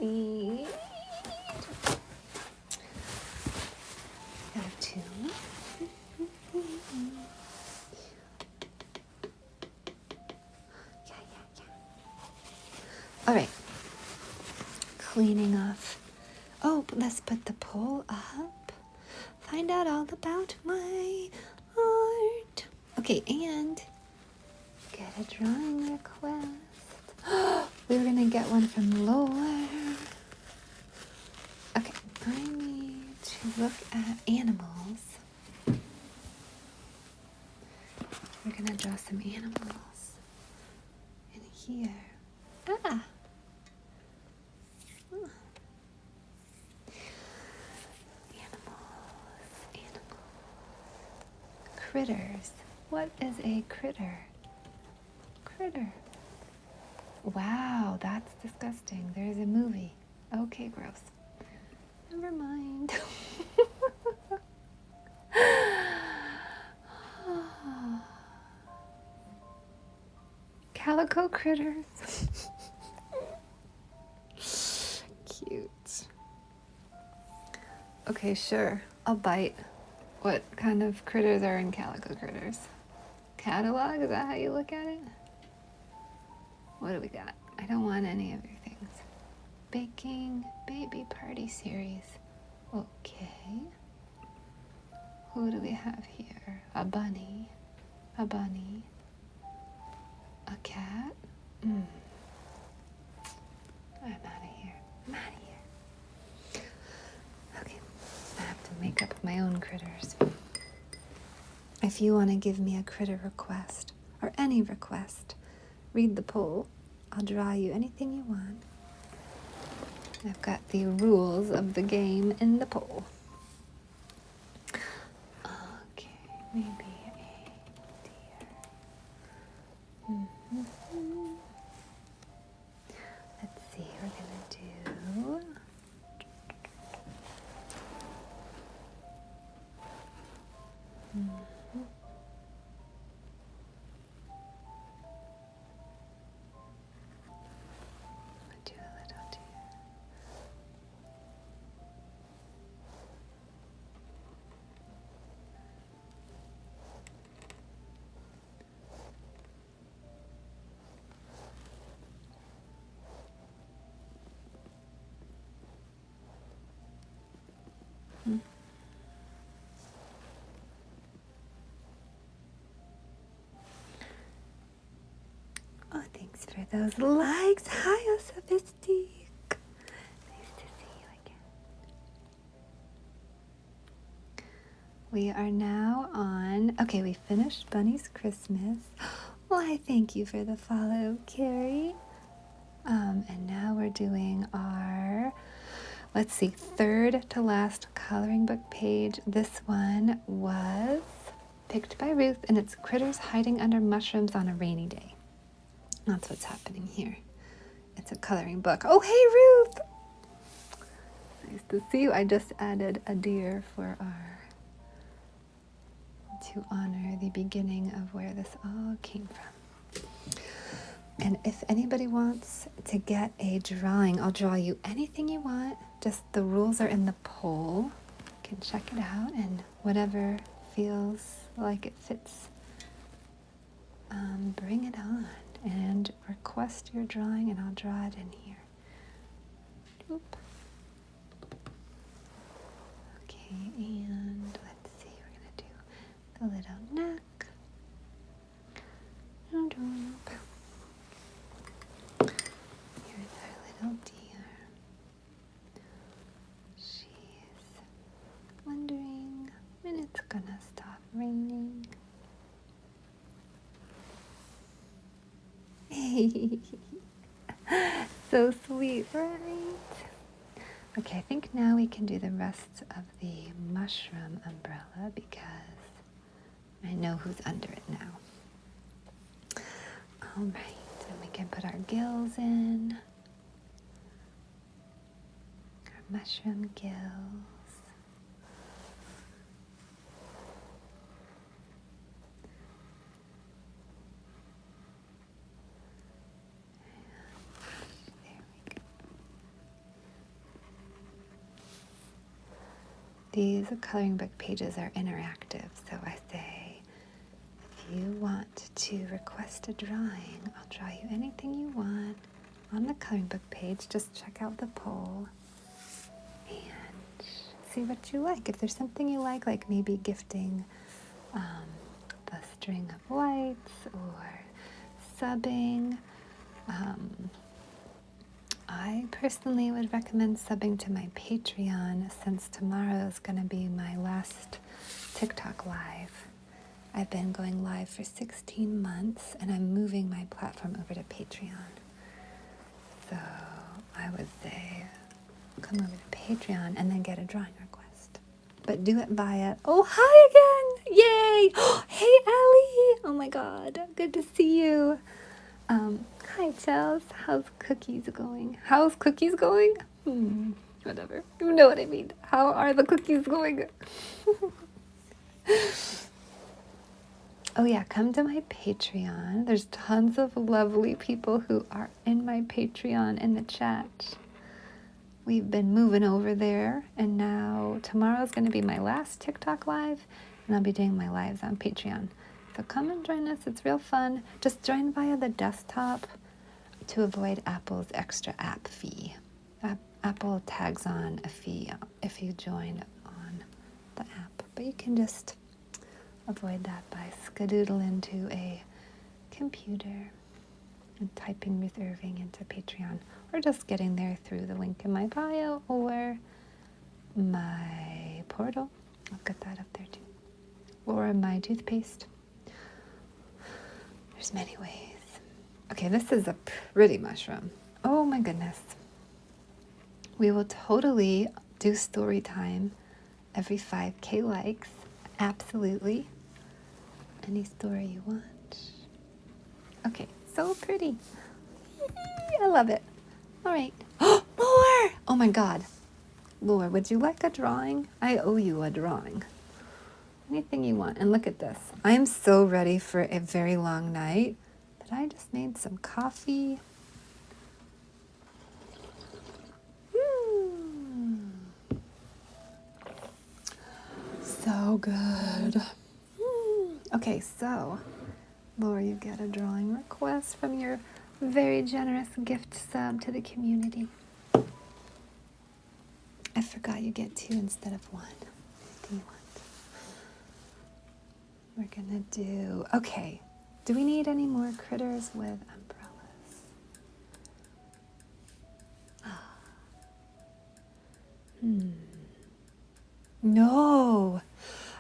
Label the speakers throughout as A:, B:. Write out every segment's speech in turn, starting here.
A: need. There are two. Yeah. All right. Cleaning off. Oh, let's put the poll up. Find out all about my art. Okay, and get a drawing request. We're gonna get one from Laura. Okay, I need to look at animals. We're gonna draw some animals in here. Ah! Animals. Critters. What is a critter? Critter. Wow, that's disgusting. There's a movie. Okay, gross. Never mind. Calico critters. Cute. Okay, sure. I'll bite. What kind of critters are in Calico Critters? Catalog? Is that how you look at it? What do we got? I don't want any of your things. Baking baby party series. Okay. Who do we have here? A bunny. A bunny. A cat. I'm out of here. Okay. I have to make up my own critters. If you want to give me a critter request, or any request, read the poll. I'll draw you anything you want. I've got the rules of the game in the poll. Okay, maybe a deer. Let's see, we're gonna do... do a little deer. Oh, thanks for those likes. Hi, Osophistic. Nice to see you again. We are now on... Okay, we finished Bunny's Christmas. Why, thank you for the follow, Carrie. And now we're doing our... Let's see, third to last coloring book page. This one was picked by Ruth, and it's Critters Hiding Under Mushrooms on a Rainy Day. That's what's happening here. It's a coloring book. Oh, hey, Ruth! Nice to see you. I just added a deer for our... to honor the beginning of where this all came from. And if anybody wants to get a drawing, I'll draw you anything you want. Just the rules are in the poll. You can check it out, and whatever feels like it fits, bring it on and request your drawing, and I'll draw it in here. Oop. Okay, and let's see, we're gonna do the little neck. Here's our little deer. She's wondering when it's gonna stop raining. So sweet, right? Okay, I think now we can do the rest of the mushroom umbrella because I know who's under it now. All right, and we can put our gills in. Our mushroom gills. There we go. these coloring book pages are interactive. So I say, if you want to request a drawing, I'll draw you anything you want on the coloring book page. Just check out the poll and see what you like. If there's something you like maybe gifting the string of lights or subbing. I personally would recommend subbing to my Patreon since tomorrow is going to be my last TikTok live. I've been going live for 16 months and I'm moving my platform over to Patreon. So I would say come over to Patreon and then get a drawing request. But do it via, oh, hi again! Yay! Hey, Ellie! Oh my God, good to see you. Hi, Chels. How's cookies going? How's cookies going? Whatever. You know what I mean. How are the cookies going? Oh yeah, come to my Patreon. There's tons of lovely people who are in my Patreon in the chat. We've been moving over there, and now tomorrow's going to be my last TikTok live, and I'll be doing my lives on Patreon. So come and join us. It's real fun. Just join via the desktop to avoid Apple's extra app fee. Apple tags on a fee if you join on the app, but you can just avoid that by skedoodle into a computer and typing Ruth Irving into Patreon, or just getting there through the link in my bio or my portal. I'll get that up there too. Or my toothpaste. There's many ways. Okay, this is a pretty mushroom. Oh my goodness. We will totally do story time every 5K likes. Absolutely. Any story you want. Okay, so pretty. I love it. All right. More! Oh my God. Laura, would you like a drawing? I owe you a drawing. Anything you want. And look at this. I am so ready for a very long night, but I just made some coffee. So good. Okay, so Laura, you get a drawing request from your very generous gift sub to the community. I forgot you get 2 instead of 1. What do you want? We're gonna do, okay, do we need any more critters with umbrellas? No,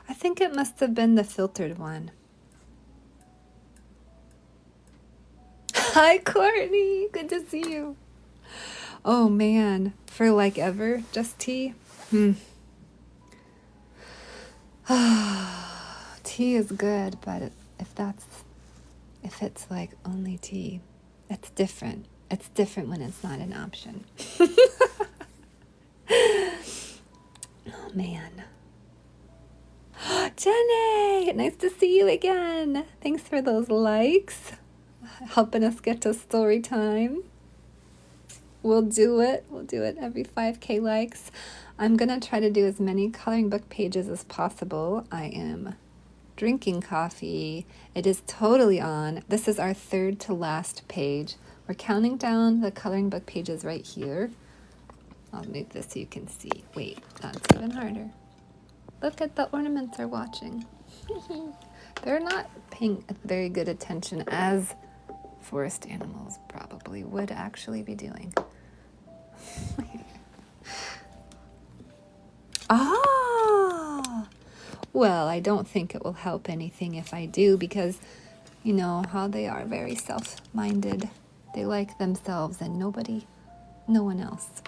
A: I think it must have been the filtered one. Hi, Courtney, good to see you. Oh man, for like ever, just tea? Tea is good, but if it's like only tea, it's different. It's different when it's not an option. Oh man. Jenny, nice to see you again. Thanks for those likes, helping us get to story time. We'll do it every 5K likes. I'm gonna try to do as many coloring book pages as possible. I am drinking coffee. It is totally on. This is our 3rd to last page. We're counting down the coloring book pages right here. I'll move this so you can see. Wait, that's even harder. Look at the ornaments are watching. They're not paying very good attention, as forest animals probably would actually be doing. Ah! Well, I don't think it will help anything if I do, because you know how they are, very self-minded. They like themselves and no one else.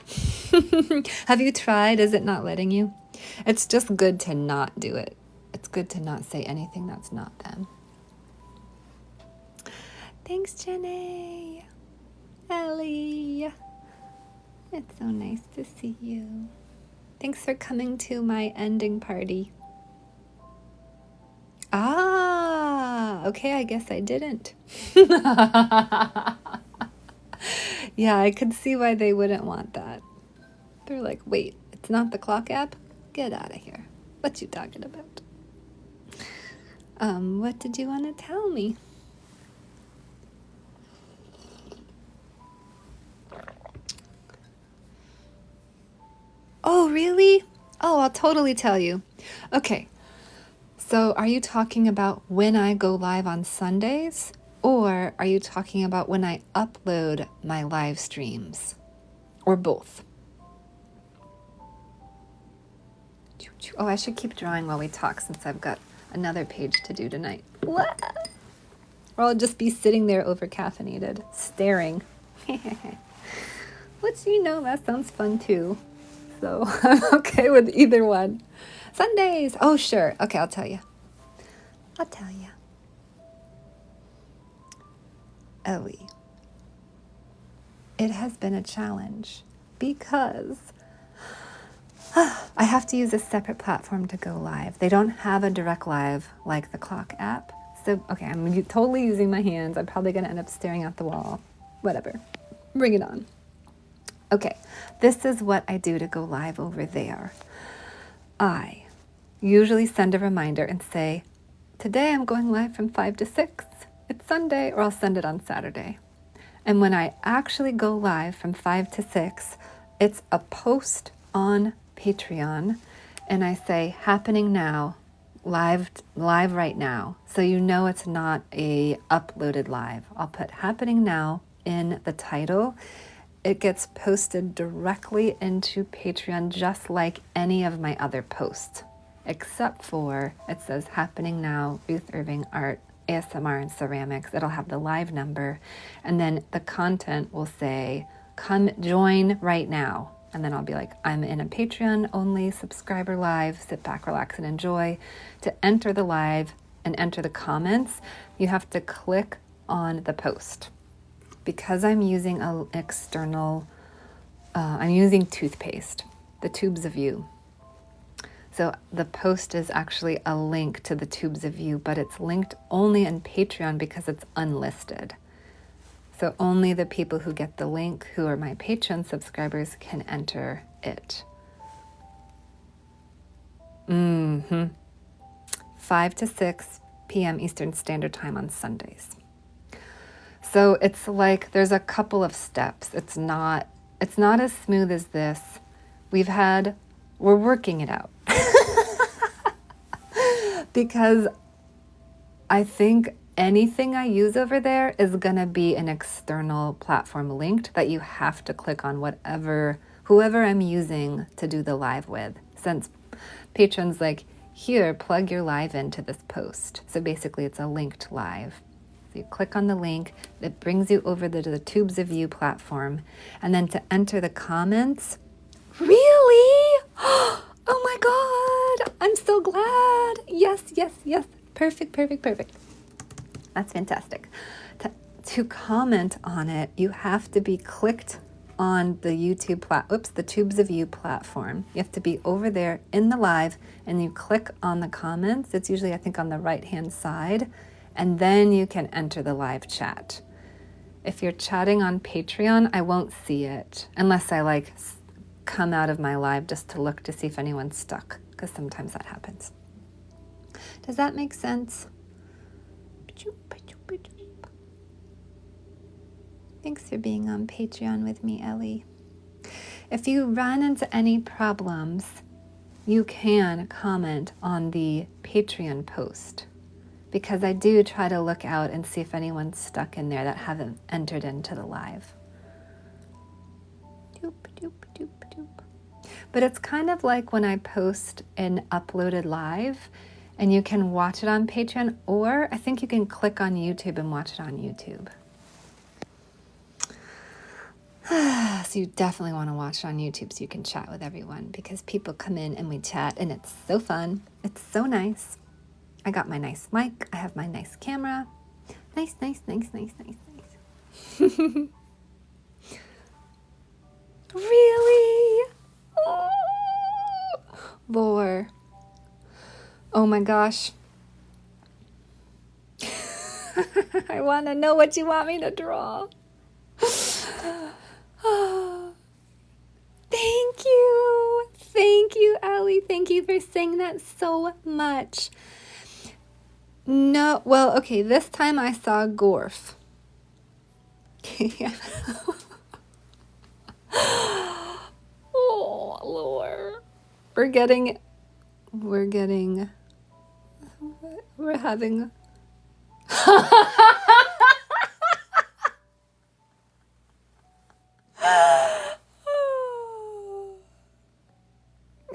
A: Have you tried? Is it not letting you? It's just good to not do it. It's good to not say anything that's not them. Thanks, Jenny. Ellie. It's so nice to see you. Thanks for coming to my ending party. Ah, okay, I guess I didn't. Yeah, I could see why they wouldn't want that. They're like, wait, it's not the clock app? Get out of here. What you talking about? What did you want to tell me? Oh, really? Oh, I'll totally tell you. Okay. So are you talking about when I go live on Sundays? Or are you talking about when I upload my live streams? Or both? Oh, I should keep drawing while we talk since I've got another page to do tonight. What? Or I'll just be sitting there over caffeinated, staring. Which, that sounds fun too. So I'm okay with either one. Sundays. Oh, sure. Okay, I'll tell you. Ellie, it has been a challenge because I have to use a separate platform to go live. They don't have a direct live like the clock app. So, okay, I'm totally using my hands. I'm probably going to end up staring at the wall. Whatever. Bring it on. Okay, this is what I do to go live over there. I usually send a reminder and say, today I'm going live from 5 to 6. It's Sunday, or I'll send it on Saturday. And when I actually go live from 5 to 6, it's a post on Patreon, and I say, happening now, live right now. So it's not a uploaded live. I'll put happening now in the title. It gets posted directly into Patreon just like any of my other posts, except for it says happening now, Ruth Irving Art, ASMR and Ceramics. It'll have the live number, and then the content will say, come join right now. And then I'll be like, I'm in a Patreon only subscriber live, sit back, relax, and enjoy. To enter the live and enter the comments, you have to click on the post. Because I'm using an external, I'm using toothpaste, the Tubes of You. So the post is actually a link to the Tubes of You, but it's linked only in Patreon because it's unlisted. So only the people who get the link, who are my Patreon subscribers, can enter it. 5 to 6 p.m. Eastern Standard Time on Sundays. So it's like there's a couple of steps. It's not as smooth as this. We're working it out. Because I think anything I use over there is going to be an external platform linked that you have to click on whoever I'm using to do the live with. Since Patreon's like, here, plug your live into this post. So basically it's a linked live. So you click on the link, it brings you over to the Tubes of You platform. And then to enter the comments, really? Oh my God, I'm so glad. Yes. Perfect. That's fantastic. To comment on it, you have to be clicked on the the Tubes of You platform. You have to be over there in the live, and you click on the comments. It's usually, I think, on the right-hand side, and then you can enter the live chat. If you're chatting on Patreon, I won't see it unless I come out of my live just to look to see if anyone's stuck, because sometimes that happens. Does that make sense? Thanks for being on Patreon with me, Ellie. If you run into any problems, you can comment on the Patreon post, because I do try to look out and see if anyone's stuck in there that haven't entered into the live. But it's kind of like when I post an uploaded live, and you can watch it on Patreon, or I think you can click on YouTube and watch it on YouTube. So you definitely want to watch it on YouTube so you can chat with everyone, because people come in and we chat, and it's so fun. It's so nice. I got my nice mic. I have my nice camera. Nice. Really? Oh, Lore. Oh my gosh. I want to know what you want me to draw. Thank you, Ellie. Ellie, thank you for saying that so much. No, well, okay, this time I saw Gorf. Oh, Lord. We're having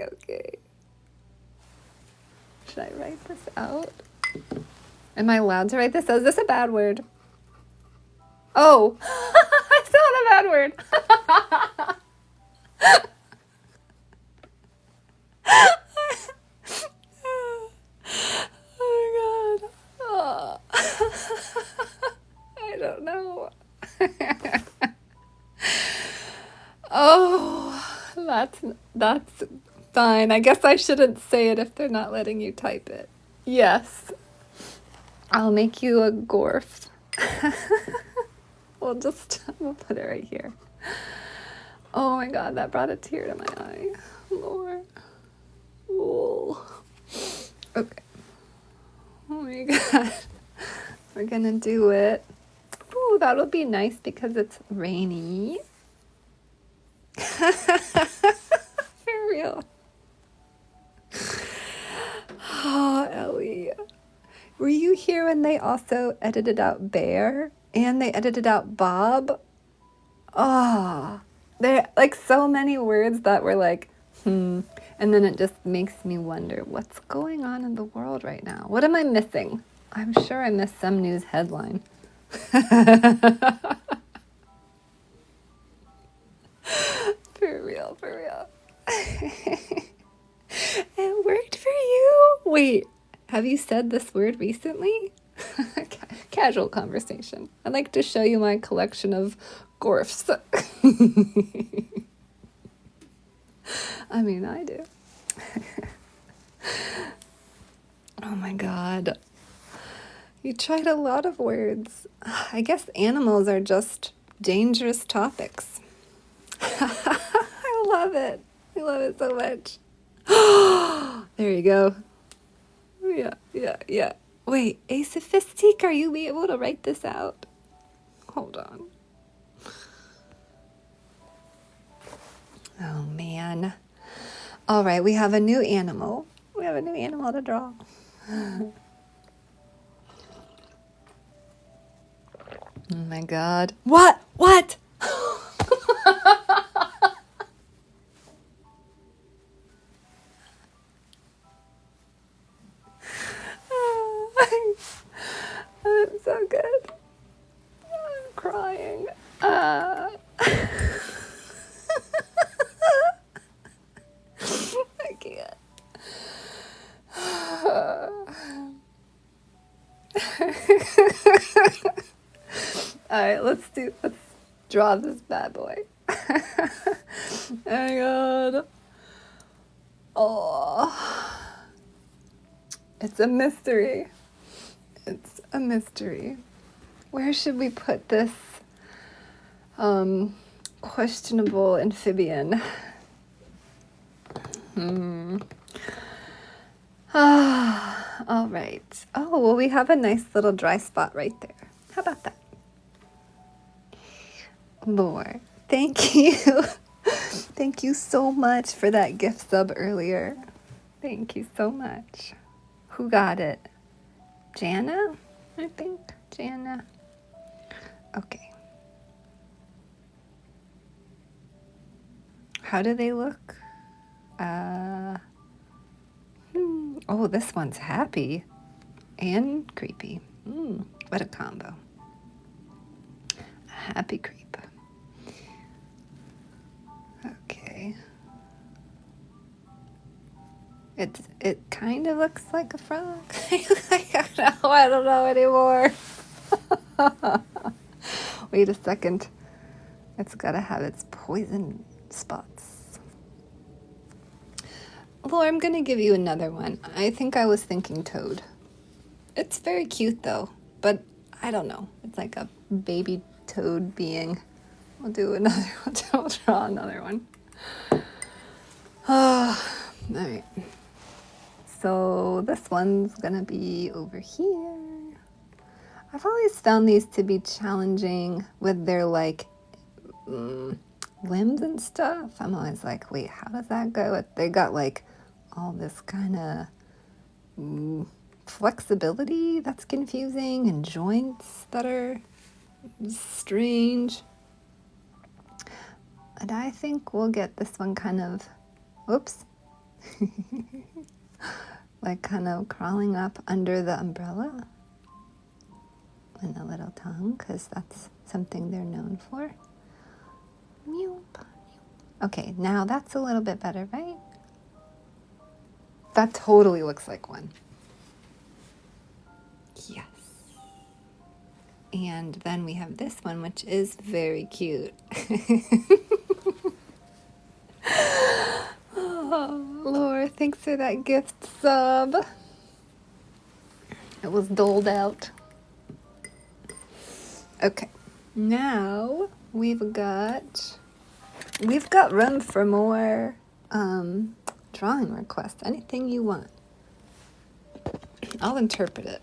A: okay. Should I write this out? Am I allowed to write this? Is this a bad word? Oh, I still had a bad word. Oh my God. Oh. I don't know. Oh, that's fine. I guess I shouldn't say it if they're not letting you type it. Yes. I'll make you a Gorf. We'll put it right here. Oh my God, that brought a tear to my eye. Lord. Ooh. Okay. Oh my God. We're gonna do it. Ooh, that'll be nice because it's rainy. For real. Oh, Ellie. Were you here when they also edited out Bear? And they edited out Bob? Oh, there like so many words that were like, and then it just makes me wonder what's going on in the world right now. What am I missing? I'm sure I missed some news headline. For real, for real. It worked for you? Wait, have you said this word recently? Casual conversation. I'd like to show you my collection of Gorfs. I mean, I do. Oh my God. You tried a lot of words. I guess animals are just dangerous topics. I love it. I love it so much. There you go. Yeah. Wait, a sophistique, are you able to write this out? Hold on. Oh, man. All right, we have a new animal. We have a new animal to draw. Oh, my God. What? That's so good. I'm crying. I can't. All right, let's draw this bad boy. Oh my God. Oh, it's a mystery. It's a mystery. Where should we put this questionable amphibian? All right. Oh, well, we have a nice little dry spot right there. How about that? Lord, thank you. Thank you so much for that gift sub earlier. Thank you so much. Who got it? Jana? I think. Jana. Okay. How do they look? Oh, this one's happy and creepy. What a combo. A happy creep. Okay. It kind of looks like a frog. I don't know anymore. Wait a second. It's gotta have its poison spots. Laura, I'm gonna give you another one. I think I was thinking toad. It's very cute though, but I don't know. It's like a baby toad being. We'll do another one. We'll draw another one. Oh, All right. So this one's gonna be over here. I've always found these to be challenging with their like limbs and stuff. I'm always like, wait, how does that go? They got like all this kind of flexibility that's confusing and joints that are strange. And I think we'll get this one kind of, whoops, like kind of crawling up under the umbrella and the little tongue, because that's something they're known for. Okay, now that's a little bit better, right? That totally looks like one. Yes. And then we have this one, which is very cute. Oh, Laura, thanks for that gift sub. It was doled out. Okay, now we've got room for more drawing requests. Anything you want. I'll interpret it.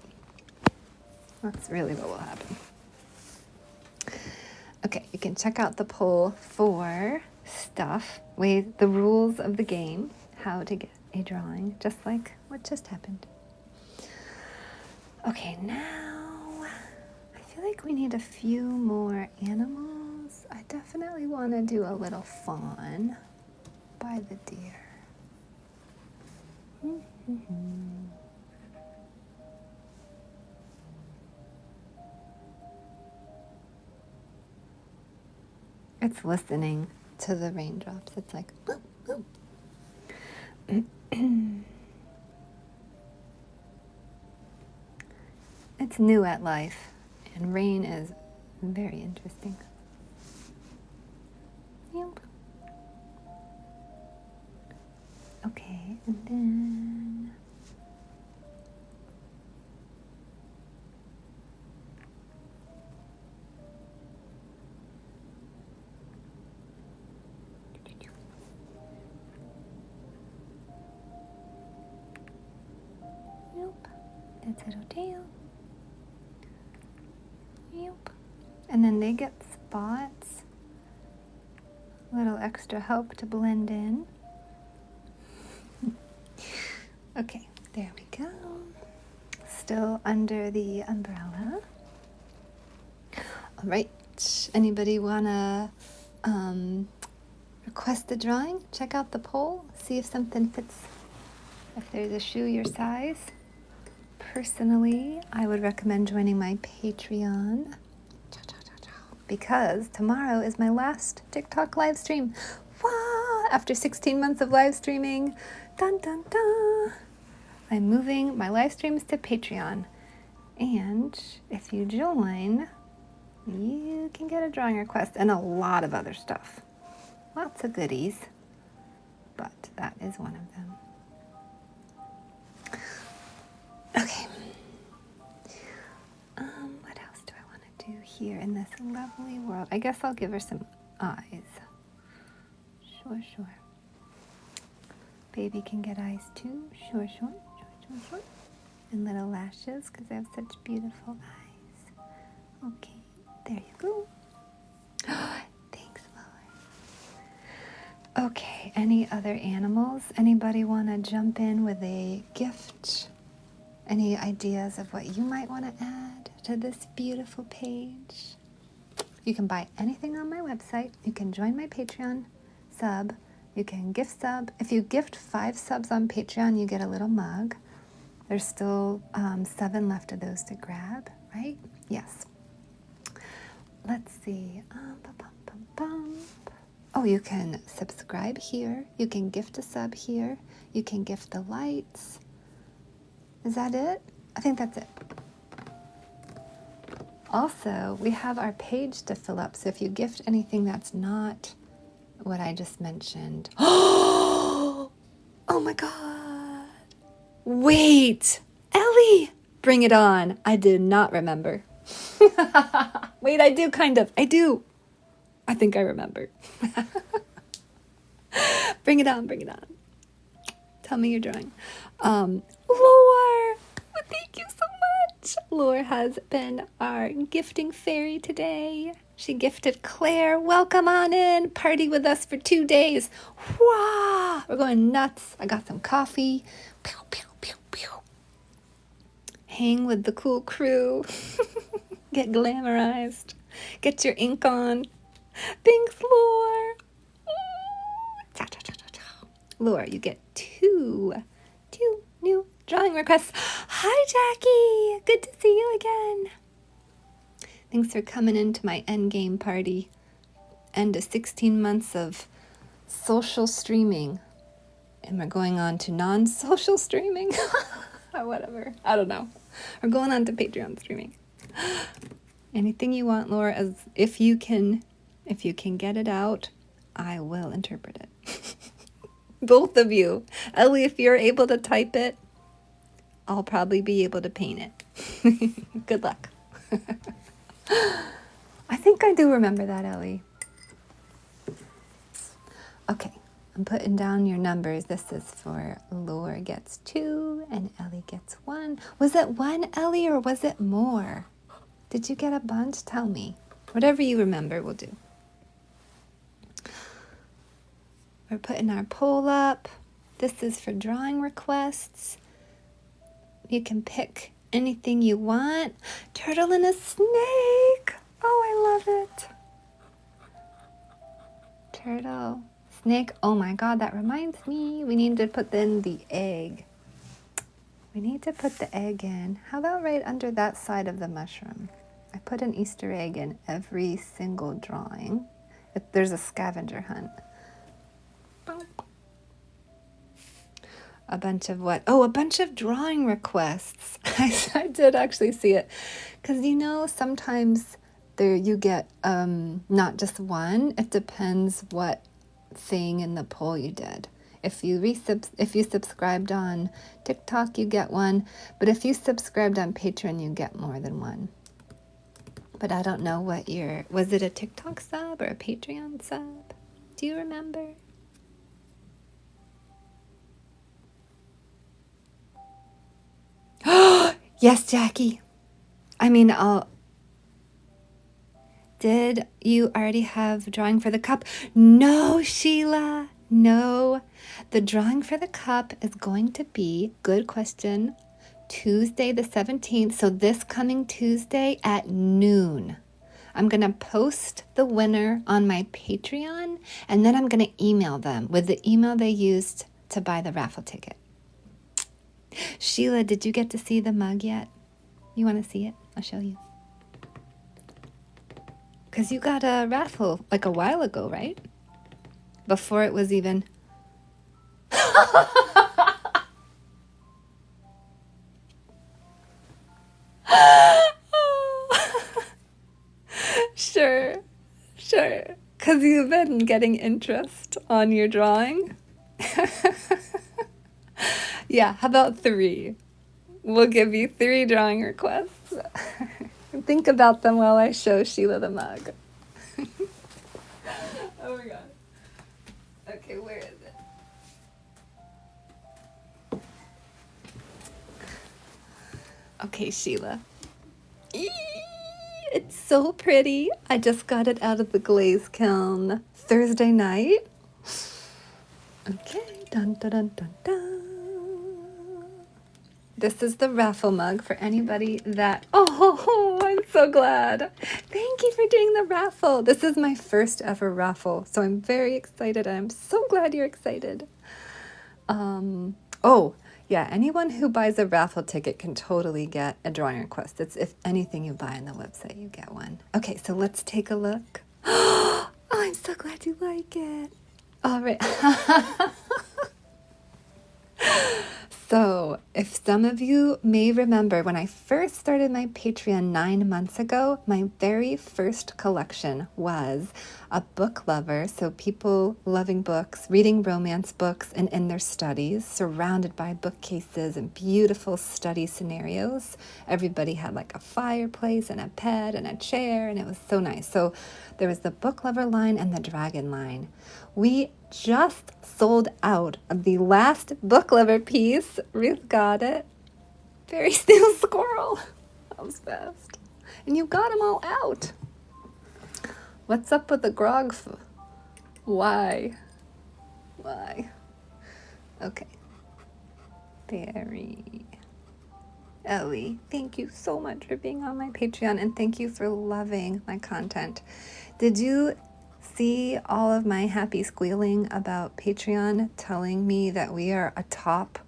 A: That's really what will happen. Okay, you can check out the poll for stuff with the rules of the game, how to get a drawing, just like what just happened. Okay, now I feel like we need a few more animals. I definitely want to do a little fawn by the deer. It's listening to the raindrops. It's like, boop, boop. It's new at life, and rain is very interesting. Yep. Okay, and then nope. That's little tail. Yep. And then they get spots. A little extra help to blend in. Okay, there we go. Still under the umbrella. All right, anybody wanna request a drawing? Check out the poll, see if something fits, if there's a shoe your size. Personally, I would recommend joining my Patreon because tomorrow is my last TikTok live stream. Wow! After 16 months of live streaming, dun dun dun, I'm moving my live streams to Patreon. And if you join, you can get a drawing request and a lot of other stuff. Lots of goodies, but that is one of them. Okay. What else do I want to do here in this lovely world? I guess I'll give her some eyes. Sure. Baby can get eyes too. Sure. And little lashes, because they have such beautiful eyes. Okay, there you go. Thanks, Laura. Okay, any other animals? Anybody want to jump in with a gift? Any ideas of what you might want to add to this beautiful page? You can buy anything on my website. You can join my Patreon sub. You can gift sub. If you gift 5 subs on Patreon, you get a little mug. There's still 7 left of those to grab, right? Yes. Let's see. Oh, you can subscribe here. You can gift a sub here. You can gift the lights. Is that it? I think that's it. Also, we have our page to fill up. So if you gift anything that's not what I just mentioned. Oh my God. Wait, Ellie, bring it on. I did not remember. Wait, I do kind of. I do. I think I remember. Bring it on. Tell me you're drawing. Lore! Thank you so much. Lore has been our gifting fairy today. She gifted Claire. Welcome on in. Party with us for 2 days. Wah! We're going nuts. I got some coffee. Pew, pew, pew, pew. Hang with the cool crew. Get glamorized. Get your ink on. Thanks, Lore. Lore, you get two new drawing requests. Hi, Jackie. Good to see you again. Thanks for coming into my endgame party. End of 16 months of social streaming. And we're going on to non-social streaming. Or whatever. I don't know. We're going on to Patreon streaming. Anything you want, Laura, as if you can get it out, I will interpret it. Both of you. Ellie, if you're able to type it, I'll probably be able to paint it. Good luck. I think I do remember that, Ellie. Okay, I'm putting down your numbers. This is for Laura gets 2 and Ellie gets 1. Was it 1, Ellie, or was it more? Did you get a bunch? Tell me. Whatever you remember, we'll do. We're putting our poll up. This is for drawing requests. You can pick anything you want. Turtle and a snake. Oh, I love it. Turtle, snake. Oh my God, that reminds me. We need to put in the egg. We need to put the egg in. How about right under that side of the mushroom? I put an Easter egg in every single drawing. There's a scavenger hunt. A bunch of what? Oh, a bunch of drawing requests. I did actually see it. Because, sometimes there you get not just one. It depends what thing in the poll you did. If you subscribed on TikTok, you get one. But if you subscribed on Patreon, you get more than one. But I don't know what was it a TikTok sub or a Patreon sub? Do you remember? Yes, Jackie. Did you already have drawing for the cup? No, Sheila. No. The drawing for the cup is going to be, good question, Tuesday the 17th. So this coming Tuesday at noon. I'm going to post the winner on my Patreon, and then I'm going to email them with the email they used to buy the raffle ticket. Sheila, did you get to see the mug yet? You want to see it? I'll show you. Because you got a raffle like a while ago, right? Before it was even... Sure. Because you've been getting interest on your drawing. Yeah, how about 3? We'll give you 3 drawing requests. Think about them while I show Sheila the mug. Oh my God. Okay, where is it? Okay, Sheila. It's so pretty. I just got it out of the glaze kiln Thursday night. Okay, dun dun dun dun dun. This is the raffle mug for anybody that... Oh, I'm so glad. Thank you for doing the raffle. This is my first ever raffle, so I'm very excited. I'm so glad you're excited. Oh, yeah, anyone who buys a raffle ticket can totally get a drawing request. It's if anything you buy on the website, you get one. Okay, so let's take a look. Oh, I'm so glad you like it. All right. So, if some of you may remember, when I first started my Patreon 9 months ago, my very first collection was a book lover, so people loving books, reading romance books, and in their studies, surrounded by bookcases and beautiful study scenarios. Everybody had like a fireplace and a bed and a chair, and it was so nice. So there was the book lover line and the dragon line. We just sold out of the last book lover piece. Ruth got it. Very still squirrel. That was fast. And you got them all out. What's up with the grog? Why? Okay. Barry. Ellie, thank you so much for being on my Patreon, and thank you for loving my content. Did you see all of my happy squealing about Patreon telling me that we are a top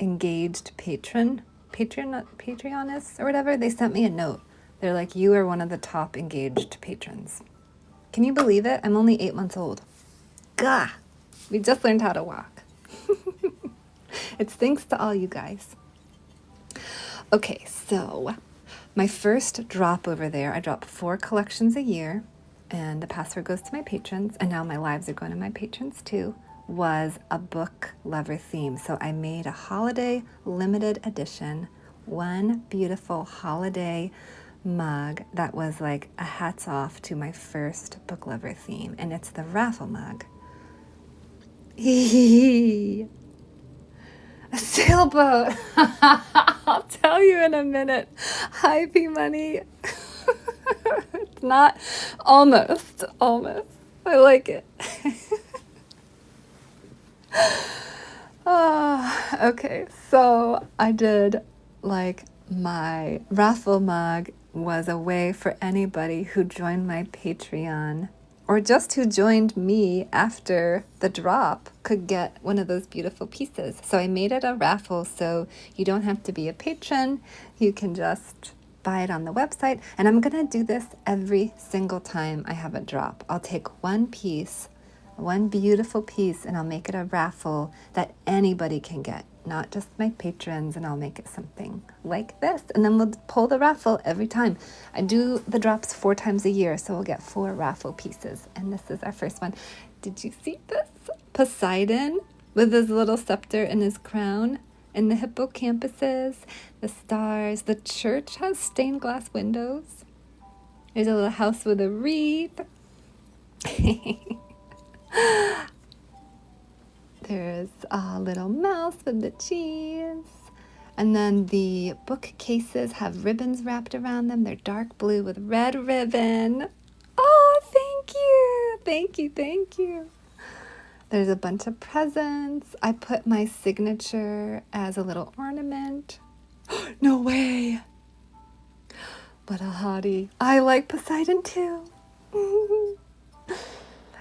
A: engaged Patreonists or whatever? They sent me a note. They're like, you are one of the top engaged patrons. Can you believe it? I'm only 8 months old. Gah! We just learned how to walk. It's thanks to all you guys. Okay, so my first drop over there, I drop 4 collections a year, and the password goes to my patrons, and now my lives are going to my patrons too, was a book lover theme. So I made a holiday limited edition, one beautiful holiday mug that was like a hats off to my first book lover theme, and it's the raffle mug. A sailboat. I'll tell you in a minute. Hi, P Money. It's not almost. I like it. Okay, so I did like my raffle mug was a way for anybody who joined my Patreon or just who joined me after the drop could get one of those beautiful pieces. So I made it a raffle so you don't have to be a patron. You can just buy it on the website. And I'm going to do this every single time I have a drop. I'll take one piece, one beautiful piece, and I'll make it a raffle that anybody can get, not just my patrons, and I'll make it something like this. And then we'll pull the raffle every time. I do the drops 4 times a year, so we'll get 4 raffle pieces. And this is our first one. Did you see this? Poseidon with his little scepter and his crown, and the hippocampuses, the stars. The church has stained glass windows. There's a little house with a wreath. There's a little mouse with the cheese. And then the bookcases have ribbons wrapped around them. They're dark blue with red ribbon. Oh, thank you. Thank you. There's a bunch of presents. I put my signature as a little ornament. No way. What a hottie. I like Poseidon too.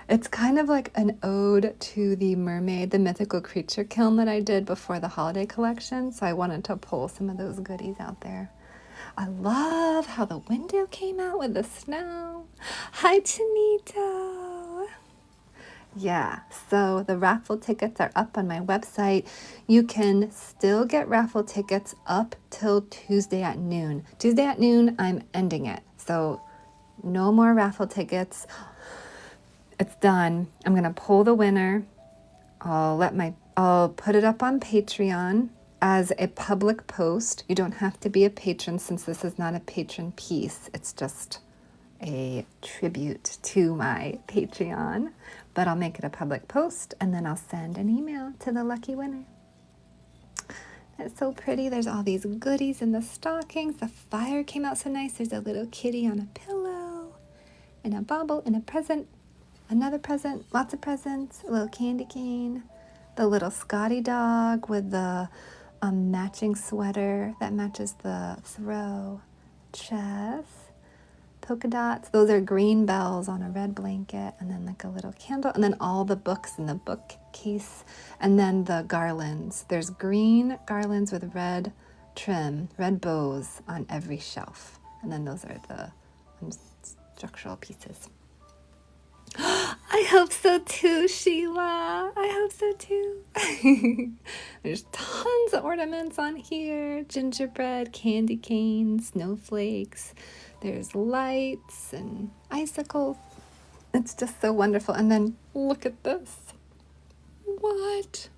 A: It's kind of like an ode to the mermaid, the mythical creature kiln that I did before the holiday collection. So I wanted to pull some of those goodies out there. I love how the window came out with the snow. Hi, Chinito. Yeah, so the raffle tickets are up on my website. You can still get raffle tickets up till Tuesday at noon. Tuesday at noon, I'm ending it. So no more raffle tickets. It's done. I'm going to pull the winner. I'll put it up on Patreon as a public post. You don't have to be a patron since this is not a patron piece. It's just a tribute to my Patreon. But I'll make it a public post and then I'll send an email to the lucky winner. It's so pretty. There's all these goodies in the stockings. The fire came out so nice. There's a little kitty on a pillow and a bauble and a present. Another present, lots of presents, a little candy cane, the little Scotty dog with the matching sweater that matches the throw, chest, polka dots. Those are green bells on a red blanket, and then like a little candle, and then all the books in the bookcase, and then the garlands. There's green garlands with red trim, red bows on every shelf, and then those are the structural pieces. I hope so too, Sheila. I hope so too. There's tons of ornaments on here. Gingerbread, candy canes, snowflakes. There's lights and icicles. It's just so wonderful. And then look at this. What?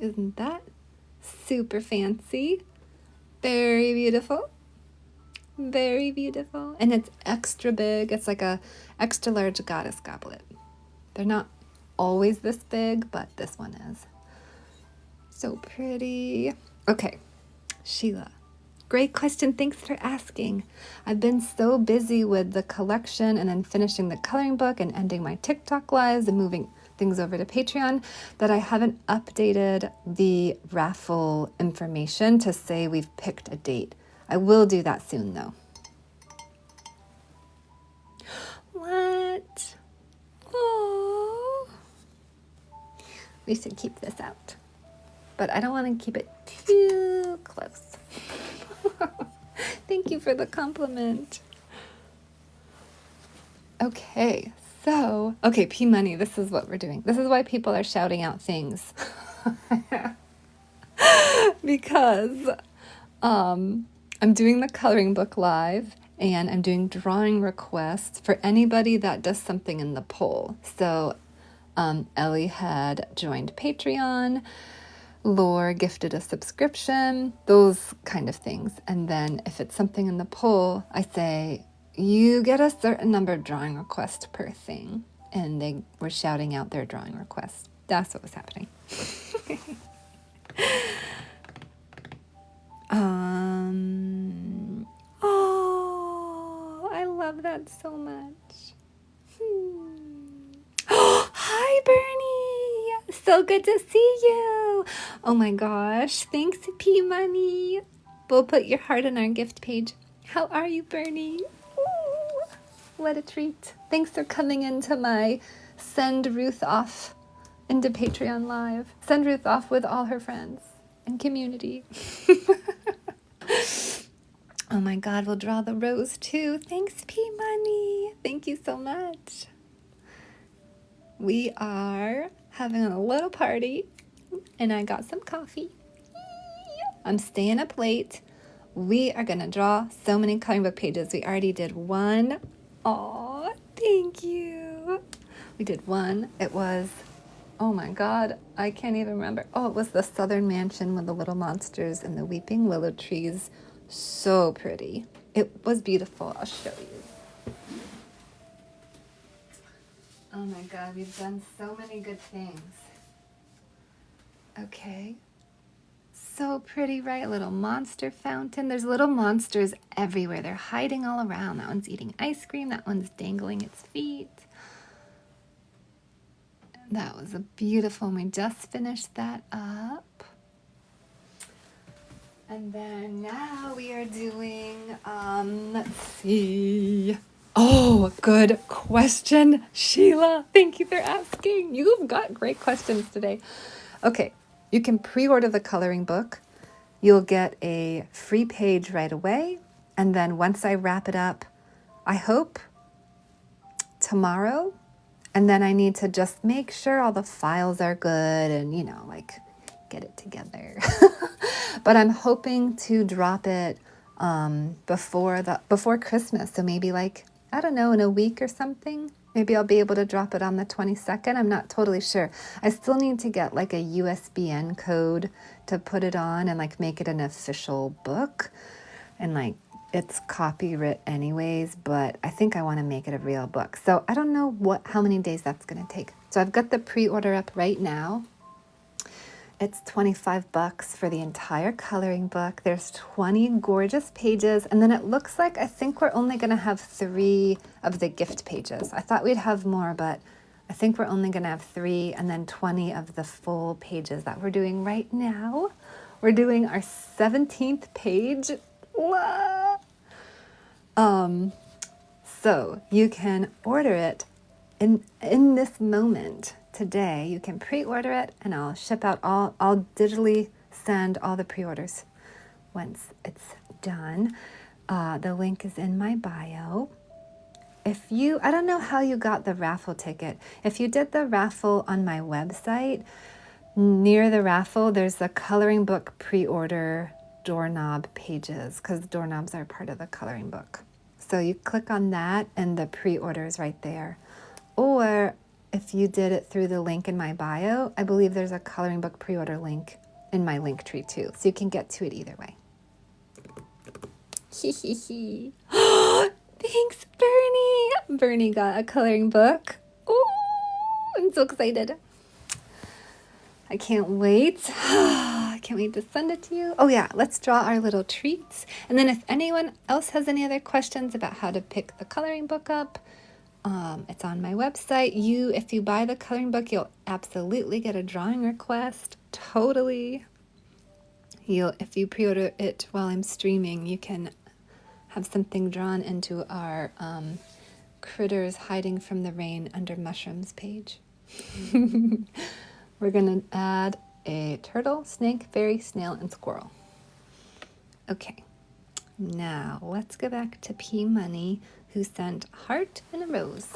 A: Isn't that super fancy? Very beautiful. Very beautiful. And it's extra big. It's like a extra large goddess goblet. They're not always this big, but this one is. So pretty. Okay, Sheila. Great question. Thanks for asking. I've been so busy with the collection and then finishing the coloring book and ending my TikTok lives and moving things over to Patreon that I haven't updated the raffle information to say we've picked a date. I will do that soon though. What? Oh. We should keep this out. But I don't want to keep it too close. Thank you for the compliment. Okay, P Money, this is what we're doing. This is why people are shouting out things. Because I'm doing the coloring book live and I'm doing drawing requests for anybody that does something in the poll. So Ellie had joined Patreon. Lore gifted a subscription, those kind of things. And then if it's something in the poll, I say, you get a certain number of drawing requests per thing. And they were shouting out their drawing requests. That's what was happening. Oh, I love that so much. Hi, Bernie. So good to see you. Oh my gosh. Thanks, P Money. We'll put your heart on our gift page. How are you, Bernie? Ooh, what a treat. Thanks for coming into my Send Ruth Off into Patreon Live. Send Ruth off with all her friends and community. Oh my God, we'll draw the rose too. Thanks, P Money. Thank you so much. We are having a little party and I got some coffee. I'm staying up late. We are going to draw so many coloring book pages. We already did one. Aw, thank you. We did one. It was, oh my God, I can't even remember. Oh, it was the Southern Mansion with the little monsters and the weeping willow trees. So pretty. It was beautiful. I'll show you. Oh my God, we've done so many good things. Okay. So pretty, right? A little monster fountain. There's little monsters everywhere. They're hiding all around. That one's eating ice cream. That one's dangling its feet. That was a beautiful one. We just finished that up. And then now we are doing, let's see. Oh, good question, Sheila. Thank you for asking. You've got great questions today. Okay, you can pre-order the coloring book. You'll get a free page right away. And then once I wrap it up, I hope tomorrow. And then I need to just make sure all the files are good and, you know, like get it together. But I'm hoping to drop it before Christmas. So maybe like, I don't know, in a week or something. Maybe I'll be able to drop it on the 22nd. I'm not totally sure. I still need to get like a USBN code to put it on and like make it an official book. And like it's copyright anyways, but I think I want to make it a real book. So I don't know how many days that's going to take. So I've got the pre-order up right now. It's $25 for the entire coloring book. There's 20 gorgeous pages. And then it looks like, I think we're only going to have 3 of the gift pages. I thought we'd have more, but I think we're only going to have 3 and then 20 of the full pages that we're doing right now. We're doing our 17th page. So you can order it in this moment. Today, you can pre-order it and I'll ship out I'll digitally send all the pre-orders once it's done. The link is in my bio. I don't know how you got the raffle ticket. If you did the raffle on my website, near the raffle, there's the coloring book pre-order doorknob pages because doorknobs are part of the coloring book. So you click on that and the pre-order is right there. Or if you did it through the link in my bio, I believe there's a coloring book pre-order link in my link tree too. So you can get to it either way. Thanks, Bernie. Bernie got a coloring book. Oh, I'm so excited. I can't wait. I can't wait to send it to you. Oh yeah, let's draw our little treats. And then if anyone else has any other questions about how to pick the coloring book up, it's on my website. If you buy the coloring book, you'll absolutely get a drawing request. Totally. If you pre-order it while I'm streaming, you can have something drawn into our Critters Hiding from the Rain Under Mushrooms page. We're going to add a turtle, snake, fairy, snail, and squirrel. Okay, now let's go back to P Money, who sent heart and a rose.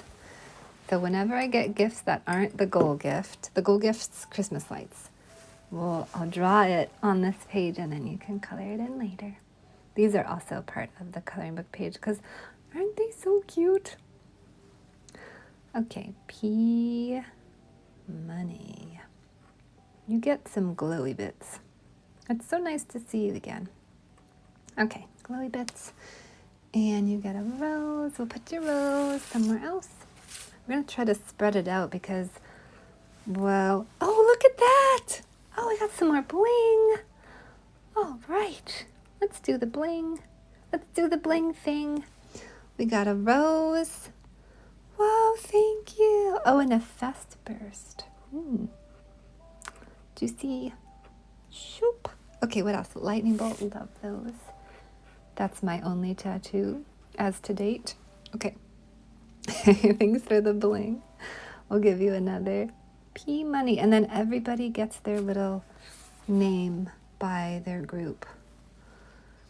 A: So whenever I get gifts that aren't the goal gift's Christmas lights. Well, I'll draw it on this page and then you can color it in later. These are also part of the coloring book page because aren't they so cute? Okay, P Money. You get some glowy bits. It's so nice to see you again. Okay, glowy bits. And you get a rose. We'll put your rose somewhere else. We're going to try to spread it out because, well, oh, look at that. Oh, we got some more bling. All right. Let's do the bling. Let's do the bling thing. We got a rose. Whoa, thank you. Oh, and a fest burst. Juicy. Shoop. Okay, what else? Lightning bolt. Love those. That's my only tattoo as to date. Okay. Thanks for the bling. We'll give you another P Money. And then everybody gets their little name by their group.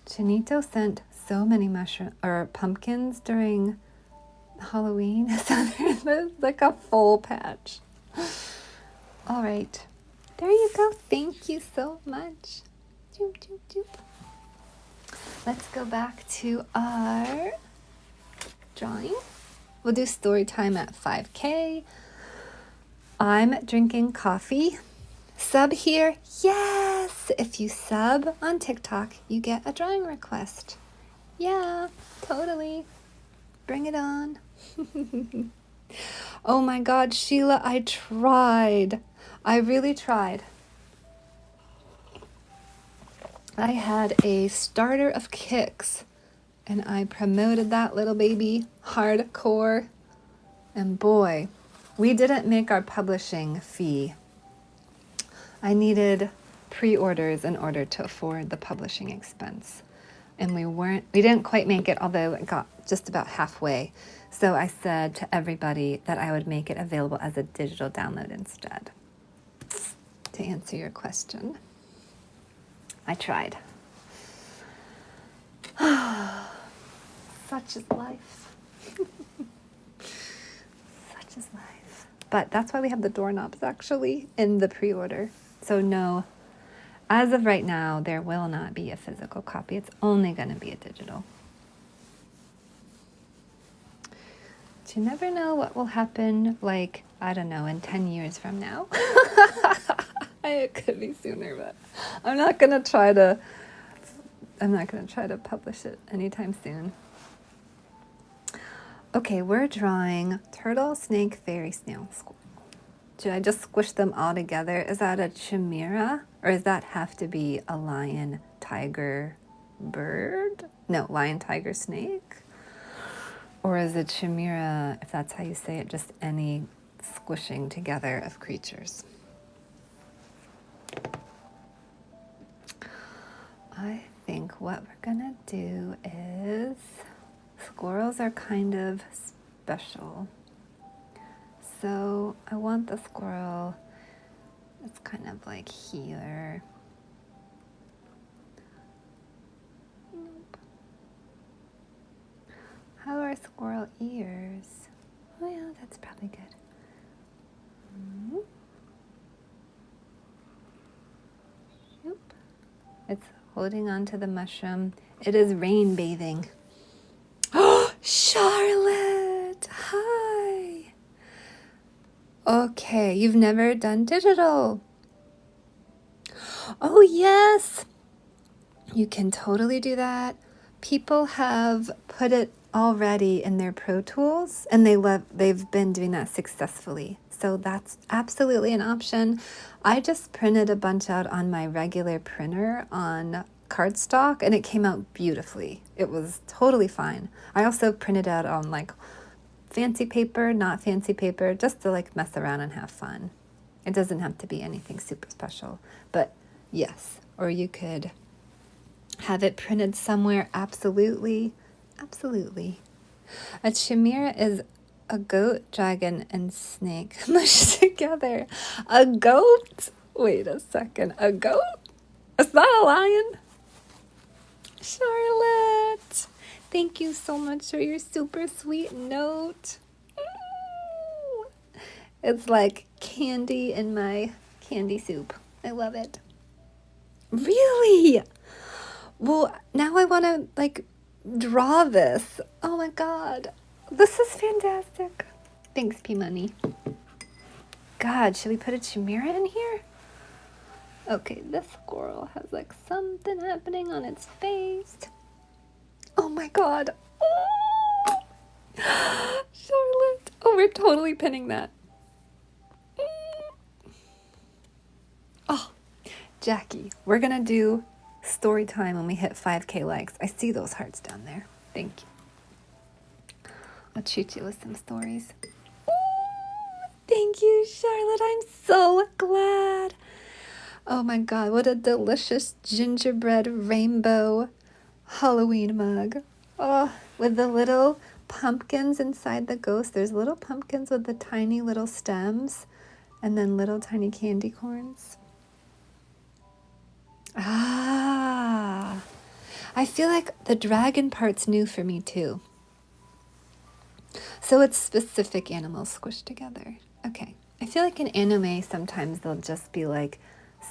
A: Chinito sent so many pumpkins during Halloween. So there's like a full patch. All right. There you go. Thank you so much. Doop, doop, doop. Let's go back to our drawing. We'll do story time at 5K. I'm drinking coffee. Sub here? Yes! If you sub on TikTok, you get a drawing request. Yeah, totally. Bring it on. Oh my God, Sheila, I tried. I really tried. I had a starter of kicks and I promoted that little baby hardcore. And boy, we didn't make our publishing fee. I needed pre-orders in order to afford the publishing expense. And we didn't quite make it, although it got just about halfway. So I said to everybody that I would make it available as a digital download instead. To answer your question, I tried. Such is life. Such is life. But that's why we have the doorknobs actually in the pre-order. So no, as of right now, there will not be a physical copy. It's only going to be a digital. But you never know what will happen, like, I don't know, in 10 years from now. It could be sooner, but I'm not going to try to publish it anytime soon. Okay, we're drawing turtle, snake, fairy, snail, squirrel. Should I just squish them all together? Is that a chimera? Or does that have to be a lion, tiger, bird? No, lion, tiger, snake? Or is a chimera, if that's how you say it, just any squishing together of creatures? I think what we're gonna do is, squirrels are kind of special. So I want the squirrel, it's kind of like here. Nope. How are squirrel ears? Oh yeah, that's probably good. Nope. It's holding on to the mushroom. It is rain bathing. Charlotte, hi. Okay, you've never done digital. Oh, yes. You can totally do that. People have put it already in their Pro Tools, and they've been doing that successfully. So that's absolutely an option. I just printed a bunch out on my regular printer on cardstock, and it came out beautifully. It was totally fine. I also printed out on like fancy paper, not fancy paper, just to like mess around and have fun. It doesn't have to be anything super special, but yes, or you could have it printed somewhere. Absolutely. Absolutely. A chimera is a goat, dragon, and snake mushed together. A goat? Wait a second. A goat? Is that a lion? Charlotte, thank you so much for your super sweet note. It's like candy in my candy soup. I love it. Really? Well, now I want to like draw this. Oh my God. This is fantastic. Thanks, P Money. God, should we put a chimera in here? Okay, this squirrel has like something happening on its face. Oh my God. Oh. Charlotte. Oh, we're totally pinning that. Oh, Jackie, we're going to do story time when we hit 5K likes. I see those hearts down there. Thank you. I'll treat you with some stories. Thank you, Charlotte. I'm so glad. Oh my God, what a delicious gingerbread rainbow Halloween mug. Oh, with the little pumpkins inside the ghost. There's little pumpkins with the tiny little stems and then little tiny candy corns. Ah, I feel like the dragon part's new for me too. So it's specific animals squished together. Okay. I feel like in anime sometimes they'll just be like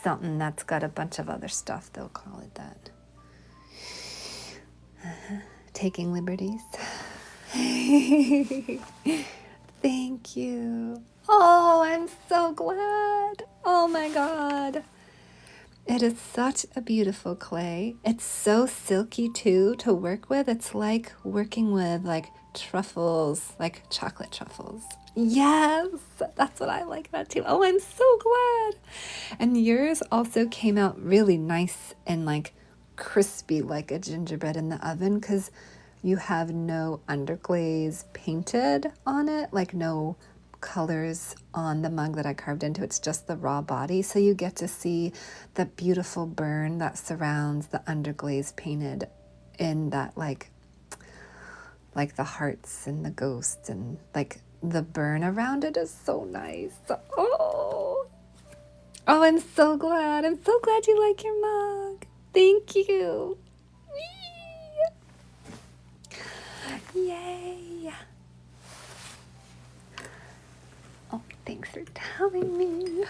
A: something that's got a bunch of other stuff. They'll call it that. Taking liberties. Thank you. Oh, I'm so glad. Oh my God. It is such a beautiful clay. It's so silky too to work with. It's like working with like truffles, like chocolate truffles. Yes, that's what I like about too. Oh, I'm so glad. And yours also came out really nice and like crispy like a gingerbread in the oven because you have no underglaze painted on it, like no colors on the mug that I carved into. It's just the raw body. So you get to see the beautiful burn that surrounds the underglaze painted in that like the hearts and the ghosts and like the burn around it is so nice. Oh, I'm so glad. I'm so glad you like your mug. Thank you. Yay. Oh, thanks for telling me.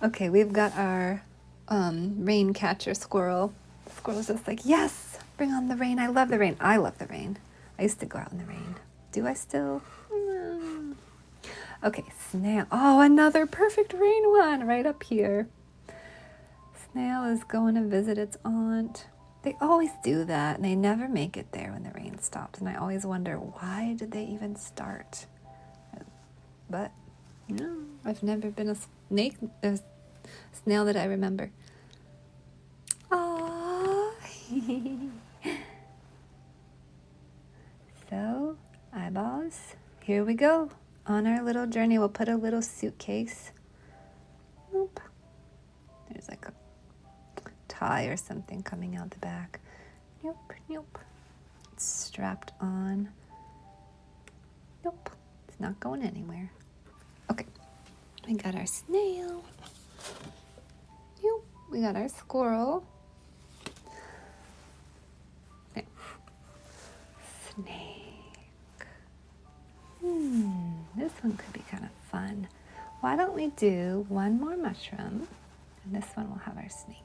A: Okay, we've got our rain catcher squirrel. The squirrel's just like, yes, bring on the rain. I love the rain. I love the rain. I used to go out in the rain. Do I still? No. Okay, snail. Oh, another perfect rain one right up here. Snail is going to visit its aunt. They always do that, and they never make it there when the rain stops. And I always wonder, why did they even start? But no, I've never been a snail that I remember. Aww. So, eyeballs, here we go. On our little journey, we'll put a little suitcase. Nope. There's like a tie or something coming out the back. Nope, nope. It's strapped on. Nope, it's not going anywhere. Okay, we got our snail. Nope, we got our squirrel. Okay. Snake. This one could be kind of fun. Why don't we do one more mushroom, and this one will have our snake.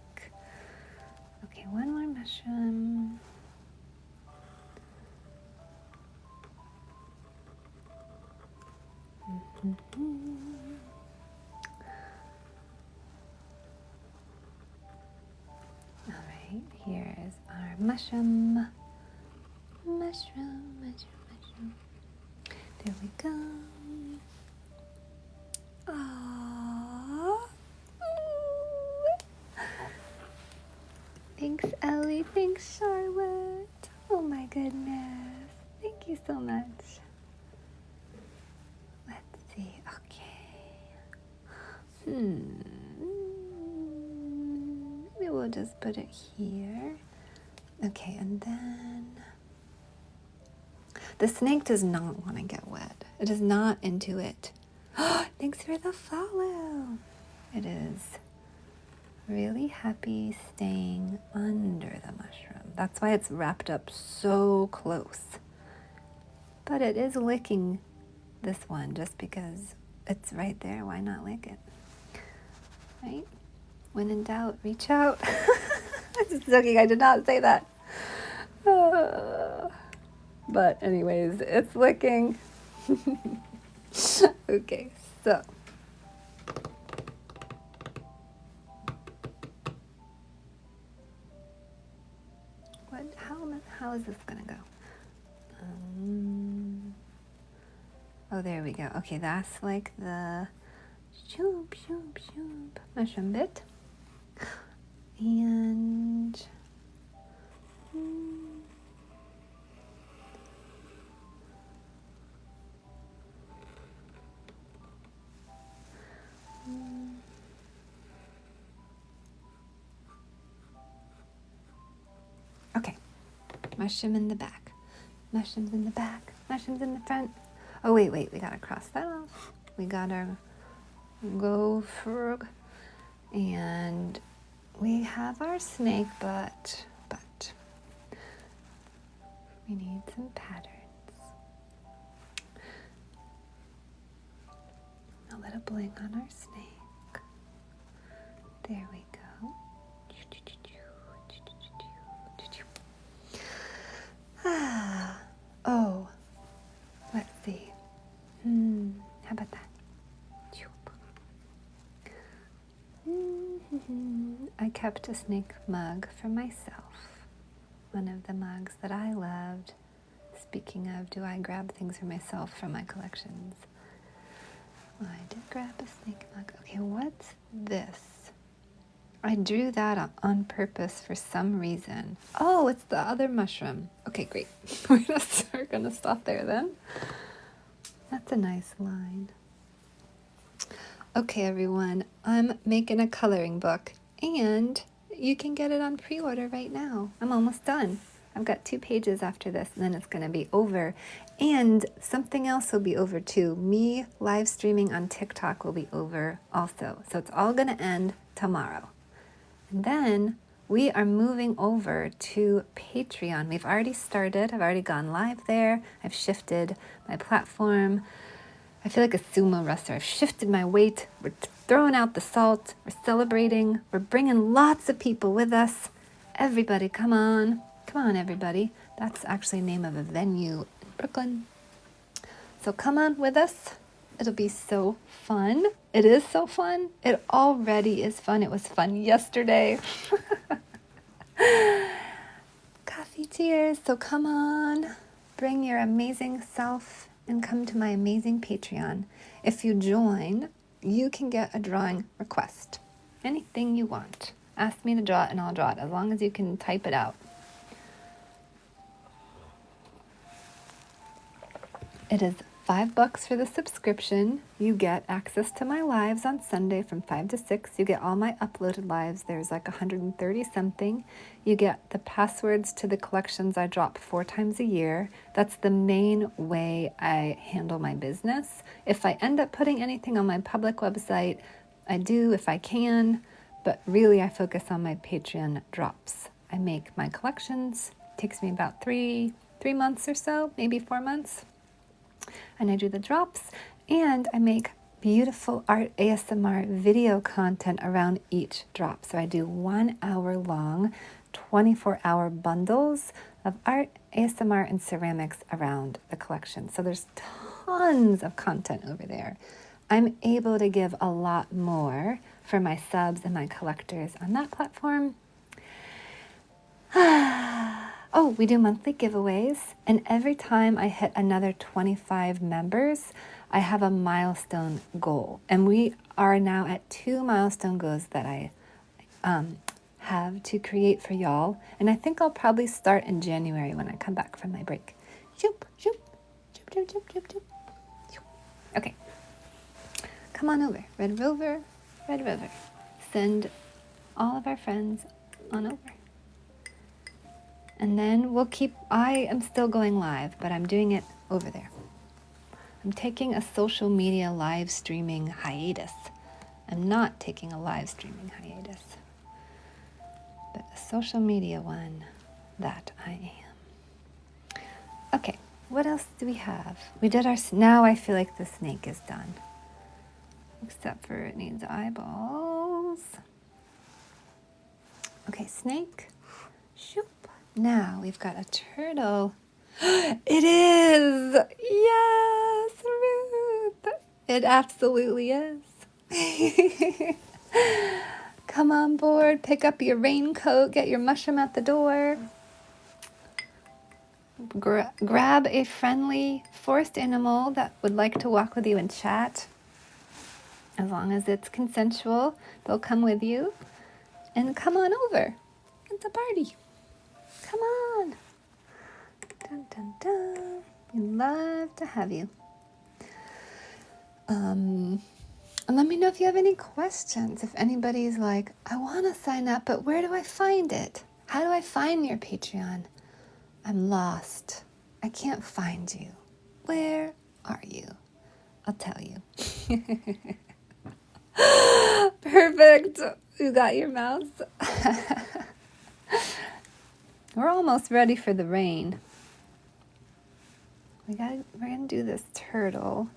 A: Okay, one more mushroom. All right, here is our mushroom. Mushroom, mushroom, mushroom. There we go. Aww. Thanks, Ellie. Thanks, Charlotte. Oh my goodness. Thank you so much. Let's see. Okay. Maybe we'll just put it here. Okay, and then the snake does not want to get wet. It is not into it. Thanks for the follow. It is really happy staying under the mushroom. That's why it's wrapped up so close. But it is licking this one just because it's right there. Why not lick it? Right? When in doubt, reach out. I'm just joking. I did not say that. But anyways, it's licking. Okay, so. How is this gonna go? Oh, there we go. Okay, that's like the shoop, shoop, shoop mushroom bit. And okay, mushroom in the back, mushrooms in the back, mushrooms in the front. Oh, wait, we gotta cross that off. We gotta go frog. And we have our snake, but we need some patterns. A little bling on our snake. There we go. Oh, let's see. How about that? I kept a snake mug for myself. One of the mugs that I loved. Speaking of, do I grab things for myself from my collections? Well, I did grab a snake mug. Okay, what's this? I drew that on purpose for some reason. Oh, it's the other mushroom. Okay, great. We're gonna stop there then. That's a nice line. Okay, everyone, I'm making a coloring book, and you can get it on pre-order right now. I'm almost done. I've got 2 pages after this, and then it's going to be over. And something else will be over too. Me live streaming on TikTok will be over also. So it's all going to end tomorrow. And then we are moving over to Patreon. We've already started. I've already gone live there. I've shifted my platform. I feel like a sumo wrestler. I've shifted my weight. We're throwing out the salt. We're celebrating. We're bringing lots of people with us. Everybody, come on. Come on, everybody. That's actually the name of a venue in Brooklyn. So come on with us. It'll be so fun. It is so fun. It already is fun. It was fun yesterday. Coffee cheers. So come on. Bring your amazing self and come to my amazing Patreon. If you join, you can get a drawing request. Anything you want. Ask me to draw it and I'll draw it, as long as you can type it out. It is $5 for the subscription. You get access to my lives on Sunday from 5 to 6. You get all my uploaded lives. There's like 130 something. You get the passwords to the collections I drop 4 times a year. That's the main way I handle my business. If I end up putting anything on my public website, I do if I can, but really I focus on my Patreon drops. I make my collections. It takes me about 3 months or so, maybe 4 months. And I do the drops, and I make beautiful art ASMR video content around each drop. So I do 1 hour long, 24-hour bundles of art, ASMR, and ceramics around the collection. So there's tons of content over there. I'm able to give a lot more for my subs and my collectors on that platform. Oh, we do monthly giveaways, and every time I hit another 25 members, I have a milestone goal. And we are now at 2 milestone goals that I have to create for y'all. And I think I'll probably start in January when I come back from my break. Shoop, shoop, shoop, shoop, shoop, shoop, shoop. Okay. Come on over. Red Rover, Red Rover. Send all of our friends on over. And then we'll keep, I am still going live, but I'm doing it over there. I'm taking a social media live streaming hiatus. I'm not taking a live streaming hiatus, but a social media one, that I am. Okay, what else do we have? We did our, now I feel like the snake is done. Except for it needs eyeballs. Okay, snake. Shoop. Now we've got a turtle. It is! Yes, Ruth! It absolutely is. Come on board, pick up your raincoat, get your mushroom at the door. Grab a friendly forest animal that would like to walk with you and chat. As long as it's consensual, they'll come with you. And come on over. It's a party. Come on. Dun, dun, dun. We'd love to have you. And let me know if you have any questions. If anybody's like, I want to sign up, but where do I find it? How do I find your Patreon? I'm lost. I can't find you. Where are you? I'll tell you. Perfect. You got your mouse. We're almost ready for the rain. We're gonna do this turtle,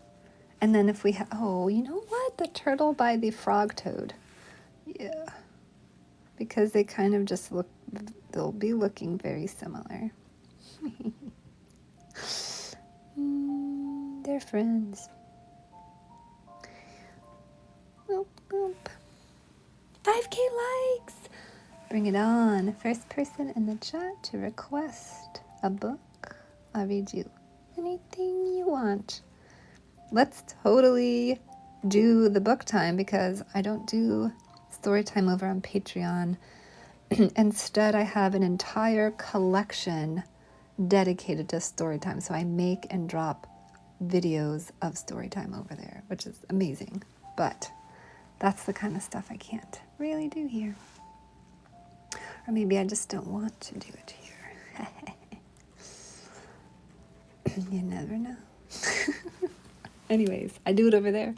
A: and then if we oh, you know what? The turtle by the frog toad. Yeah, because they kind of just look. They'll be looking very similar. They're friends. Boop, boop. 5K likes! Bring it on. First person in the chat to request a book. I'll read you anything you want. Let's totally do the book time because I don't do story time over on Patreon. Instead, I have an entire collection dedicated to story time. So I make and drop videos of story time over there, which is amazing. But that's the kind of stuff I can't really do here. Or maybe I just don't want to do it here. You never know. Anyways, I do it over there.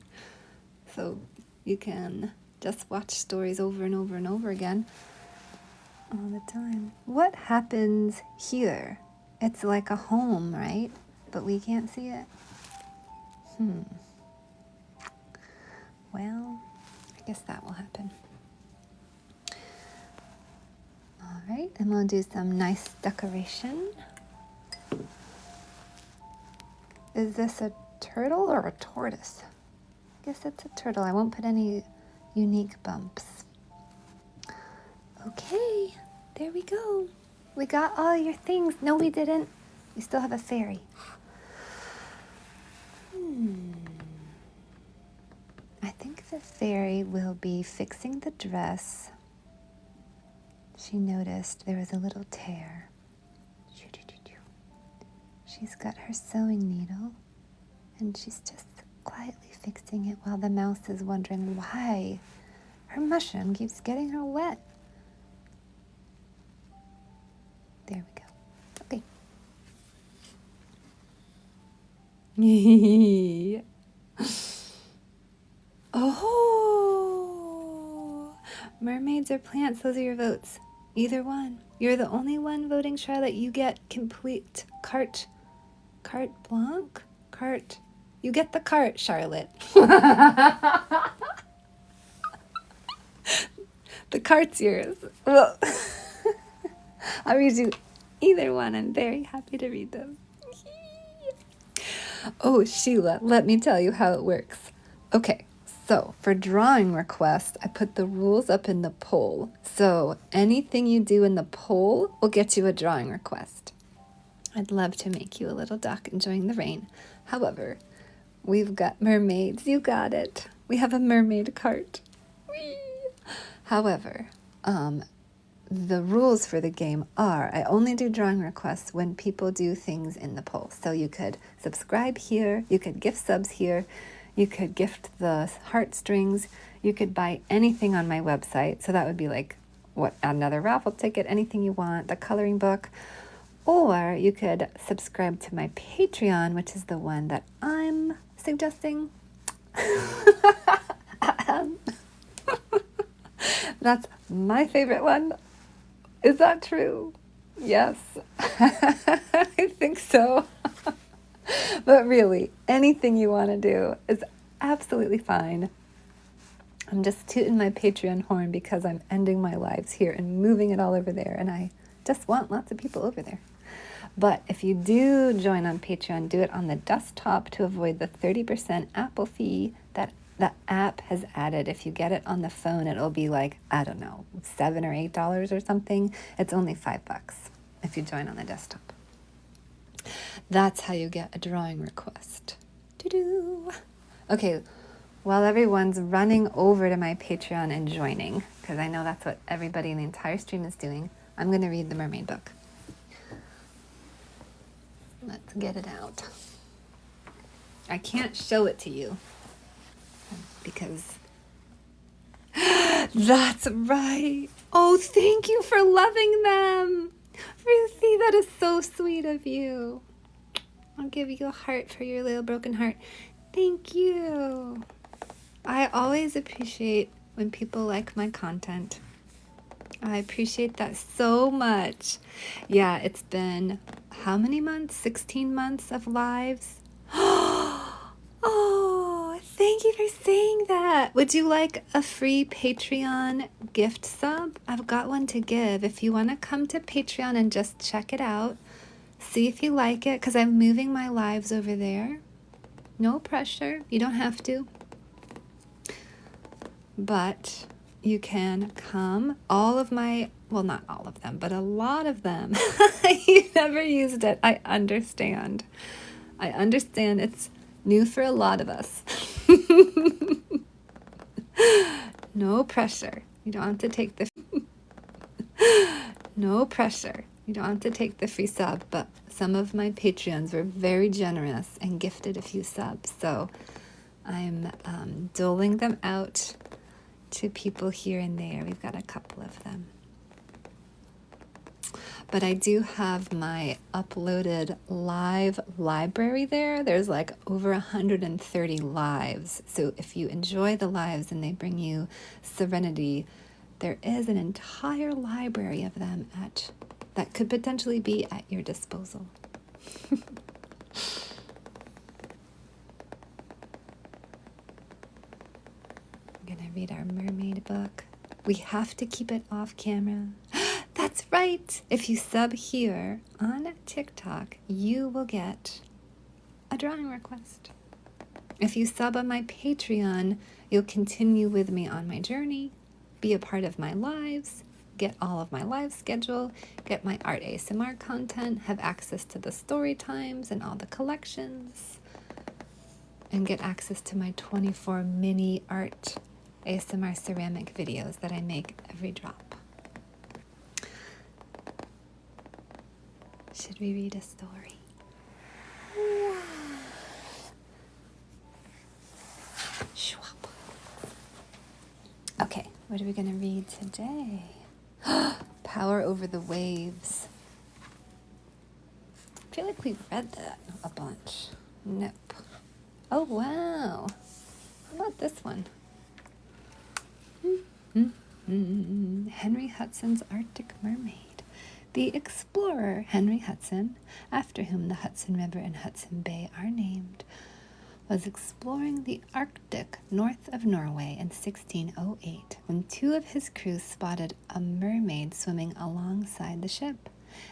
A: So you can just watch stories over and over and over again all the time. What happens here? It's like a home, right? But we can't see it. Well, I guess that will happen. All right, and we'll do some nice decoration. Is this a turtle or a tortoise? I guess it's a turtle. I won't put any unique bumps. Okay, there we go. We got all your things. No, we didn't. We still have a fairy. I think the fairy will be fixing the dress. She noticed there was a little tear. She's got her sewing needle, and she's just quietly fixing it while the mouse is wondering why her mushroom keeps getting her wet. There we go. Okay. Oh! Mermaids or plants, those are your votes. Either one. You're the only one voting, Charlotte. You get complete carte blanche? You get the cart, Charlotte. The cart's yours. Well, I'll read you either one. I'm very happy to read them. Oh, Sheila, let me tell you how it works. Okay, so for drawing requests, I put the rules up in the poll. So anything you do in the poll will get you a drawing request. I'd love to make you a little duck enjoying the rain. However, we've got mermaids. You got it. We have a mermaid cart. Whee! However, the rules for the game are I only do drawing requests when people do things in the poll. So you could subscribe here, you could gift subs here, you could gift the heartstrings, you could buy anything on my website. So that would be like another raffle ticket, anything you want, the coloring book. Or you could subscribe to my Patreon, which is the one that I'm suggesting. That's my favorite one. Is that true? Yes, I think so. But really, anything you want to do is absolutely fine. I'm just tooting my Patreon horn because I'm ending my lives here and moving it all over there, and I just want lots of people over there. But if you do join on Patreon, do it on the desktop to avoid the 30% Apple fee that the app has added. If you get it on the phone, it'll be like, I don't know, $7 or $8 or something. It's only $5 if you join on the desktop. That's how you get a drawing request. Doo-doo. Okay, while everyone's running over to my Patreon and joining, because I know that's what everybody in the entire stream is doing, I'm going to read the mermaid book. Let's get it out. I can't show it to you because that's right. Oh, thank you for loving them. Ruthie, that is so sweet of you. I'll give you a heart for your little broken heart. Thank you. I always appreciate when people like my content. I appreciate that so much. Yeah, it's been how many months? 16 months of lives. Oh, thank you for saying that. Would you like a free Patreon gift sub? I've got one to give. If you want to come to Patreon and just check it out, see if you like it, because I'm moving my lives over there. No pressure. You don't have to. But you can come. All of my, well, not all of them, but a lot of them. You never used it. I understand. It's new for a lot of us. No pressure. You don't have to take the no pressure. You don't have to take the free sub, but some of my Patreons were very generous and gifted a few subs. So I'm doling them out to people here and there. We've got a couple of them. But I do have my uploaded live library there. There's like over 130 lives. So if you enjoy the lives and they bring you serenity, there is an entire library of them that could potentially be at your disposal. I'm gonna read our mermaid book. We have to keep it off camera. That's right. If you sub here on TikTok, you will get a drawing request. If you sub on my Patreon, you'll continue with me on my journey, be a part of my lives, get all of my live schedule, get my art ASMR content, have access to the story times and all the collections, and get access to my 24 mini art ASMR ceramic videos that I make every drop. Should we read a story? Wow. Okay, what are we going to read today? Power Over the Waves. I feel like we've read that a bunch. Nope. Oh, wow. How about this one? Henry Hudson's Arctic Mermaid. The explorer Henry Hudson, after whom the Hudson River and Hudson Bay are named, was exploring the Arctic north of Norway in 1608 when two of his crew spotted a mermaid swimming alongside the ship.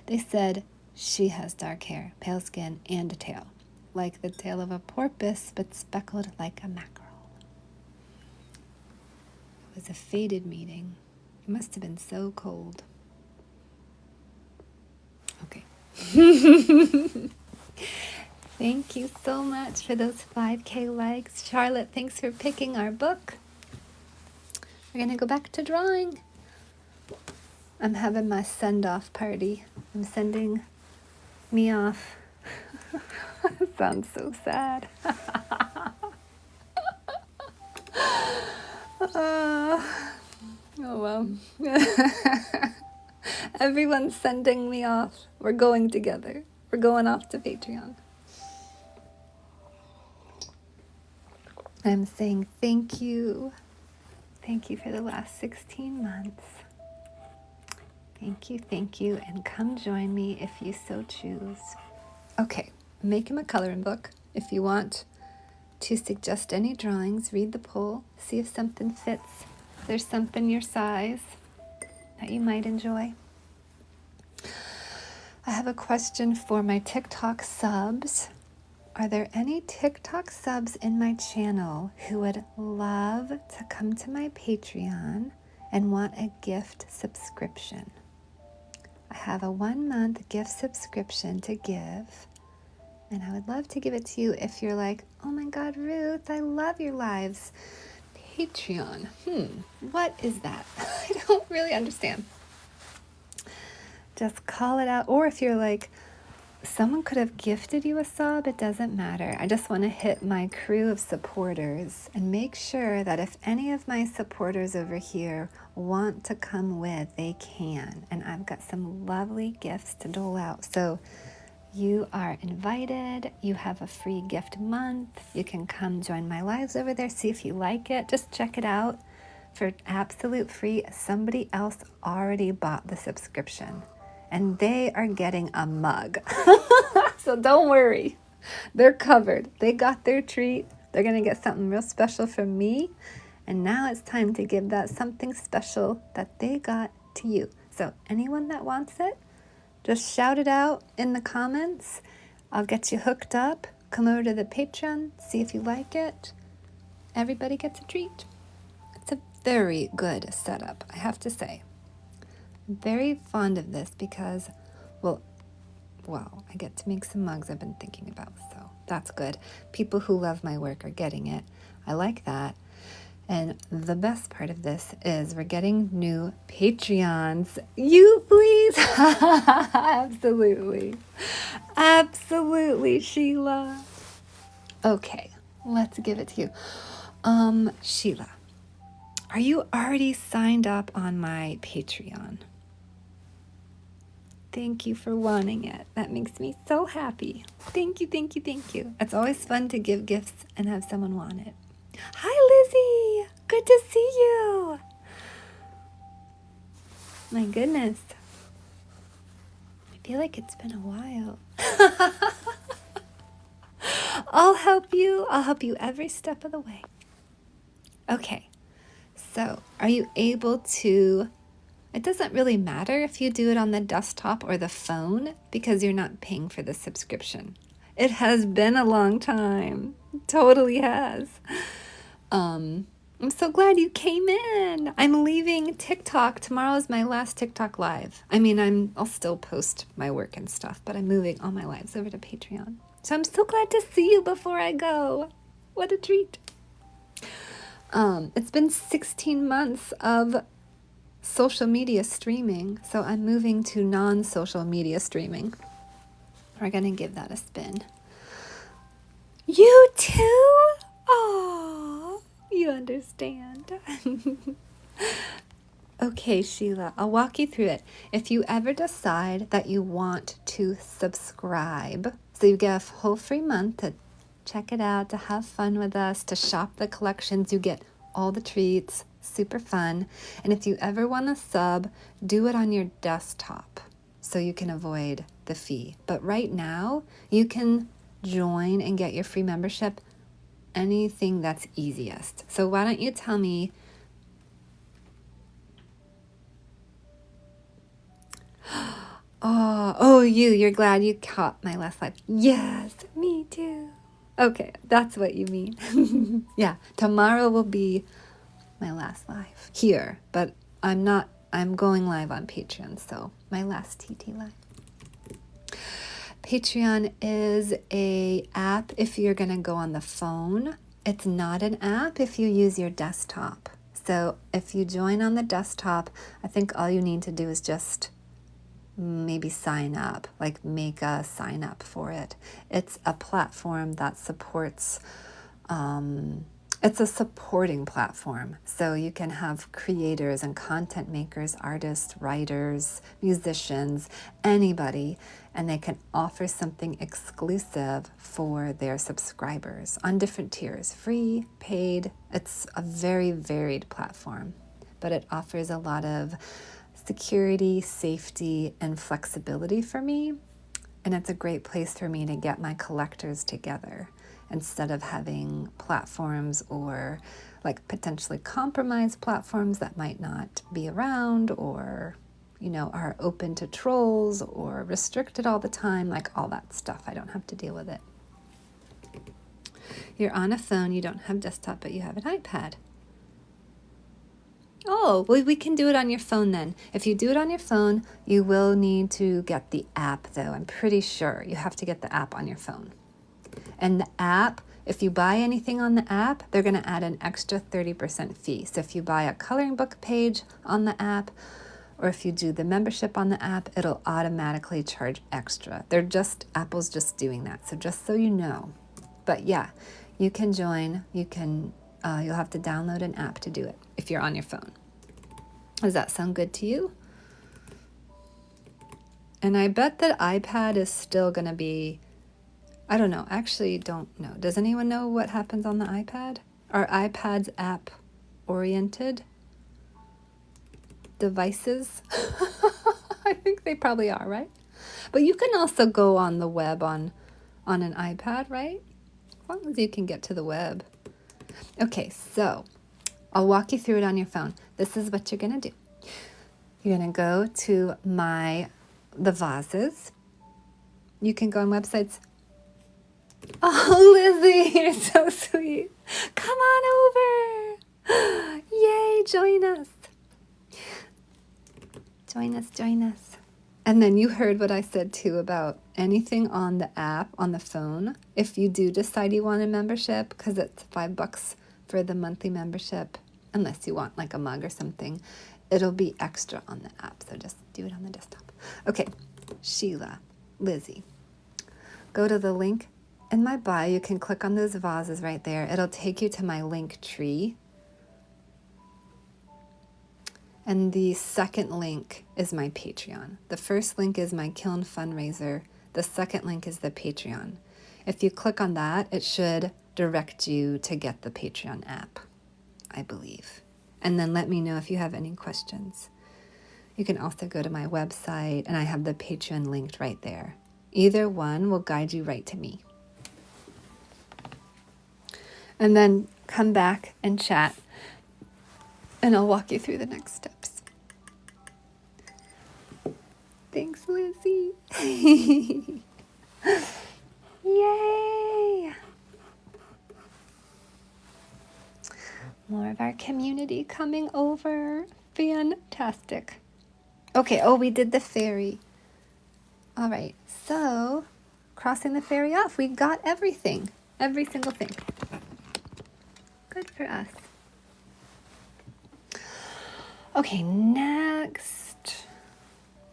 A: They said, "She has dark hair, pale skin, and a tail. like the tail of a porpoise, but speckled like a mackerel. It was a fated meeting. It must have been so cold. Okay. Thank you so much for those 5K likes. Charlotte, thanks for picking our book. We're going to go back to drawing. I'm having my send-off party. I'm sending me off. It sounds so sad. Oh well. Everyone's sending me off. We're going together. We're going off to Patreon. I'm saying thank you. Thank you for the last 16 months. Thank you, and come join me if you so choose. Okay, make him a coloring book. If you want to suggest any drawings, read the poll, see if something fits. If there's something your size that you might enjoy. I have a question for my TikTok subs. Are there any TikTok subs in my channel who would love to come to my Patreon and want a gift subscription? I have a 1-month gift subscription to give, and I would love to give it to you if you're like, oh my God, Ruth, I love your lives. Patreon, what is that? I don't really understand. Just call it out. Or if you're like, someone could have gifted you a sub, it doesn't matter. I just want to hit my crew of supporters and make sure that if any of my supporters over here want to come with, they can. And I've got some lovely gifts to dole out. So you are invited. You have a free gift month. You can come join my lives over there. See if you like it. Just check it out for absolute free. Somebody else already bought the subscription, and they are getting a mug. So don't worry. They're covered. They got their treat. They're going to get something real special from me. And now it's time to give that something special that they got to you. So anyone that wants it, just shout it out in the comments. I'll get you hooked up. Come over to the Patreon. See if you like it. Everybody gets a treat. It's a very good setup, I have to say. I'm very fond of this because, well, I get to make some mugs I've been thinking about, so that's good. People who love my work are getting it. I like that. And the best part of this is we're getting new Patreons. You please? Absolutely. Absolutely, Sheila. Okay, let's give it to you. Sheila, are you already signed up on my Patreon? Thank you for wanting it. That makes me so happy. Thank you. It's always fun to give gifts and have someone want it. Hi, Lizzie. Good to see you. My goodness. I feel like it's been a while. I'll help you. I'll help you every step of the way. Okay. So, are you able to... It doesn't really matter if you do it on the desktop or the phone because you're not paying for the subscription. It has been a long time. It totally has. I'm so glad you came in. I'm leaving TikTok. Tomorrow is my last TikTok live. I mean, I'll still post my work and stuff, but I'm moving all my lives over to Patreon. So I'm so glad to see you before I go. What a treat. It's been 16 months of social media streaming, so I'm moving to non-social media streaming. We're gonna give that a spin. You too? Aww, you understand. Okay, Sheila, I'll walk you through it. If you ever decide that you want to subscribe, so you get a whole free month to check it out, to have fun with us, to shop the collections, you get all the treats, super fun. And if you ever want to sub, do it on your desktop so you can avoid the fee. But right now, you can join and get your free membership anything that's easiest. So why don't you tell me, You're glad you caught my last live. Yes, me too. Okay, that's what you mean. Yeah, tomorrow will be my last live here, but I'm going live on Patreon, so my last TT live. Patreon is a app if you're going to go on the phone. It's not an app if you use your desktop. So if you join on the desktop, I think all you need to do is just maybe sign up, like make a sign up for it. It's a platform that supports, it's a supporting platform. So you can have creators and content makers, artists, writers, musicians, anybody, and they can offer something exclusive for their subscribers on different tiers, free, paid. It's a very varied platform, but it offers a lot of security, safety, and flexibility for me. And it's a great place for me to get my collectors together instead of having platforms or like potentially compromised platforms that might not be around or, are open to trolls or restricted all the time, like all that stuff. I don't have to deal with it. You're on a phone, you don't have desktop, but you have an iPad. Oh, well, we can do it on your phone then. If you do it on your phone, you will need to get the app, though. I'm pretty sure you have to get the app on your phone. And the app, if you buy anything on the app, they're going to add an extra 30% fee. So if you buy a coloring book page on the app, or if you do the membership on the app, it'll automatically charge extra. Apple's just doing that. So just so you know. But yeah, you can join. You'll have to download an app to do it if you're on your phone. Does that sound good to you? And I bet that iPad is still going to be, I don't know, actually don't know. Does anyone know what happens on the iPad? Are iPads app-oriented devices? I think they probably are, right? But you can also go on the web on an iPad, right? As long as you can get to the web. Okay, so I'll walk you through it on your phone. This is what you're going to do. You're going to go to the vases. You can go on websites. Oh, Lizzie, you're so sweet. Come on over. Yay, join us. Join us. And then you heard what I said too about anything on the app, on the phone. If you do decide you want a membership, because it's $5 for the monthly membership, unless you want like a mug or something, it'll be extra on the app. So just do it on the desktop. Okay, Sheila, Lizzie, go to the link in my bio. You can click on those vases right there. It'll take you to my link tree. And the second link is my Patreon. The first link is my Kiln fundraiser. The second link is the Patreon. If you click on that, it should direct you to get the Patreon app, I believe. And then let me know if you have any questions. You can also go to my website, and I have the Patreon linked right there. Either one will guide you right to me. And then come back and chat, and I'll walk you through the next steps. Thanks, Lizzie. Yay! More of our community coming over. Fantastic. Okay, we did the ferry. All right, so crossing the ferry off, we got everything. Every single thing. Good for us. Okay, next.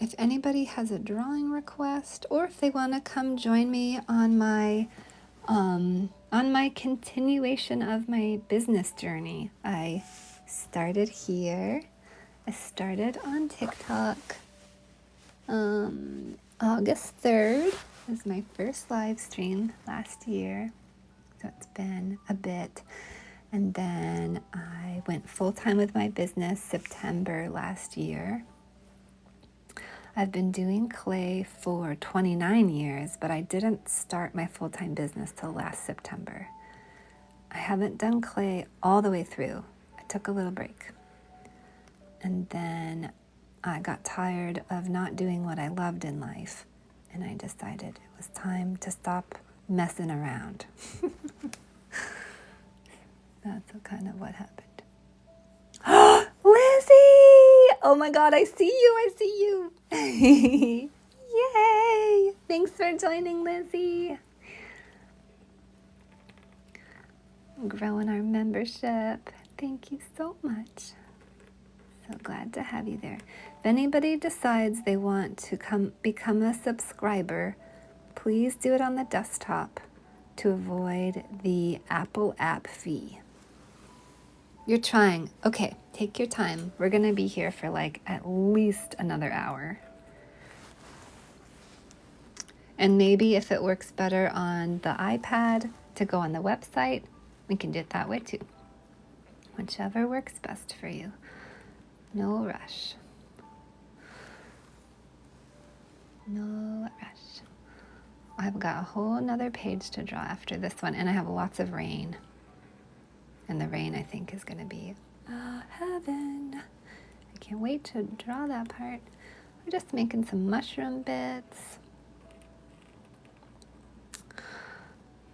A: If anybody has a drawing request, or if they want to come join me on my continuation of my business journey. I started here. I started on TikTok. August 3rd was my first live stream last year. So it's been a bit. And then I went full-time with my business September last year. I've been doing clay for 29 years, but I didn't start my full-time business till last September. I haven't done clay all the way through. I took a little break. And then I got tired of not doing what I loved in life, and I decided it was time to stop messing around. That's kind of what happened. Lizzie! Oh my God, I see you. Yay! Thanks for joining, Lizzie. Growing our membership. Thank you so much. So glad to have you there. If anybody decides they want to become a subscriber, please do it on the desktop to avoid the Apple app fee. You're trying. Okay, take your time. We're going to be here for like at least another hour. And maybe if it works better on the iPad to go on the website, we can do it that way too. Whichever works best for you. No rush. No rush. I've got a whole nother page to draw after this one, and I have lots of rain. And the rain, I think, is going to be heaven. I can't wait to draw that part. We're just making some mushroom bits.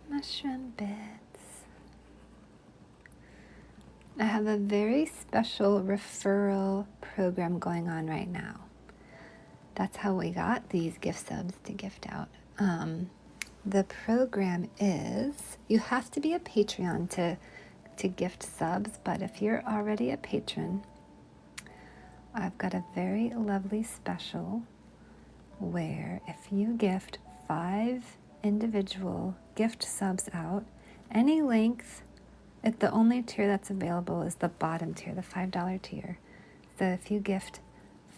A: Mushroom bits. I have a very special referral program going on right now. That's how we got these gift subs to gift out. The program is, you have to be a Patreon to gift subs, but if you're already a patron, I've got a very lovely special where if you gift 5 individual gift subs out, any length, the only tier that's available is the bottom tier, the $5 tier. So if you gift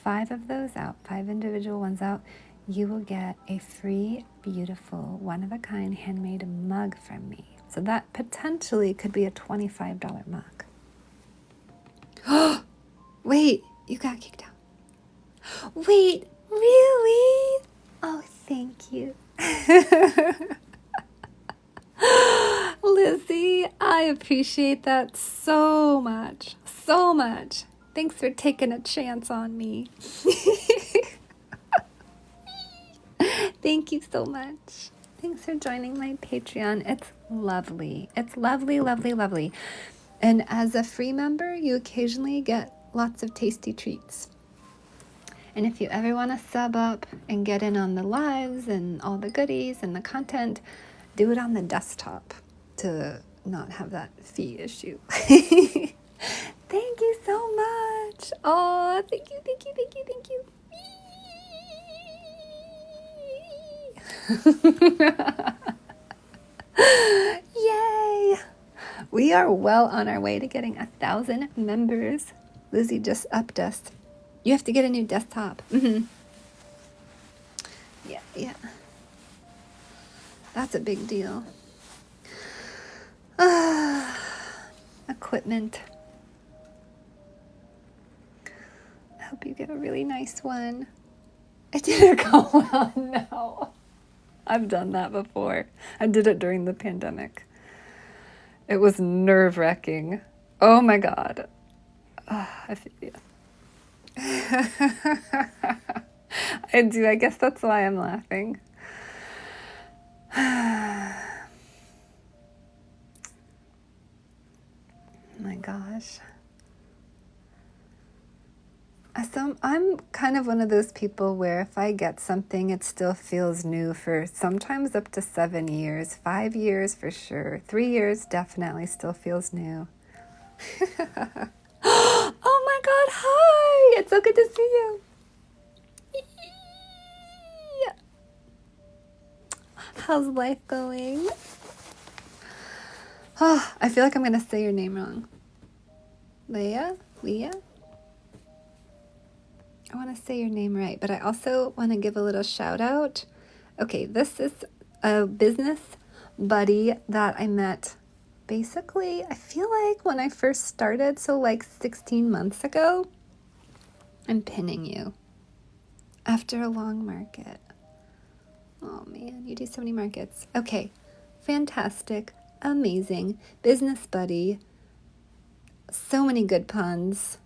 A: 5 of those out, 5 individual ones out, you will get a free, beautiful, one-of-a-kind handmade mug from me. So that potentially could be a $25 mug. Oh, wait, you got kicked out. Wait, really? Oh, thank you. Lizzie, I appreciate that so much. So much. Thanks for taking a chance on me. Thank you so much. Thanks for joining my Patreon. It's lovely. It's lovely, lovely, lovely. And as a free member, you occasionally get lots of tasty treats. And if you ever want to sub up and get in on the lives and all the goodies and the content, do it on the desktop to not have that fee issue. Thank you so much. Oh, thank you, thank you, thank you, thank you. Yay! We are well on our way to getting 1,000 members. Lizzie just upped us. You have to get a new desktop. Yeah. That's a big deal. Equipment. I hope you get a really nice one. It didn't go well, no. I've done that before. I did it during the pandemic. It was nerve-wracking. Oh my God. I feel you. I do. I guess that's why I'm laughing. My gosh. I'm kind of one of those people where if I get something, it still feels new for sometimes up to 7 years, 5 years for sure. 3 years definitely still feels new. Oh my God, hi! It's so good to see you. How's life going? Oh, I feel like I'm going to say your name wrong. Leah? I want to say your name right, but I also want to give a little shout out. Okay, this is a business buddy that I met basically, I feel like when I first started, so like 16 months ago. I'm pinning you. After a long market. Oh man, you do so many markets. Okay, fantastic, amazing, business buddy. So many good puns.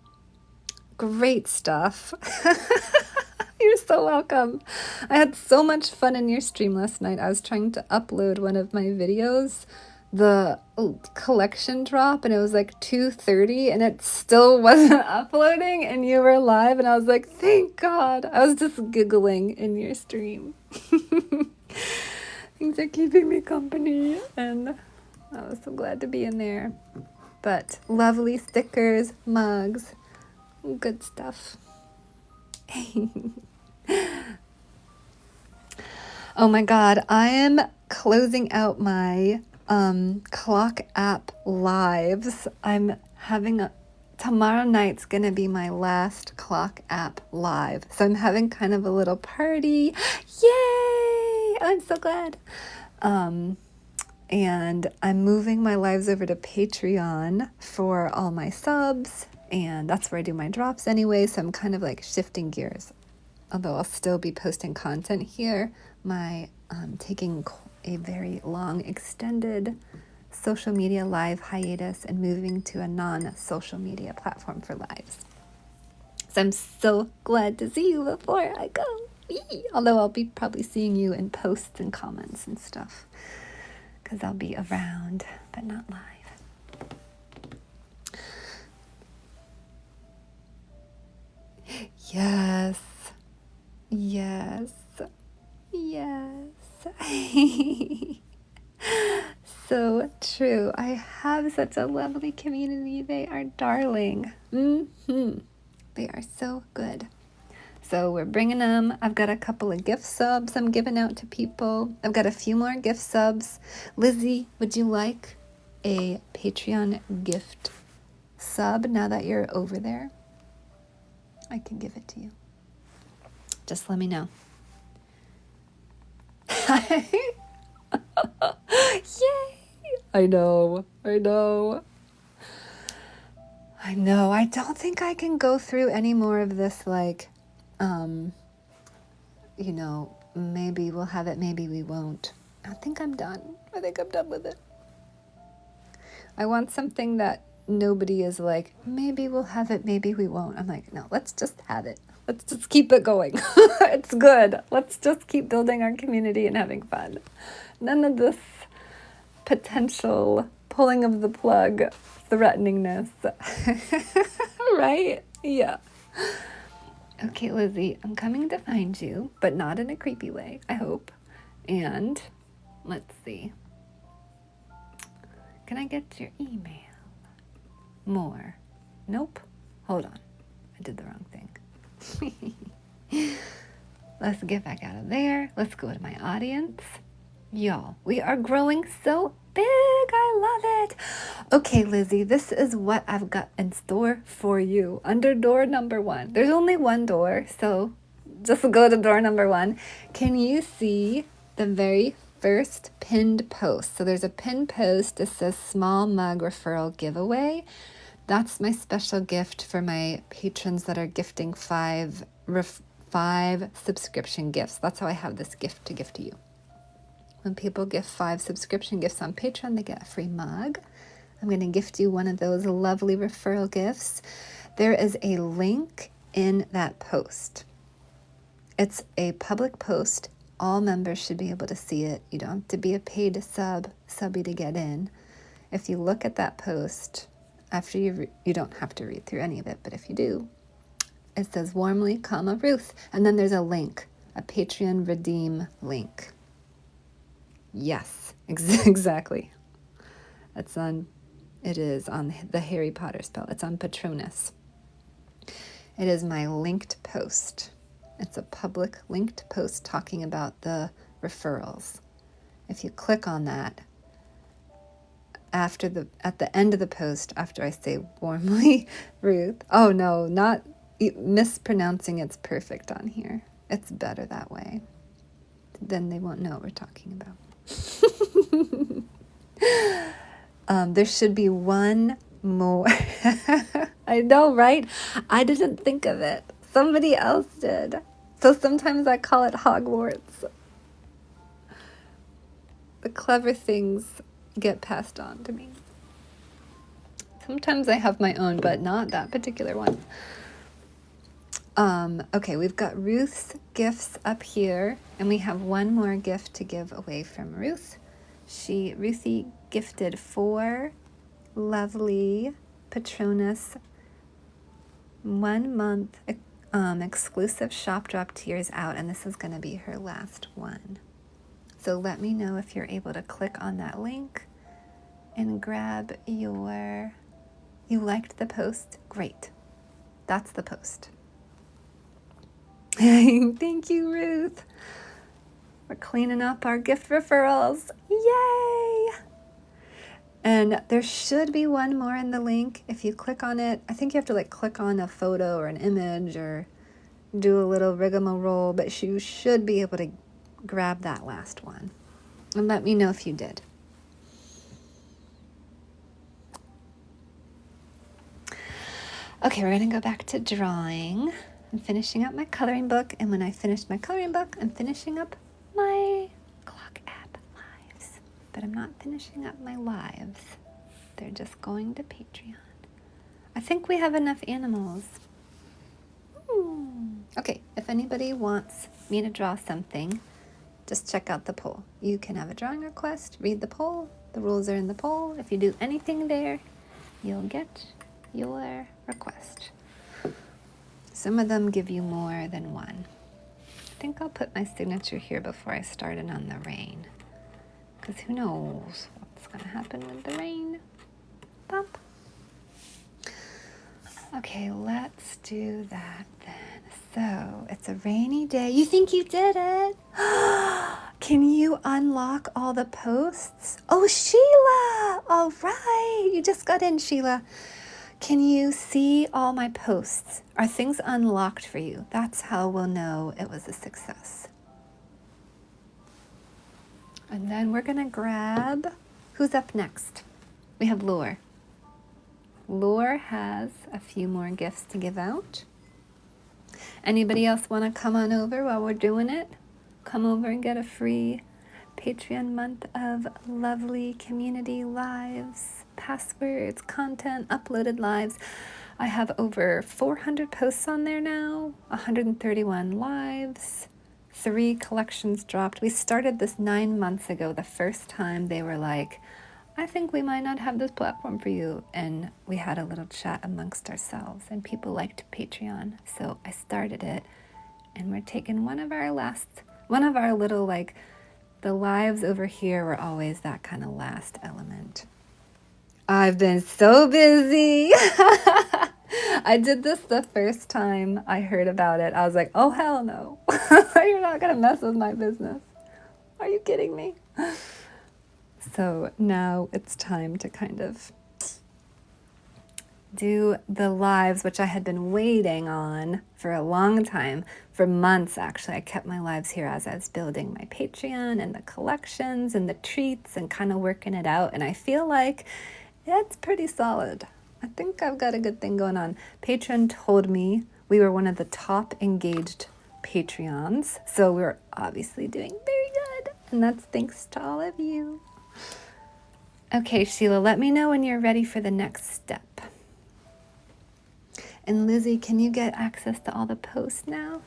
A: Great stuff. You're so welcome. I had so much fun in your stream last night. I was trying to upload one of my videos, the collection drop, and it was like 2:30 and it still wasn't uploading, and you were live, and I was like, thank God. I was just giggling in your stream. Things are keeping me company, and I was so glad to be in there. But lovely stickers, mugs, good stuff. Oh my God, I am closing out my clock app lives. I'm having tomorrow night's gonna be my last clock app live. So I'm having kind of a little party. Yay! I'm so glad. And I'm moving my lives over to Patreon for all my subs, and that's where I do my drops anyway, so I'm kind of like shifting gears. Although I'll still be posting content here, my taking a very long extended social media live hiatus and moving to a non-social media platform for lives. So I'm so glad to see you before I go. Whee! Although I'll be probably seeing you in posts and comments and stuff, because I'll be around, but not live. Yes. Yes. Yes. So true. I have such a lovely community. They are darling. They are so good. So we're bringing them. I've got a couple of gift subs I'm giving out to people. I've got a few more gift subs. Lizzie, would you like a Patreon gift sub now that you're over there? I can give it to you. Just let me know. Yay! I know. I don't think I can go through any more of this, like, maybe we'll have it, maybe we won't. I think I'm done. I think I'm done with it. I want something that nobody is like, maybe we'll have it, maybe we won't. I'm like, no, let's just have it. Let's just keep it going. It's good. Let's just keep building our community and having fun. None of this potential pulling of the plug threateningness. Right? Yeah. Okay, Lizzie, I'm coming to find you, but not in a creepy way, I hope. And let's see. Can I get your email? More. Nope. Hold on. I did the wrong thing. Let's get back out of there. Let's go to my audience. Y'all, we are growing so big. I love it. Okay, Lizzie, this is what I've got in store for you under door number 1. There's only one door, so just go to door number 1. Can you see the very first pinned post? So there's a pinned post that says small mug referral giveaway. That's my special gift for my patrons that are gifting 5 subscription gifts. That's how I have this gift to give to you. When people gift 5 subscription gifts on Patreon, they get a free mug. I'm going to gift you one of those lovely referral gifts. There is a link in that post. It's a public post. All members should be able to see it. You don't have to be a paid subby to get in. If you look at that post, after you don't have to read through any of it, but if you do, it says warmly, Ruth, and then there's a link, a Patreon redeem link. Yes, exactly. It is on the Harry Potter spell. It's on Patronus. It is my linked post. It's a public linked post talking about the referrals. If you click on that, at the end of the post, after I say warmly, Ruth. Oh no, not mispronouncing. It's perfect on here. It's better that way. Then they won't know what we're talking about. There should be one more. I know, right? I didn't think of it. Somebody else did. So sometimes I call it Hogwarts. The clever things get passed on to me. Sometimes I have my own, but not that particular one. Okay, we've got Ruth's gifts up here, and we have one more gift to give away from Ruth. Ruthie gifted 4 lovely Patronus 1 month exclusive shop drop tiers out, and this is going to be her last one. So let me know if you're able to click on that link and grab your... You liked the post? Great. That's the post. Thank you, Ruth. We're cleaning up our gift referrals. Yay! And there should be one more in the link. If you click on it, I think you have to click on a photo or an image or do a little rigmarole, but you should be able to grab that last one. And let me know if you did. Okay, we're going to go back to drawing. I'm finishing up my coloring book, and when I finish my coloring book, I'm finishing up my clock app lives. But I'm not finishing up my lives. They're just going to Patreon. I think we have enough animals. Okay, if anybody wants me to draw something, just check out the poll. You can have a drawing request, read the poll. The rules are in the poll. If you do anything there, you'll get your request. Some of them give you more than one. I think I'll put my signature here before I start it on the rain, because who knows what's going to happen with the rain. Bump. Okay, let's do that then. So it's a rainy day. You think you did it? Can you unlock all the posts? Oh, Sheila! All right, you just got in, Sheila. Can you see all my posts? Are things unlocked for you? That's how we'll know it was a success. And then we're gonna grab, who's up next? We have Lore. Lore has a few more gifts to give out. Anybody else wanna come on over while we're doing it? Come over and get a free Patreon month of lovely community lives, passwords, content, uploaded lives. I have over 400 posts on there now, 131 lives, 3 collections dropped. We started this 9 months ago. The first time they were like, I think we might not have this platform for you. And we had a little chat amongst ourselves, and people liked Patreon. So I started it, and we're taking one of our little the lives over here were always that kind of last element. I've been so busy. I did this the first time I heard about it. I was like, oh, hell no. You're not going to mess with my business. Are you kidding me? So now it's time to kind of do the lives, which I had been waiting on for a long time, for months actually. I kept my lives here as I was building my Patreon and the collections and the treats and kind of working it out. And I feel like it's pretty solid. I think I've got a good thing going on. Patreon told me we were one of the top engaged Patreons, so we're obviously doing very good. And that's thanks to all of you. Okay, Sheila, let me know when you're ready for the next step. And Lizzie, can you get access to all the posts now?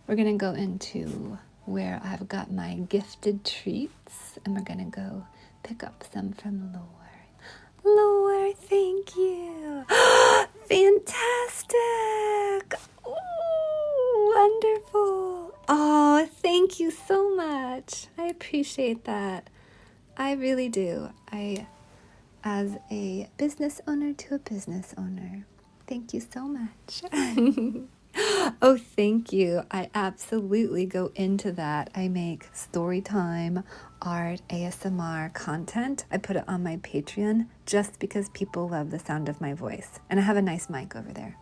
A: We're going to go into where I've got my gifted treats, and we're going to go pick up some from Lore. Lore, thank you. Fantastic. Ooh, wonderful. Oh, thank you so much. I appreciate that. I really do. As a business owner to a business owner, thank you so much. Oh, thank you. I absolutely go into that. I make story time, art, ASMR content. I put it on my Patreon just because people love the sound of my voice. And I have a nice mic over there.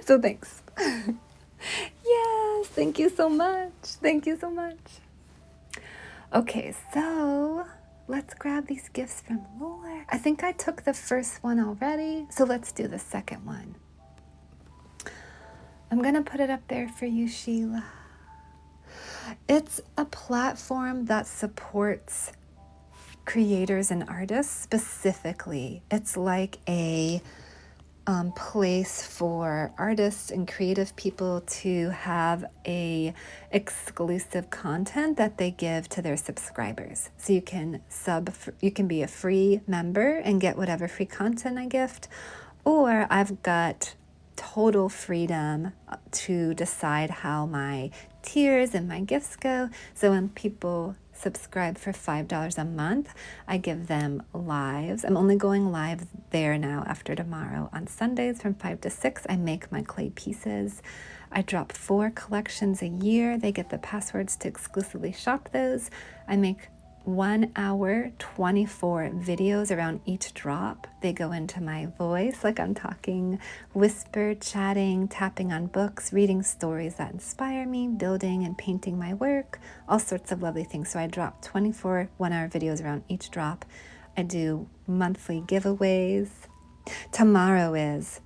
A: So thanks. Yes, thank you so much. Thank you so much. Okay, so let's grab these gifts from Lore. I think I took the first one already, so let's do the second one. I'm going to put it up there for you, Sheila. It's a platform that supports creators and artists specifically. It's like a place for artists and creative people to have a exclusive content that they give to their subscribers. So you can be a free member and get whatever free content I gift, or I've got total freedom to decide how my tiers and my gifts go. So when people subscribe for $5 a month, I give them lives. I'm only going live there now after tomorrow. On Sundays from 5 to 6, I make my clay pieces. I drop 4 collections a year. They get the passwords to exclusively shop those. I make 1 hour, 24 videos around each drop. They go into my voice, like I'm talking, whisper, chatting, tapping on books, reading stories that inspire me, building and painting my work, all sorts of lovely things. So I drop 24 1-hour videos around each drop. I do monthly giveaways. Tomorrow's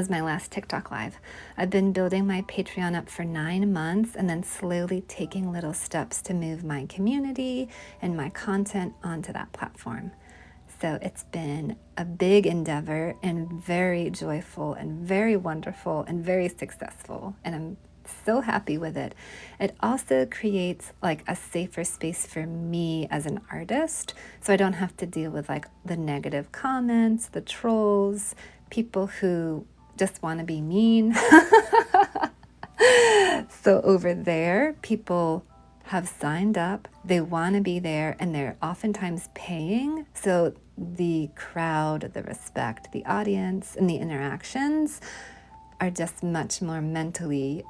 A: my last TikTok live. I've been building my Patreon up for 9 months and then slowly taking little steps to move my community and my content onto that platform. So it's been a big endeavor and very joyful and very wonderful and very successful. And I'm so happy with it. It also creates like a safer space for me as an artist. So I don't have to deal with like the negative comments, the trolls, people who just want to be mean. So over there, people have signed up, they want to be there, and they're oftentimes paying. So the crowd, the respect, the audience, and the interactions are just much more mentally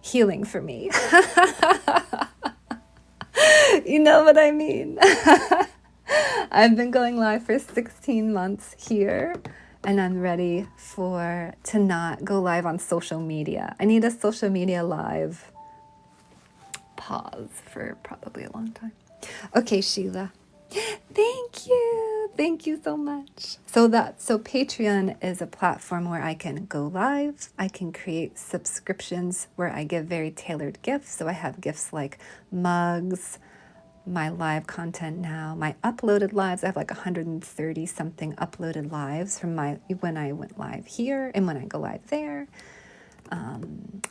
A: healing for me. You know what I mean? I've been going live for 16 months here, and I'm ready to not go live on social media. I need a social media live pause for probably a long time. Okay, Sheila. Thank you. Thank you so much. So Patreon is a platform where I can go live. I can create subscriptions where I give very tailored gifts. So I have gifts like mugs, my live content now, my uploaded lives. I have like 130 something uploaded lives from when I went live here and when I go live there.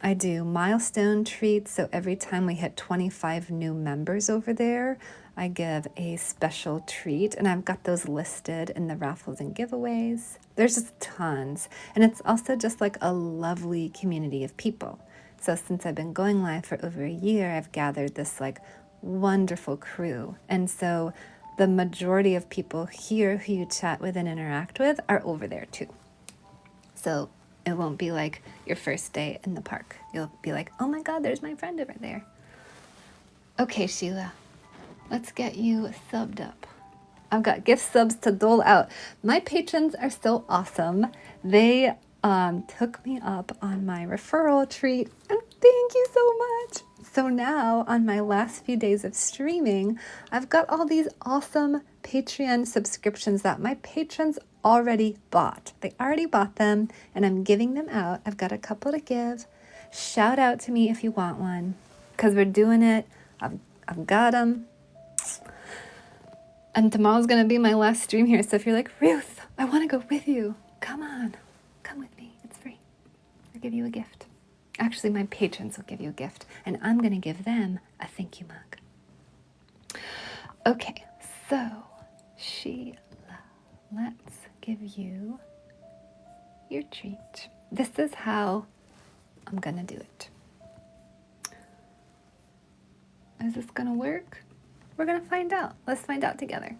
A: I do milestone treats. So every time we hit 25 new members over there, I give a special treat, and I've got those listed in the raffles and giveaways. There's just tons. And it's also just like a lovely community of people. So since I've been going live for over a year, I've gathered this like wonderful crew. And so the majority of people here who you chat with and interact with are over there too. So it won't be like your first day in the park. You'll be like, oh my God, there's my friend over there. Okay, Sheila, let's get you subbed up. I've got gift subs to dole out. My patrons are so awesome. They took me up on my referral treat, and thank you so much. So now on my last few days of streaming, I've got all these awesome Patreon subscriptions that my patrons already bought. They already bought them, and I'm giving them out. I've got a couple to give. Shout out to me if you want one, because we're doing it. I've got them. And tomorrow's going to be my last stream here. So if you're like, Ruth, I want to go with you. Come on. Come with me. It's free. I'll give you a gift. Actually, my patrons will give you a gift. And I'm going to give them a thank you mug. Okay. So, Sheila, let's give you your treat. This is how I'm going to do it. Is this going to work? We're going to find out. Let's find out together.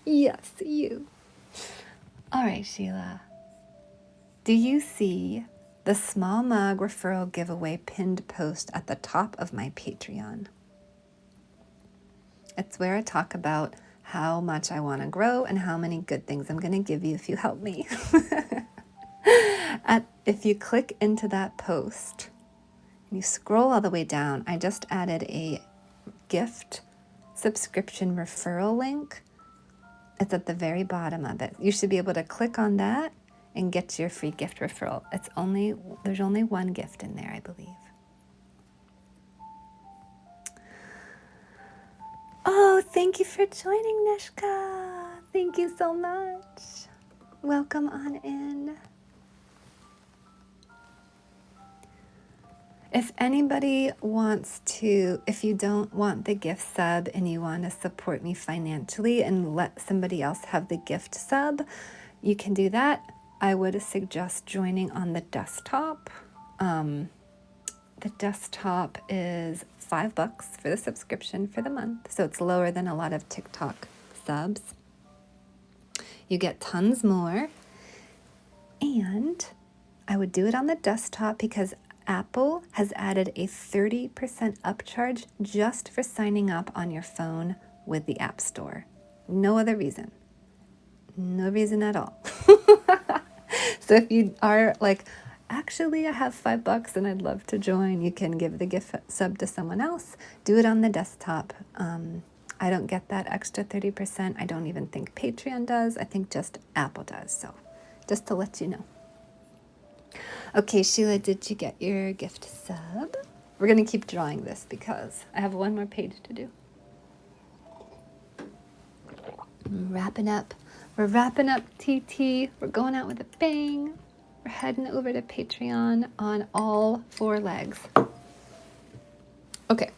A: Yes, you. All right, Sheila. Do you see the small mug referral giveaway pinned post at the top of my Patreon? It's where I talk about how much I want to grow and how many good things I'm going to give you if you help me. If you click into that post, you scroll all the way down, I just added a gift subscription referral link. It's at the very bottom of it. You should be able to click on that and get your free gift referral. There's only one gift in there, I believe. Oh, Oh, thank you for joining, Nishka. Thank you so much. Welcome on in. If anybody wants to, if you don't want the gift sub and you want to support me financially and let somebody else have the gift sub, you can do that. I would suggest joining on the desktop. The desktop is $5 for the subscription for the month, so it's lower than a lot of TikTok subs. You get tons more, and I would do it on the desktop because Apple has added a 30% upcharge just for signing up on your phone with the App Store. No other reason. No reason at all. So if you are like, actually I have $5 and I'd love to join, you can give the gift sub to someone else. Do it on the desktop. I don't get that extra 30%. I don't even think Patreon does. I think just Apple does. So just to let you know. Okay, Sheila, did you get your gift sub? We're going to keep drawing this because I have one more page to do. I'm wrapping up. We're wrapping up TT. We're going out with a bang. We're heading over to Patreon on all 4 legs. Okay.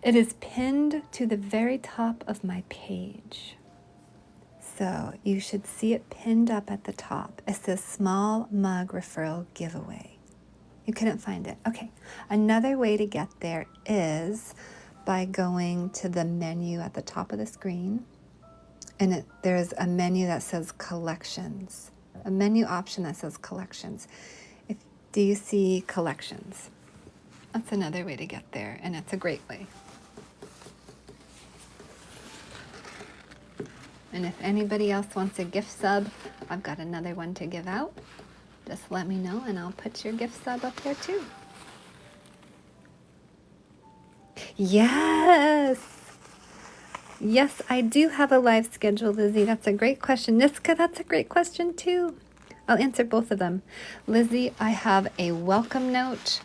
A: It is pinned to the very top of my page. So you should see it pinned up at the top. It says small mug referral giveaway. You couldn't find it. Okay. Another way to get there is by going to the menu at the top of the screen. And there's a menu that says collections. A menu option that says collections. Do you see collections? That's another way to get there, and it's a great way. And if anybody else wants a gift sub, I've got another one to give out. Just let me know and I'll put your gift sub up there too. Yes! Yes, I do have a live schedule, Lizzie. That's a great question. Niska, that's a great question too. I'll answer both of them. Lizzie, I have a welcome note.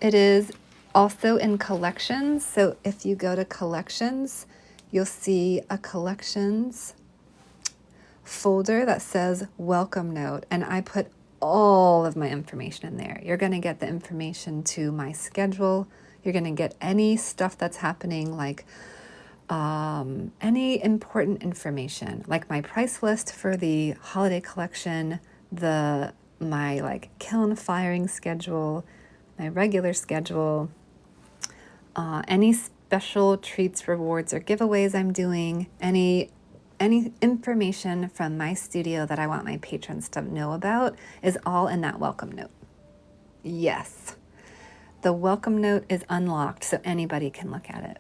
A: It is also in collections. So if you go to collections, you'll see a collections folder that says welcome note, and I put all of my information in there. You're going to get the information to my schedule. You're going to get any stuff that's happening, like any important information, like my price list for the holiday collection, my like kiln firing schedule, my regular schedule, any special treats, rewards, or giveaways I'm doing, any information from my studio that I want my patrons to know about is all in that welcome note. Yes, the welcome note is unlocked so anybody can look at it.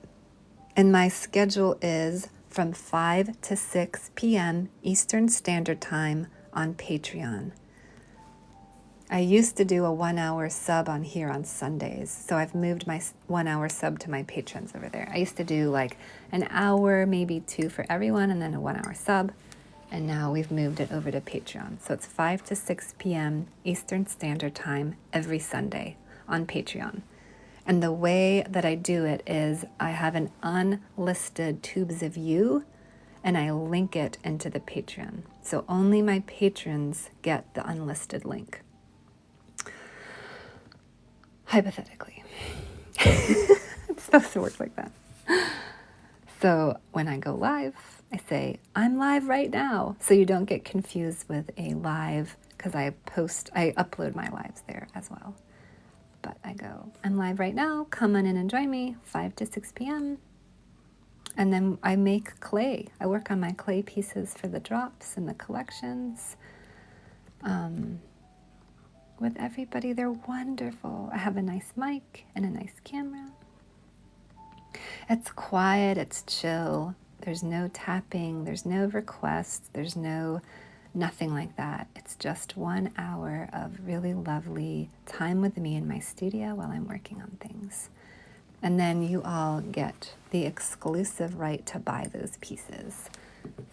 A: And my schedule is from 5 to 6 p.m. Eastern Standard Time on Patreon. I used to do a 1-hour sub on here on Sundays, so I've moved my 1-hour sub to my patrons over there. I used to do like an hour, maybe 2 for everyone, and then a 1-hour sub, and now we've moved it over to Patreon. So it's 5 to 6 p.m. Eastern Standard Time every Sunday on Patreon. And the way that I do it is I have an unlisted Tubes of You, and I link it into the Patreon. So only my patrons get the unlisted link. Hypothetically. It's supposed to work like that. So when I go live, I say, I'm live right now. So you don't get confused with a live, because I upload my lives there as well. But I go, I'm live right now. Come on in and join me, 5 to 6 p.m. And then I make clay. I work on my clay pieces for the drops and the collections. With everybody, they're wonderful. I have a nice mic and a nice camera. It's quiet, it's chill. There's no tapping, there's no requests, there's nothing like that. It's just 1 hour of really lovely time with me in my studio while I'm working on things. And then you all get the exclusive right to buy those pieces.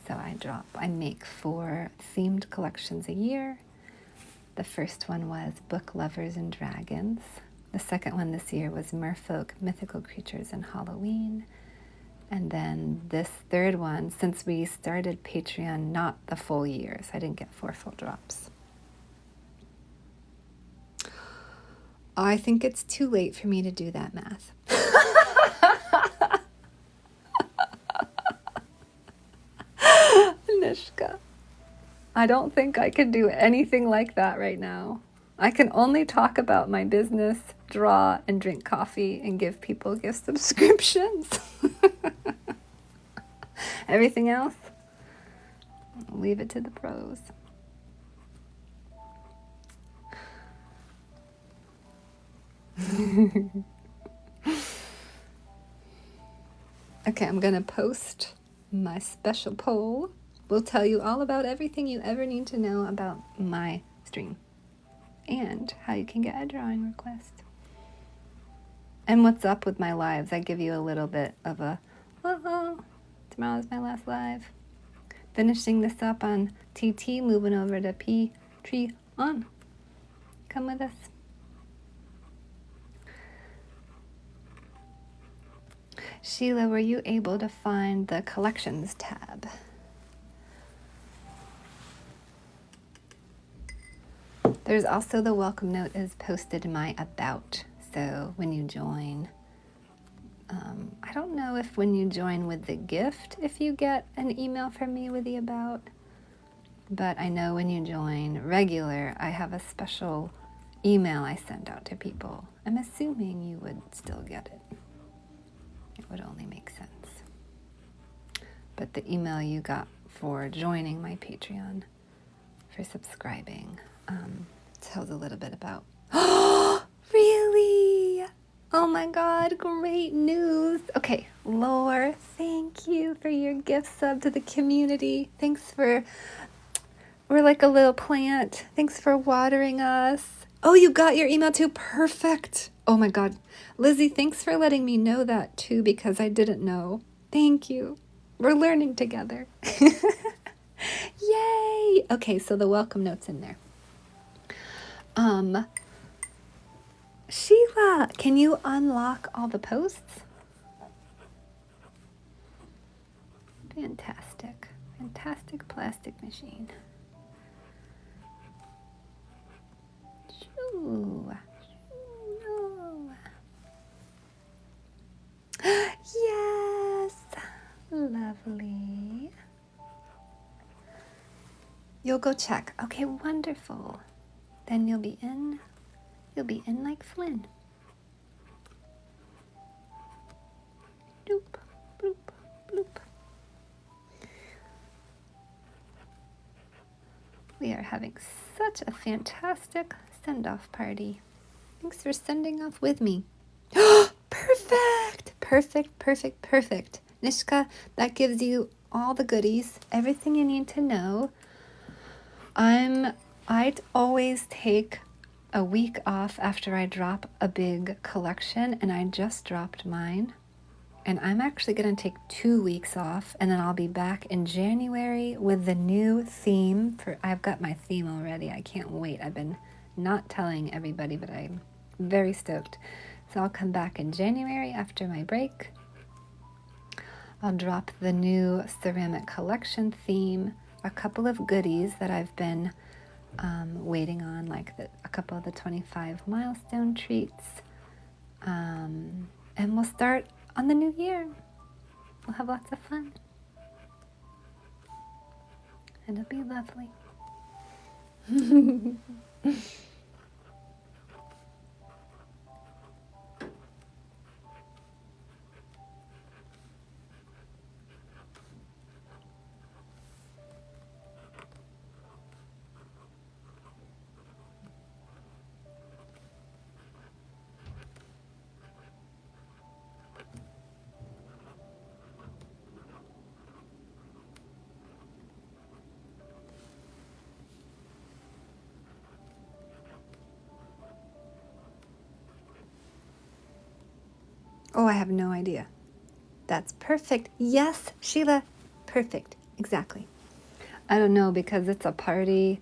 A: So I make 4 themed collections a year. The first one was Book Lovers and Dragons. The second one this year was Merfolk, Mythical Creatures and Halloween. And then this third one, since we started Patreon, not the full year, so I didn't get 4 full drops. I think it's too late for me to do that math. Nishka, I don't think I can do anything like that right now. I can only talk about my business, draw, and drink coffee, and give people gift subscriptions. Everything else, leave it to the pros. Okay, I'm going to post my special poll. We'll tell you all about everything you ever need to know about my stream and how you can get a drawing request. And what's up with my lives. I give you a little bit of a, tomorrow's my last live. Finishing this up on TT, moving over to Patreon. Come with us. Sheila, were you able to find the collections tab? There's also the welcome note is posted in my about. So when you join, I don't know if when you join with the gift, if you get an email from me with the about, but I know when you join regular, I have a special email I send out to people. I'm assuming you would still get it. It would only make sense. But the email you got for joining my Patreon, for subscribing, tells a little bit about. Oh, really? Oh my God, great news. Okay, Lore, thank you for your gift sub to the community. We're like a little plant. Thanks for watering us. Oh, you got your email too? Perfect. Oh my God. Lizzie, thanks for letting me know that too, because I didn't know. Thank you. We're learning together. Yay. Okay, so the welcome note's in there. Sheila, can you unlock all the posts? Fantastic. Fantastic plastic machine. Shoo. Shoo. Yes. Lovely. You'll go check. Okay, wonderful. Then you'll be in like Flynn. Bloop, bloop, bloop. We are having such a fantastic send-off party. Thanks for sending off with me. Perfect! Perfect, perfect, perfect. Nishka, that gives you all the goodies, everything you need to know. I'd always take a week off after I drop a big collection, and I just dropped mine. And I'm actually going to take 2 weeks off, and then I'll be back in January with the new theme. I've got my theme already. I can't wait. I've been not telling everybody, but I'm very stoked. So I'll come back in January after my break. I'll drop the new ceramic collection theme, a couple of goodies that I've been waiting on, like a couple of the 25 milestone treats. And we'll start on the new year. We'll have lots of fun. And it'll be lovely. Oh, I have no idea. That's perfect. Yes, Sheila, perfect. Exactly. I don't know, because it's a party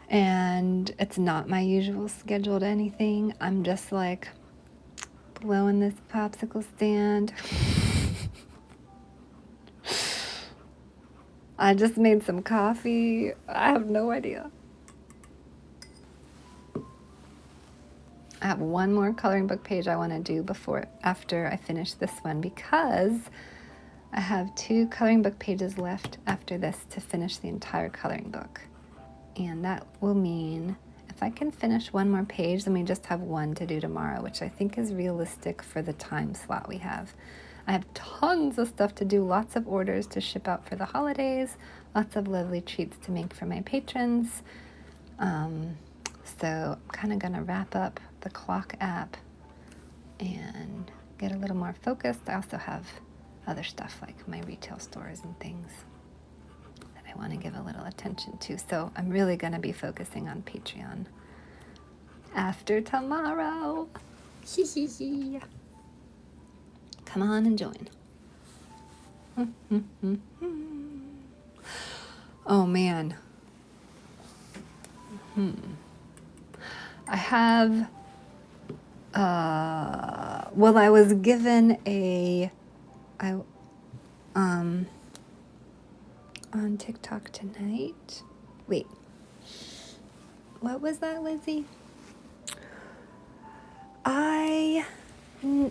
A: And it's not my usual scheduled anything. I'm just like blowing this popsicle stand. I just made some coffee. I have no idea. I have one more coloring book page I want to do after I finish this one, because I have 2 coloring book pages left after this to finish the entire coloring book. And that will mean if I can finish one more page, then we just have 1 to do tomorrow, which I think is realistic for the time slot we have. I have tons of stuff to do, lots of orders to ship out for the holidays, lots of lovely treats to make for my patrons. So I'm kind of going to wrap up the clock app and get a little more focused. I also have other stuff like my retail stores and things that I want to give a little attention to. So I'm really going to be focusing on Patreon after tomorrow. Come on and join. Oh man. I have, well, I was given on TikTok tonight. Wait, what was that, Lizzie? I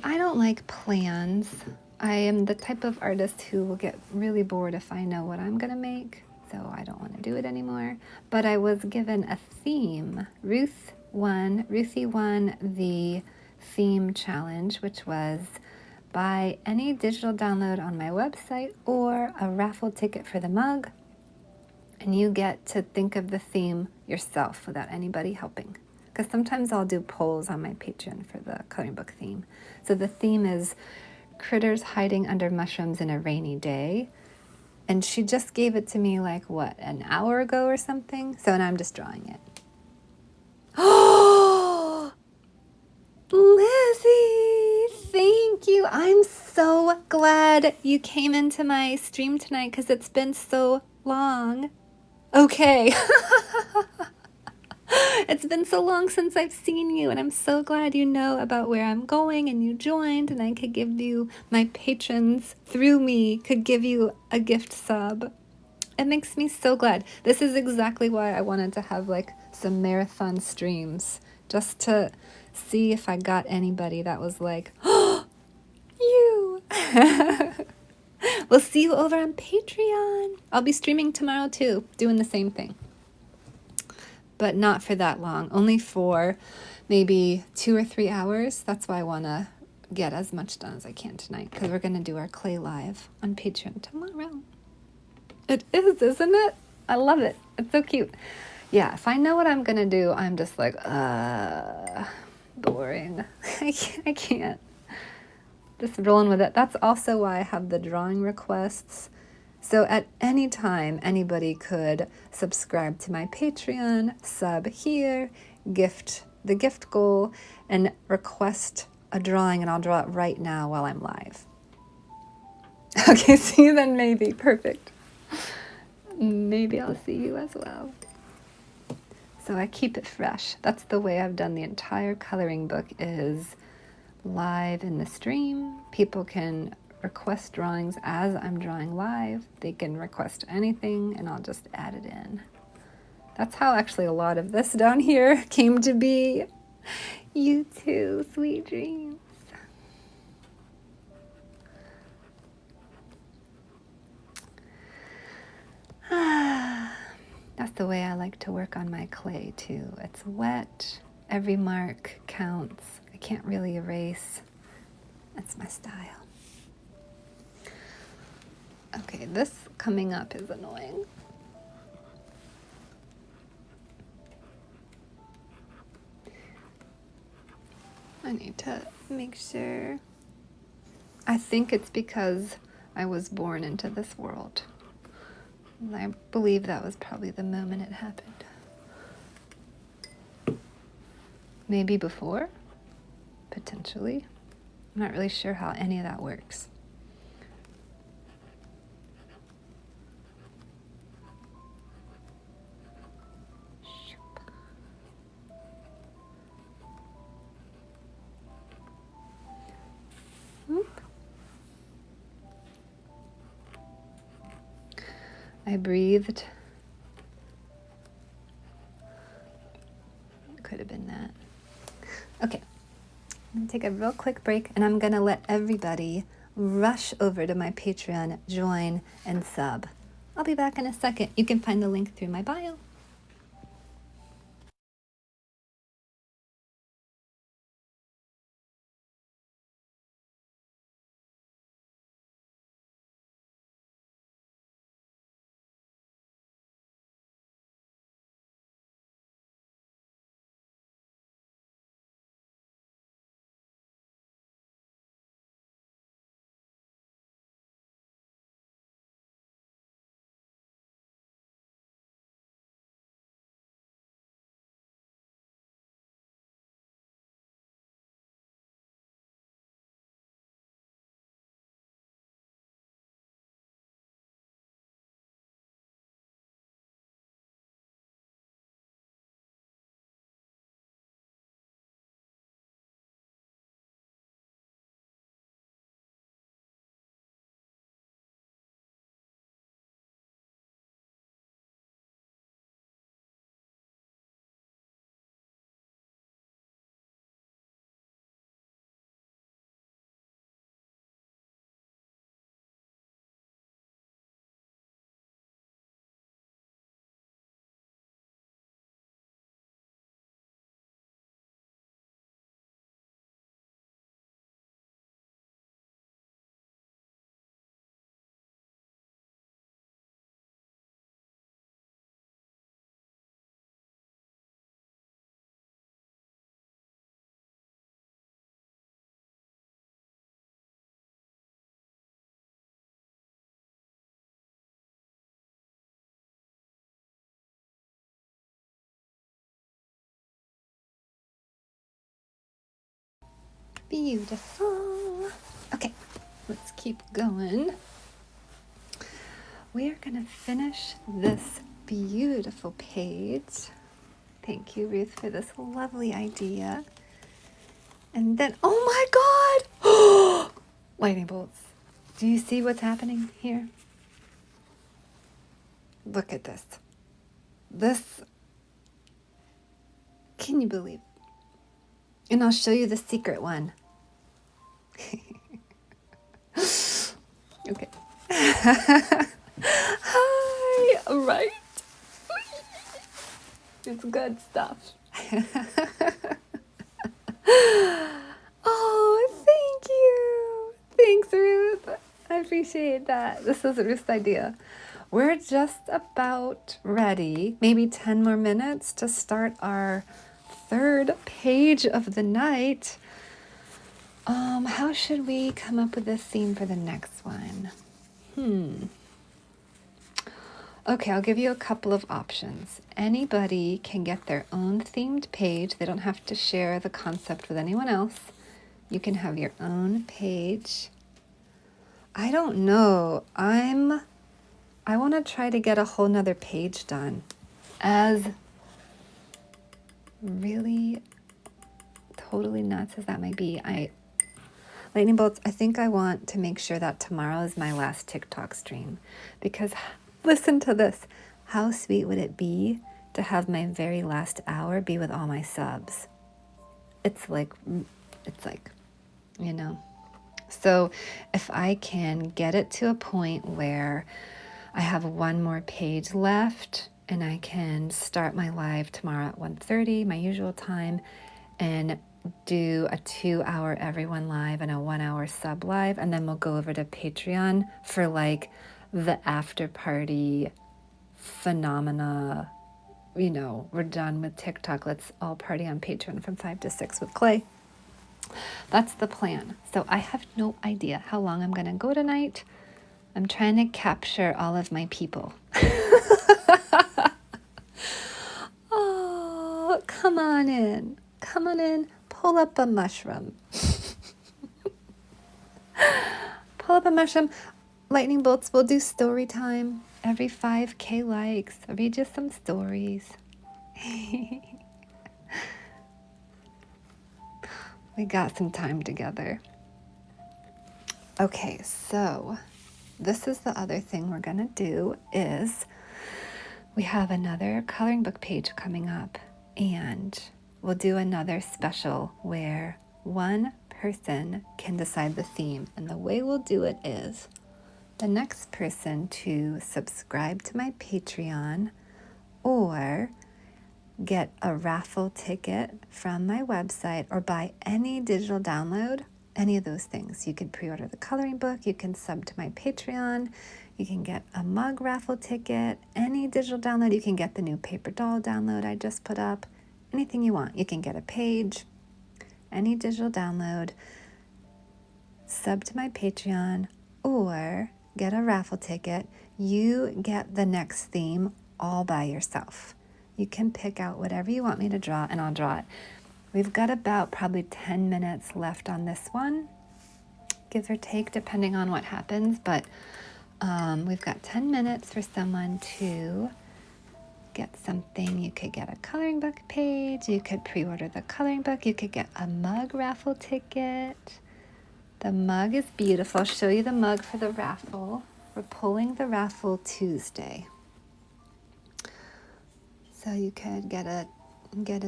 A: don't like plans. I am the type of artist who will get really bored if I know what I'm gonna make, so I don't want to do it anymore. But I was given a theme. Ruthie won the theme challenge, which was buy any digital download on my website or a raffle ticket for the mug, and you get to think of the theme yourself without anybody helping. Because sometimes I'll do polls on my Patreon for the coloring book theme. So the theme is critters hiding under mushrooms in a rainy day. And she just gave it to me like, what, an hour ago or something? So now I'm just drawing it. Oh, Lizzie, thank you. I'm so glad you came into my stream tonight because it's been so long. Okay. It's been so long since I've seen you, and I'm so glad you know about where I'm going and you joined, and I could give you, my patrons through me could give you a gift sub. It makes me so glad. This is exactly why I wanted to have like some marathon streams, just to see if I got anybody that was like, oh, you. We'll see you over on Patreon. I'll be streaming tomorrow too, doing the same thing. But not for that long, only for maybe 2 or 3 hours. That's why I want to get as much done as I can tonight, because we're going to do our clay live on Patreon tomorrow. It is, isn't it? I love it. It's so cute. Yeah, if I know what I'm going to do, I'm just like, boring. I can't. Just rolling with it. That's also why I have the drawing requests. So at any time, anybody could subscribe to my Patreon, sub here, gift the gift goal, and request a drawing, and I'll draw it right now while I'm live. Okay, see you then, maybe. Perfect. Maybe I'll see you as well. So I keep it fresh. That's the way I've done the entire coloring book, is live in the stream. People can request drawings as I'm drawing live. They can request anything and I'll just add it in. That's how actually a lot of this down here came to be. You too, sweet dreams. That's the way I like to work on my clay too. It's wet. Every mark counts. I can't really erase. That's my style. Okay, this coming up is annoying. I need to make sure. I think it's because I was born into this world. I believe that was probably the moment it happened. Maybe before? Potentially. I'm not really sure how any of that works. I breathed. Could have been that. Okay, I'm gonna take a real quick break and I'm gonna let everybody rush over to my Patreon, join, and sub. I'll be back in a second. You can find the link through my bio. Beautiful. Okay, let's keep going. We are gonna finish this beautiful page. Thank you, Ruth, for this lovely idea. And then, oh my God! Lightning bolts. Do you see what's happening here? Look at this. This, can you believe? And I'll show you the secret one. Okay. Hi, right? It's good stuff. Oh, thank you. Thanks, Ruth. I appreciate that. This is Ruth's idea. We're just about ready, maybe 10 more minutes to start our third page of the night. How should we come up with a theme for the next one? Okay, I'll give you a couple of options. Anybody can get their own themed page. They don't have to share the concept with anyone else. You can have your own page. I don't know. I want to try to get a whole nother page done. As really totally nuts as that might be, Lightning bolts, I think I want to make sure that tomorrow is my last TikTok stream. Because listen to this. How sweet would it be to have my very last hour be with all my subs? It's like, you know. So if I can get it to a point where I have one more page left and I can start my live tomorrow at 1:30, my usual time, and do a 2-hour everyone live and a 1-hour sub live, and then we'll go over to Patreon for like the after party phenomena. You know, we're done with TikTok. Let's all party on Patreon from 5 to 6 with Clay. That's the plan. So I have no idea how long I'm going to go tonight. I'm trying to capture all of my people. Oh, come on in. Come on in. Pull up a mushroom. Pull up a mushroom. Lightning bolts will do story time every 5K likes. I'll read you some stories. We got some time together. Okay, so this is the other thing we're going to do is we have another coloring book page coming up, and we'll do another special where one person can decide the theme. And the way we'll do it is the next person to subscribe to my Patreon or get a raffle ticket from my website or buy any digital download, any of those things. You could pre-order the coloring book, you can sub to my Patreon, you can get a mug raffle ticket, any digital download, you can get the new paper doll download I just put up, anything you want. You can get a page, any digital download, sub to my Patreon, or get a raffle ticket. You get the next theme all by yourself. You can pick out whatever you want me to draw, and I'll draw it. We've got about probably 10 minutes left on this one, give or take, depending on what happens. But we've got 10 minutes for someone to get something. You could get a coloring book page. You could pre-order the coloring book. You could get a mug raffle ticket. The mug is beautiful. I'll show you the mug for the raffle. We're pulling the raffle Tuesday. So you could get a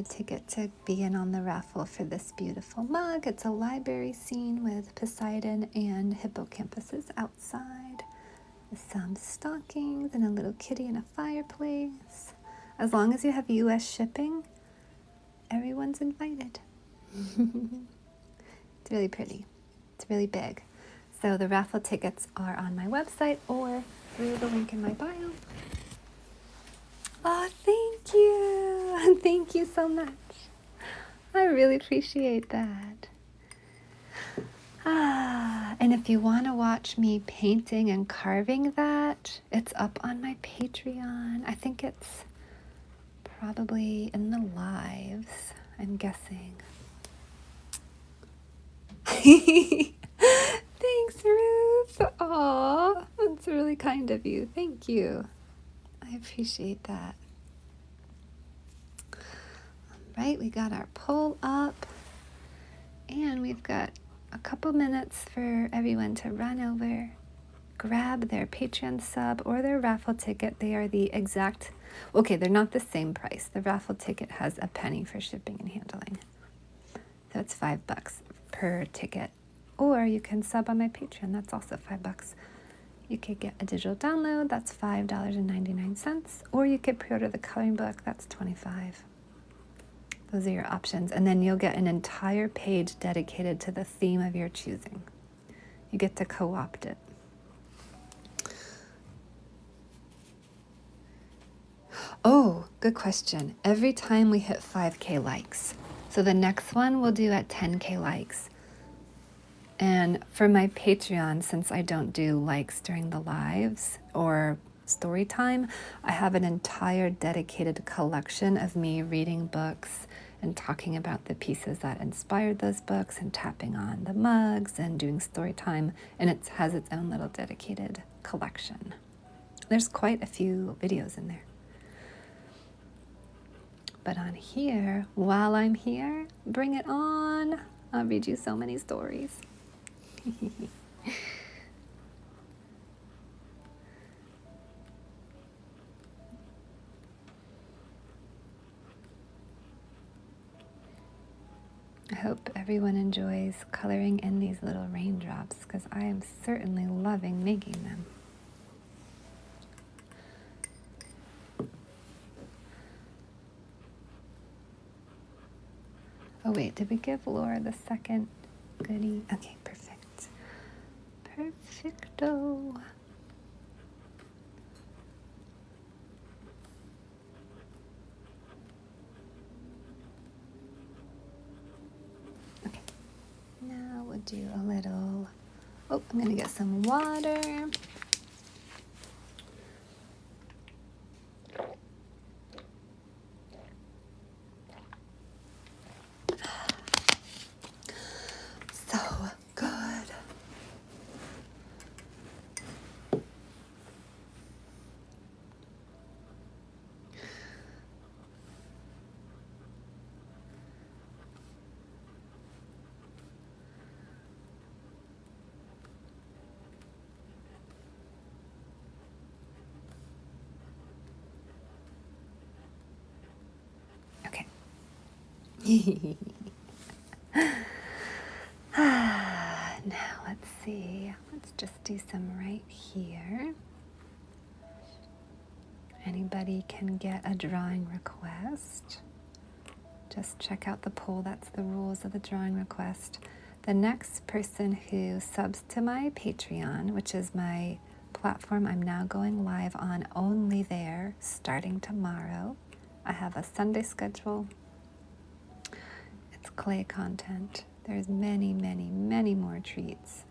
A: ticket to be in on the raffle for this beautiful mug. It's a library scene with Poseidon and hippocampus outside, with some stockings and a little kitty in a fireplace. As long as you have US shipping, everyone's invited. It's really pretty. It's really big. So the raffle tickets are on my website or through the link in my bio. Oh, thank you. Thank you so much. I really appreciate that. And if you want to watch me painting and carving that, it's up on my Patreon. I think it's probably in the lives, I'm guessing. Thanks, Ruth. Aw, that's really kind of you. Thank you. I appreciate that. All right, we got our poll up, and we've got a couple minutes for everyone to run over, grab their Patreon sub or their raffle ticket. They are the exact, okay, they're not the same price. The raffle ticket has a penny for shipping and handling. So it's $5 per ticket. Or you can sub on my Patreon, that's also $5. You could get a digital download, that's $5.99, or you could pre-order the coloring book, that's $25. Those are your options, and then you'll get an entire page dedicated to the theme of your choosing. You get to co-opt it. Oh, good question. Every time we hit 5K likes. So the next one we'll do at 10K likes. And for my Patreon, since I don't do likes during the lives or story time, I have an entire dedicated collection of me reading books and talking about the pieces that inspired those books and tapping on the mugs and doing story time. And it has its own little dedicated collection. There's quite a few videos in there. But on here, while I'm here, bring it on. I'll read you so many stories. I hope everyone enjoys coloring in these little raindrops, because I am certainly loving making them. Oh wait, did we give Laura the second goodie? Okay, perfect. Perfecto. Okay, now we'll do a little, oh, I'm gonna get some water. So good. Now let's see. Let's just do some right here. Anybody can get a drawing request. Just check out the poll. That's the rules of the drawing request. The next person who subs to my Patreon, which is my platform I'm now going live on only there, starting tomorrow. I have a Sunday schedule. It's clay content. There's many, many, many more treats.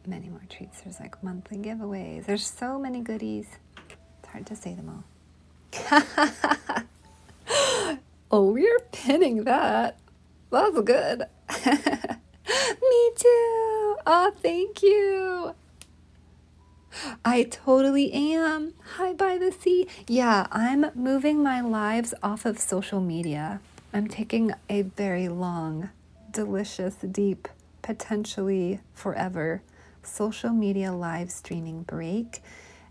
A: Many more treats. There's like monthly giveaways. There's so many goodies. It's hard to say them all. Oh, we're pinning that. That's good. Me too. Oh, thank you. I totally am. Hi by the sea. Yeah, I'm moving my lives off of social media. I'm taking a very long, delicious, deep, potentially forever social media live streaming break.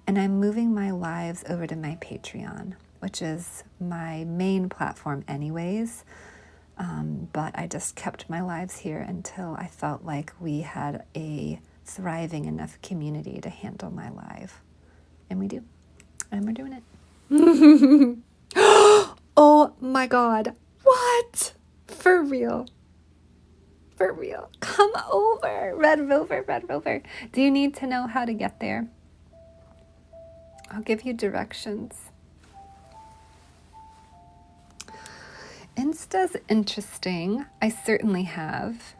A: And I'm moving my lives over to my Patreon, which is my main platform anyways. But I just kept my lives here until I felt like we had a thriving enough community to handle my live. And we do. And we're doing it. Oh my God. What? For real. For real. Come over. Red Rover, Red Rover. Do you need to know how to get there? I'll give you directions. Insta's interesting. I certainly have.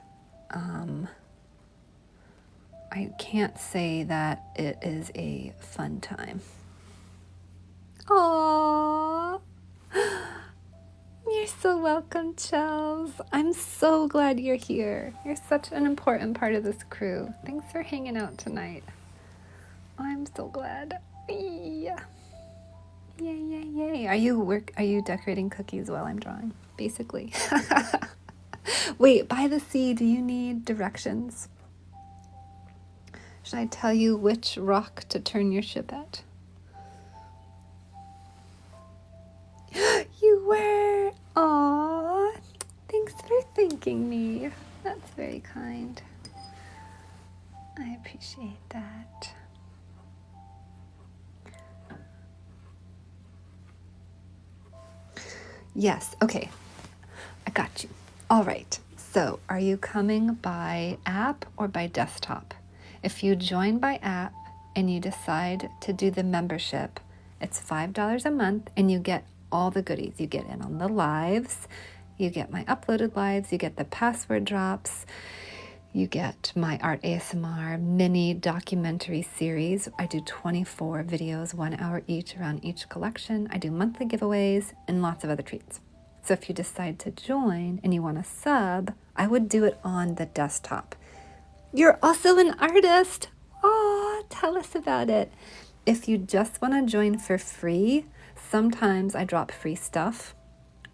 A: I can't say that it is a fun time. Aww. You're so welcome, Chels. I'm so glad you're here. You're such an important part of this crew. Thanks for hanging out tonight. I'm so glad. Yeah. Yay, yay, yay. Are you decorating cookies while I'm drawing? Basically. Wait, by the sea, do you need directions? Should I tell you which rock to turn your ship at? You were! Aww! Thanks for thanking me. That's very kind. I appreciate that. Yes, okay. I got you. All right. So, are you coming by app or by desktop? If you join by app and you decide to do the membership, it's $5 a month and you get all the goodies. You get in on the lives, you get my uploaded lives, you get the password drops, you get my Art ASMR mini documentary series. I do 24 videos, 1 hour each around each collection. I do monthly giveaways and lots of other treats. So if you decide to join and you want to sub, I would do it on the desktop. You're also an artist. Oh, tell us about it. If you just want to join for free, sometimes I drop free stuff.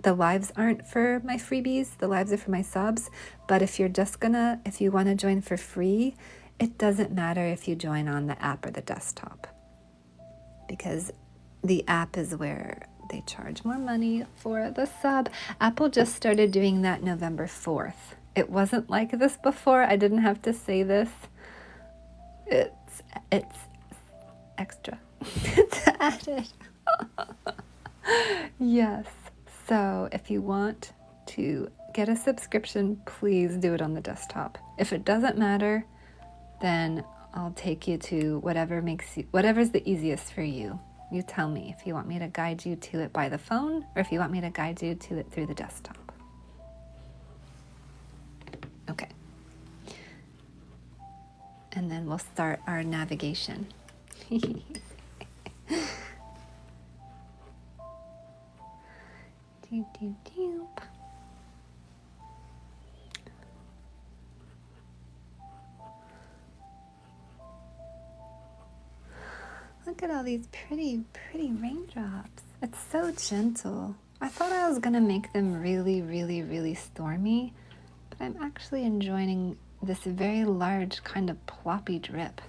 A: The lives aren't for my freebies. The lives are for my subs. But if you want to join for free, it doesn't matter if you join on the app or the desktop. Because the app is where they charge more money for the sub. Apple just started doing that November 4th. It wasn't like this before. I didn't have to say this. It's extra. It's added. Yes. So if you want to get a subscription, please do it on the desktop. If it doesn't matter, then I'll take you to whatever's the easiest for you. You tell me if you want me to guide you to it by the phone or if you want me to guide you to it through the desktop. Okay. And then we'll start our navigation. Look at all these pretty raindrops. It's so gentle. I thought I was gonna make them really, really, really stormy, but I'm actually enjoying this very large kind of ploppy drip.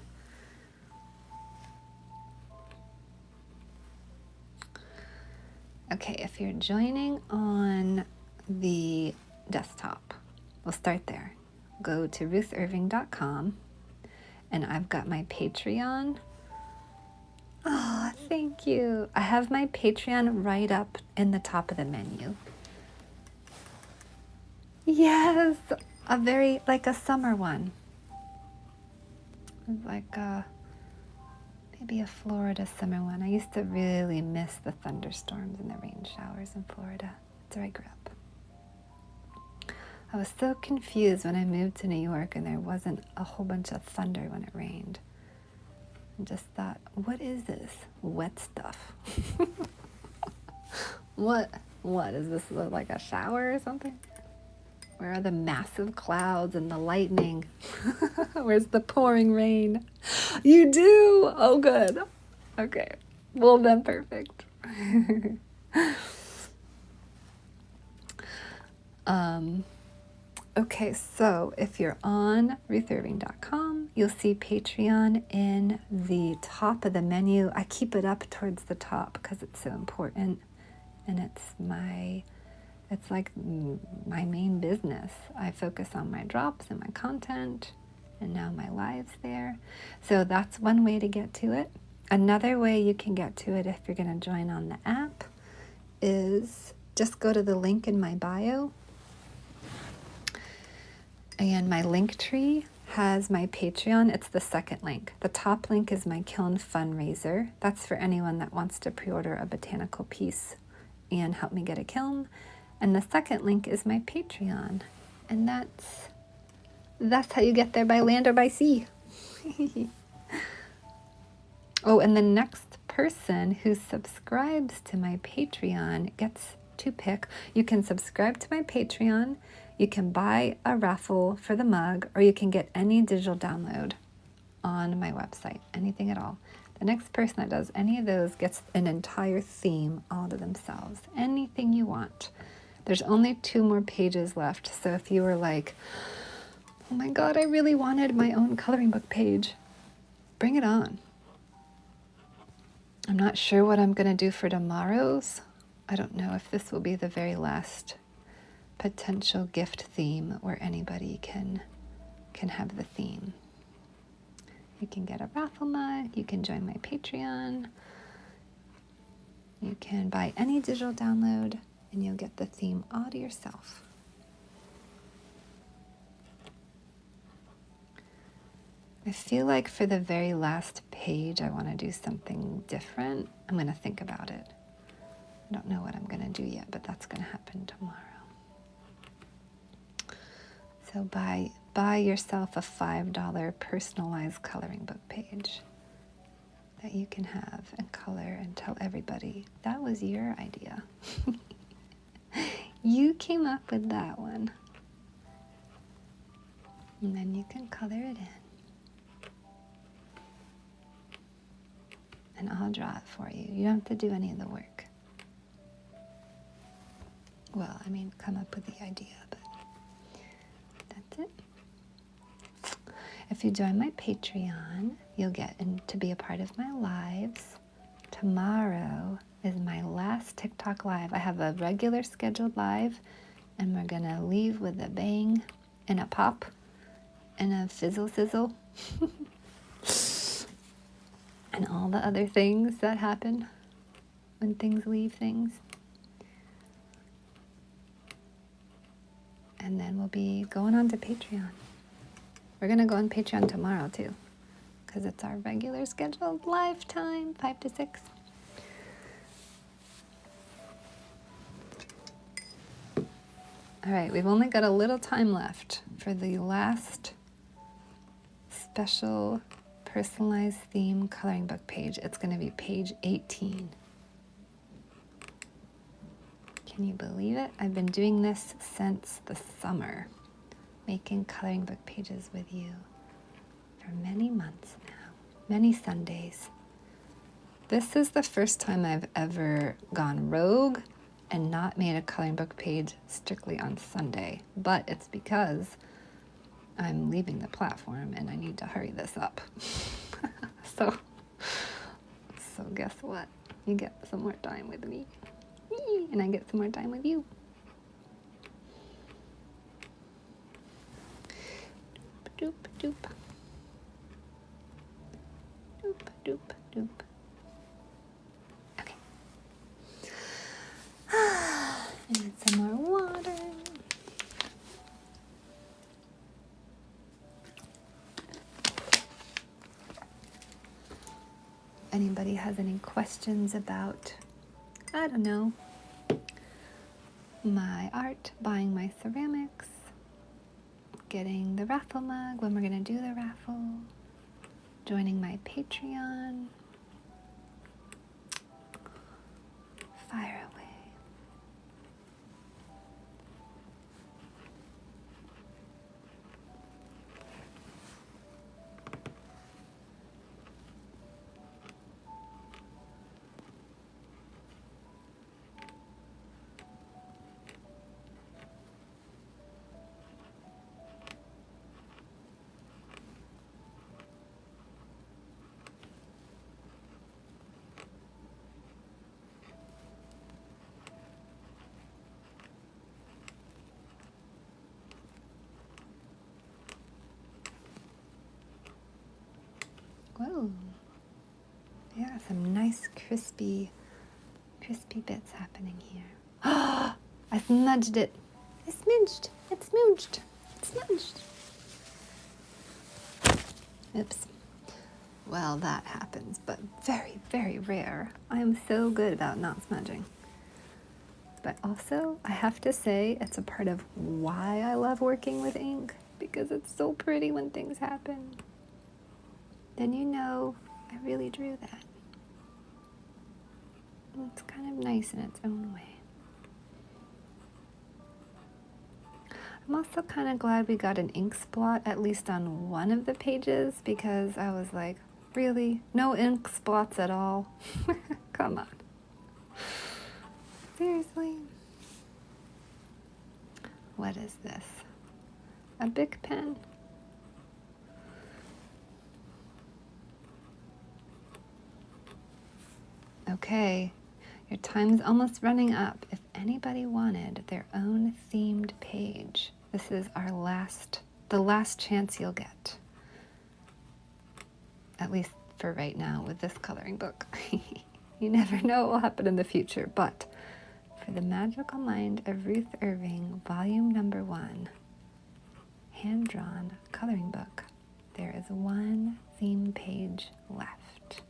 A: Okay, if you're joining on the desktop. We'll start there. Go to ruthirving.com, and I've got my Patreon. Oh, thank you. I have my Patreon right up in the top of the menu. Yes, like a summer one. Like maybe a Florida summer one. I used to really miss the thunderstorms and the rain showers in Florida. That's where I grew up. I was so confused when I moved to New York and there wasn't a whole bunch of thunder when it rained. I just thought, what is this wet stuff? What is this, like a shower or something? Where are the massive clouds and the lightning? Where's the pouring rain? You do? Oh, good. Okay. Well, then perfect. Okay, so if you're on ruthirving.com, you'll see Patreon in the top of the menu. I keep it up towards the top because it's so important, and it's like my main business. I focus on my drops and my content, and now my lives there. So that's one way to get to it. Another way you can get to it if you're going to join on the app is just go to the link in my bio. And my link tree has my Patreon. It's the second link. The top link is my kiln fundraiser. That's for anyone that wants to pre-order a botanical piece and help me get a kiln. And the second link is my Patreon. And that's how you get there, by land or by sea. Oh, and the next person who subscribes to my Patreon gets to pick. You can subscribe to my Patreon, you can buy a raffle for the mug, or you can get any digital download on my website, anything at all. The next person that does any of those gets an entire theme all to themselves. Anything you want. There's only 2 more pages left, so if you were like, oh my God, I really wanted my own coloring book page, bring it on. I'm not sure what I'm going to do for tomorrow's. I don't know if this will be the very last potential gift theme where anybody can have the theme. You can get a raffle mug, you can join my Patreon, you can buy any digital download, and you'll get the theme all to yourself. I feel like for the very last page, I want to do something different. I'm going to think about it. I don't know what I'm going to do yet, but that's going to happen tomorrow. So buy yourself a $5 personalized coloring book page that you can have and color and tell everybody that was your idea. You came up with that one. And then you can color it in. And I'll draw it for you. You don't have to do any of the work. Well, I mean, come up with the idea, but that's it. If you join my Patreon, you'll get to be a part of my lives. Tomorrow is my last TikTok live. I have a regular scheduled live, and we're going to leave with a bang and a pop and a fizzle sizzle. And all the other things that happen when things leave things. And then we'll be going on to Patreon. We're going to go on Patreon tomorrow too, because it's our regular scheduled live time, 5 to 6. All right, we've only got a little time left for the last special personalized theme coloring book page. It's going to be page 18. Can you believe it? I've been doing this since the summer, making coloring book pages with you for many months now, many Sundays. This is the first time I've ever gone rogue and not made a coloring book page strictly on Sunday, but it's because I'm leaving the platform and I need to hurry this up. So guess what? You get some more time with me. And I get some more time with you. doop, doop. Doop, doop, doop. Okay. I need some more water. Anybody has any questions about, I don't know, my art, buying my ceramics, getting the raffle mug, when we're going to do the raffle, joining my Patreon, fire away. Whoa. Yeah, some nice crispy bits happening here. Oh, I smudged it. I smidged. It smooched. It smudged. Oops. Well, that happens, but very, very rare. I am so good about not smudging. But also, I have to say, it's a part of why I love working with ink, because it's so pretty when things happen. Then you know I really drew that. It's kind of nice in its own way. I'm also kind of glad we got an ink splot, at least on one of the pages, because I was like, really? No ink spots at all? Come on. Seriously? What is this? A Bic pen? Okay, your time's almost running up. If anybody wanted their own themed page, this is the last chance you'll get. At least for right now with this coloring book. You never know what will happen in the future, but for the Magical Mind of Ruth Irving, volume number 1, hand-drawn coloring book, there is one theme page left.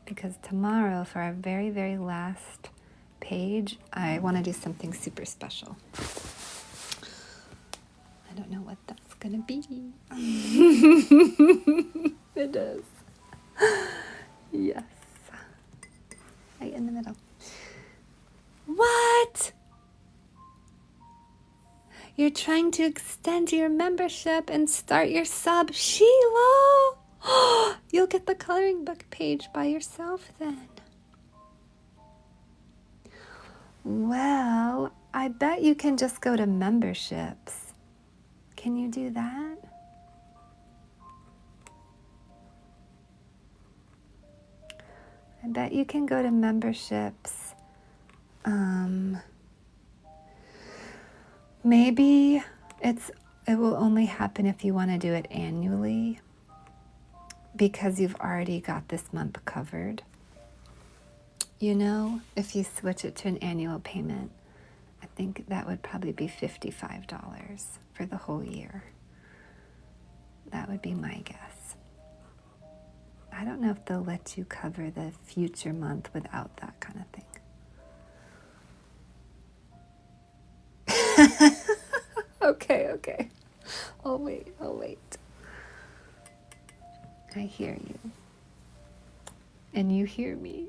A: Because tomorrow, for our very, very last page, I want to do something super special. I don't know what that's going to be. It is. Yes. Right in the middle. What? You're trying to extend your membership and start your sub, Sheila? You'll get the coloring book page by yourself then. Well, I bet you can just go to memberships. Can you do that? I bet you can go to memberships. Maybe it will only happen if you want to do it annually, because you've already got this month covered. You know, if you switch it to an annual payment, I think that would probably be $55 for the whole year. That would be my guess. I don't know if they'll let you cover the future month without that kind of thing. Okay. I'll wait. I hear you. And you hear me.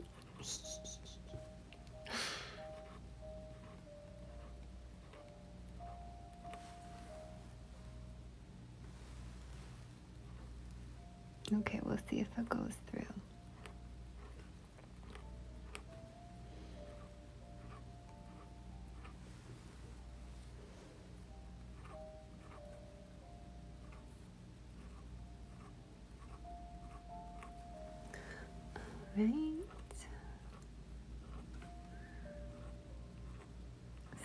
A: Okay, we'll see if it goes through. Right.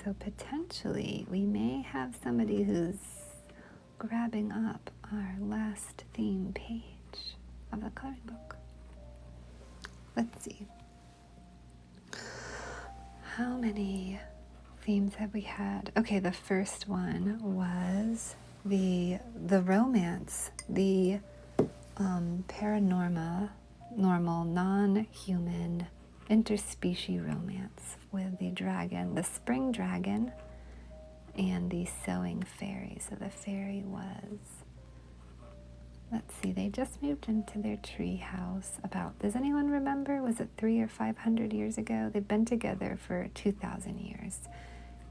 A: So potentially we may have somebody who's grabbing up our last theme page of the coloring book. Let's see. How many themes have we had? Okay, the first one was the romance, the paranormal, non-human, interspecies romance with the dragon, the spring dragon, and the sewing fairy. So the fairy was, let's see, they just moved into their tree house about, does anyone remember? Was it 300 or 500 years ago? They've been together for 2,000 years.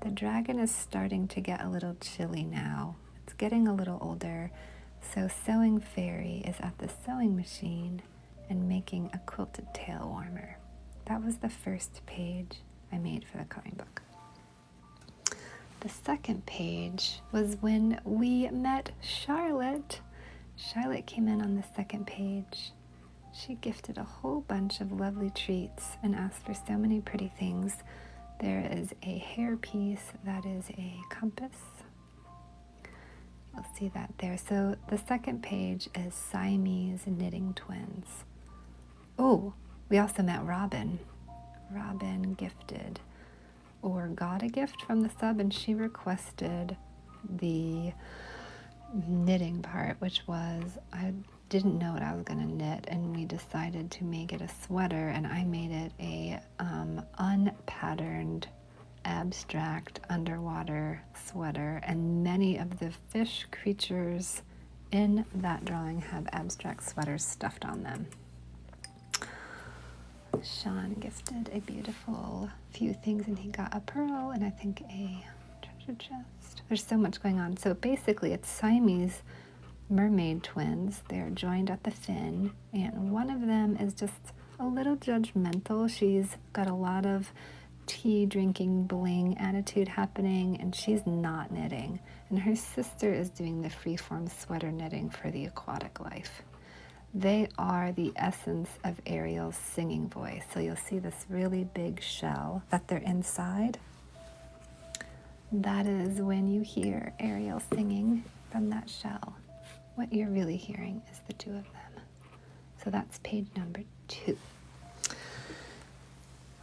A: The dragon is starting to get a little chilly now. It's getting a little older. So sewing fairy is at the sewing machine and making a quilted tail warmer. That was the first page I made for the coloring book. The second page was when we met Charlotte. Charlotte came in on the second page. She gifted a whole bunch of lovely treats and asked for so many pretty things. There is a hair piece that is a compass. You'll see that there. So the second page is Siamese knitting twins. Oh, we also met Robin. Robin gifted or got a gift from the sub, and she requested the knitting part, which was, I didn't know what I was going to knit, and we decided to make it a sweater, and I made it a unpatterned abstract underwater sweater, and many of the fish creatures in that drawing have abstract sweaters stuffed on them. Sean gifted a beautiful few things, and he got a pearl and I think a treasure chest. There's so much going on. So basically it's Siamese mermaid twins. They're joined at the fin, and one of them is just a little judgmental. She's got a lot of tea drinking bling attitude happening, and she's not knitting. And her sister is doing the freeform sweater knitting for the aquatic life. They are the essence of Ariel's singing voice. So you'll see this really big shell that they're inside. That is when you hear Ariel singing from that shell. What you're really hearing is the two of them. So that's page number 2.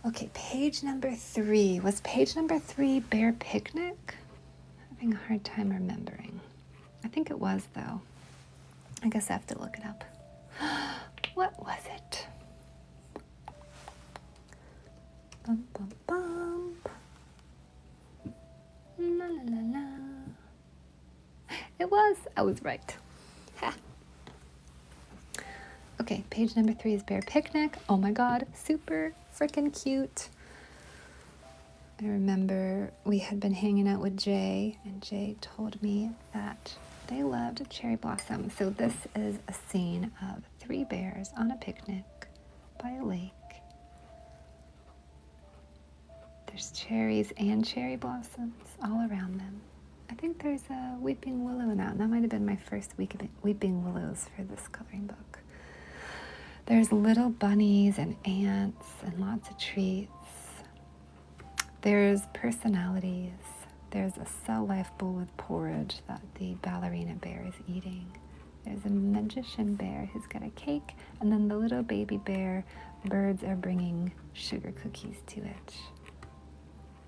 A: Okay, page number 3. Was page number 3 Bear Picnic? Having a hard time remembering. I think it was, though. I guess I have to look it up. What was it? Bum, bum, bum. La, la, la, la. It was. I was right. Ha. Okay, page number 3 is Bear Picnic. Oh my God, super freaking cute. I remember we had been hanging out with Jay, and Jay told me that they loved cherry blossom. So this is a scene of 3 bears on a picnic by a lake. There's cherries and cherry blossoms all around them. I think there's a weeping willow now. That might have been my first weeping willows for this coloring book. There's little bunnies and ants and lots of treats. There's personalities. There's a cell life bowl with porridge that the ballerina bear is eating. There's a magician bear who's got a cake, and then the little baby bear birds are bringing sugar cookies to it.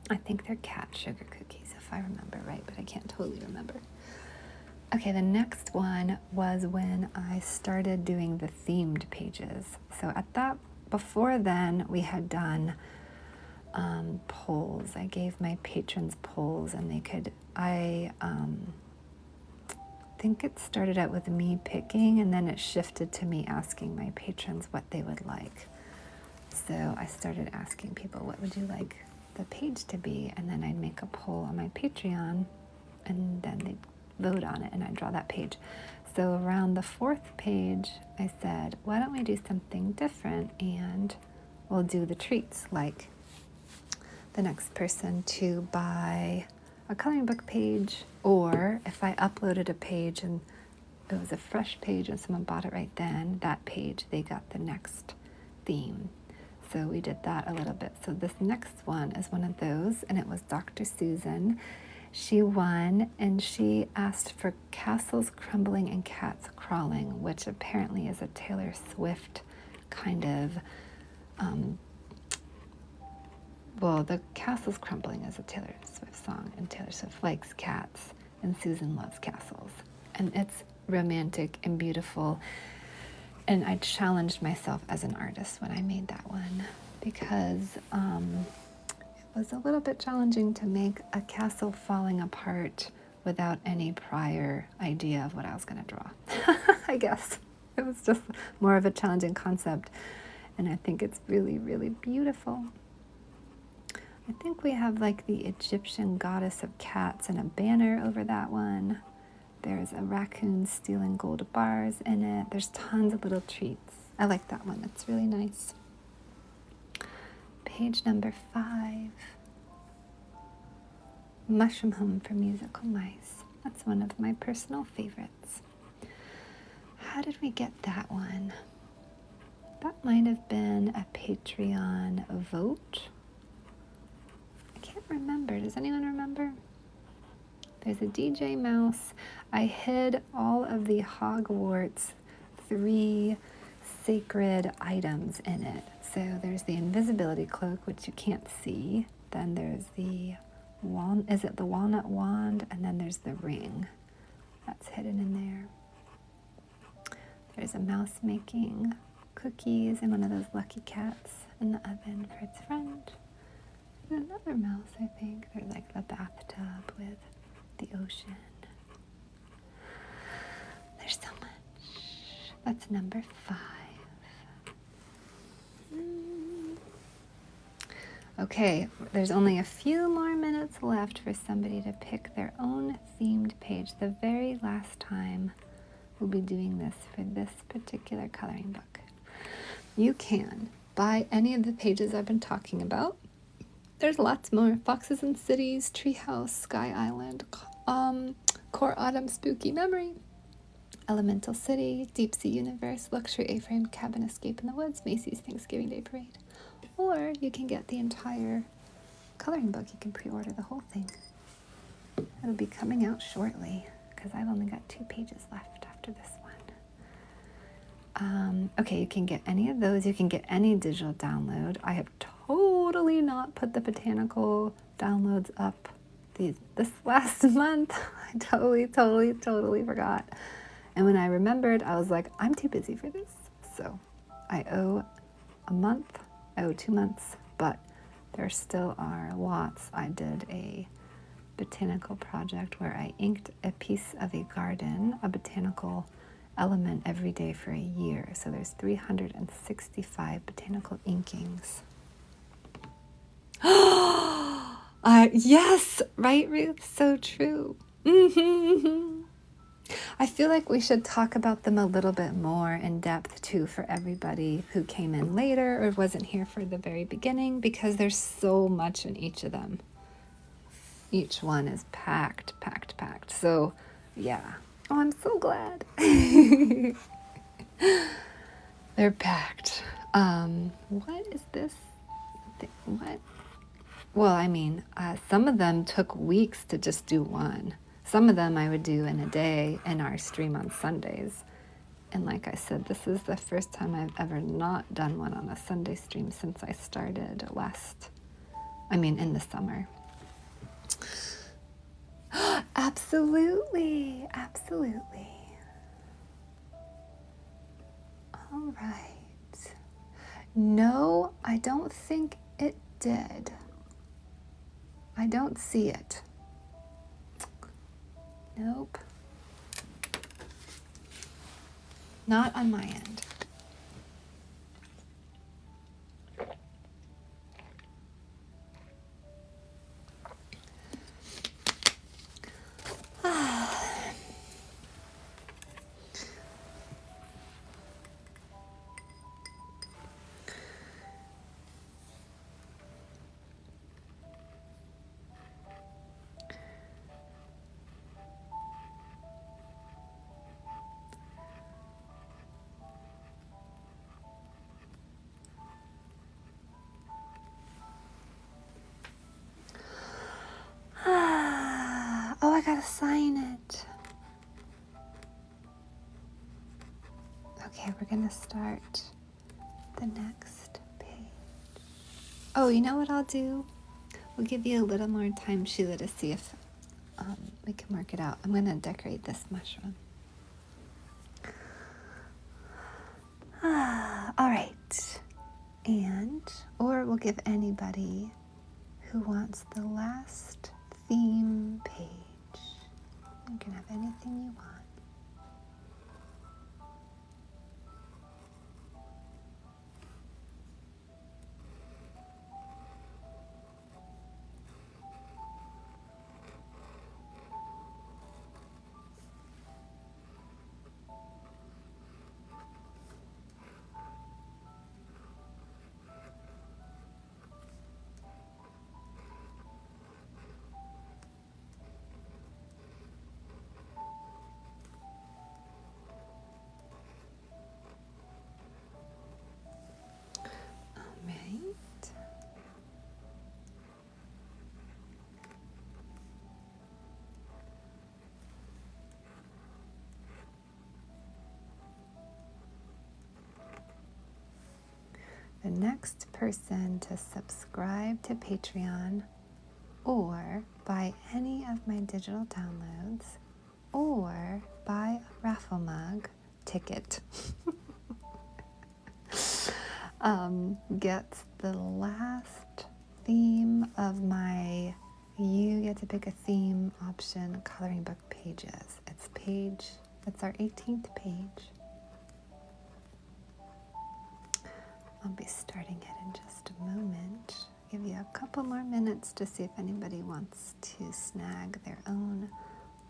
A: I think they're cat sugar cookies, if I remember right, but I can't totally remember. Okay, the next one was when I started doing the themed pages. So before then, we had done polls. I gave my patrons polls, and I think it started out with me picking, and then it shifted to me asking my patrons what they would like. So I started asking people, what would you like the page to be? And then I'd make a poll on my Patreon, and then they'd vote on it, and I'd draw that page. So around the 4th page, I said, why don't we do something different, and we'll do the treats, like the next person to buy a coloring book page, or if I uploaded a page and it was a fresh page and someone bought it right then, that page, they got the next theme. So we did that a little bit. So this next one is one of those, and it was Dr. Susan, She won, and she asked for castles crumbling and cats crawling, which apparently is a Taylor Swift kind of, well, the castles crumbling is a Taylor Swift song, and Taylor Swift likes cats, and Susan loves castles. And it's romantic and beautiful. And I challenged myself as an artist when I made that one, because it was a little bit challenging to make a castle falling apart without any prior idea of what I was going to draw. I guess it was just more of a challenging concept, and I think it's really, really beautiful. I think we have like the Egyptian goddess of cats and a banner over that one. There's a raccoon stealing gold bars in it. There's tons of little treats. I like that one. It's really nice. Page number 5. Mushroom Home for Musical Mice. That's one of my personal favorites. How did we get that one? That might have been a Patreon vote. I can't remember. Does anyone remember? There's a DJ mouse. I hid all of the Hogwarts 3 sacred items in it. So there's the invisibility cloak, which you can't see. Then there's the walnut wand? And then there's the ring. That's hidden in there. There's a mouse making cookies and one of those lucky cats in the oven for its friend. And another mouse, I think. There's like the bathtub with the ocean. There's so much. That's number 5. Okay, there's only a few more minutes left for somebody to pick their own themed page. The very last time we'll be doing this for this particular coloring book. You can buy any of the pages I've been talking about. There's lots more. Foxes and Cities, Treehouse, Sky Island, Core Autumn Spooky Memory, Elemental City, Deep Sea Universe, Luxury A-Frame, Cabin Escape in the Woods, Macy's Thanksgiving Day Parade. Or you can get the entire coloring book. You can pre-order the whole thing. It'll be coming out shortly because I've only got 2 pages left after this one. Okay, you can get any of those. You can get any digital download. I have totally not put the botanical downloads up this last month. I totally forgot. And when I remembered, I was like, I'm too busy for this. So I owe a month. I owe 2 months, but there still are lots. I did a botanical project where I inked a piece of a garden, a botanical element every day for a year. So there's 365 botanical inkings. Yes, right, Ruth? So true. I feel like we should talk about them a little bit more in depth too for everybody who came in later or wasn't here for the very beginning, because there's so much in each of them. Each one is packed. So yeah. Oh, I'm so glad. They're packed. What is this thing? What? Well, I mean, some of them took weeks to just do one. Some of them I would do in a day in our stream on Sundays. And like I said, this is the first time I've ever not done one on a Sunday stream since I started in the summer. Absolutely. All right. No, I don't think it did. I don't see it. Nope. Not on my end. to sign it. Okay, we're going to start the next page. Oh, you know what I'll do? We'll give you a little more time, Sheila, to see if we can work it out. I'm going to decorate this mushroom. All right. Or we'll give anybody who wants the last theme page. You can have anything you want. The next person to subscribe to Patreon or buy any of my digital downloads or buy a raffle mug ticket gets the last theme of my You Get to Pick a Theme option coloring book pages. It's our 18th page. I'll be starting it in just a moment. Give you a couple more minutes to see if anybody wants to snag their own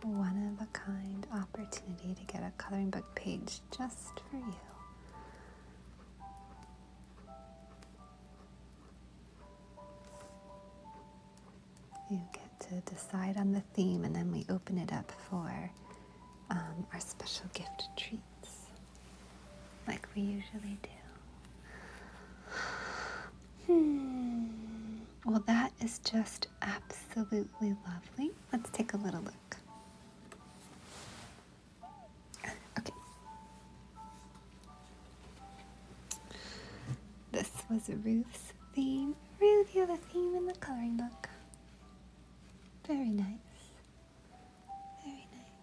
A: one-of-a-kind opportunity to get a coloring book page just for you. You get to decide on the theme, and then we open it up for our special gift treats, like we usually do. Well, that is just absolutely lovely. Let's take a little look. Okay. This was Ruth's theme. Ruth, you have a theme in the coloring book. Very nice. Very nice.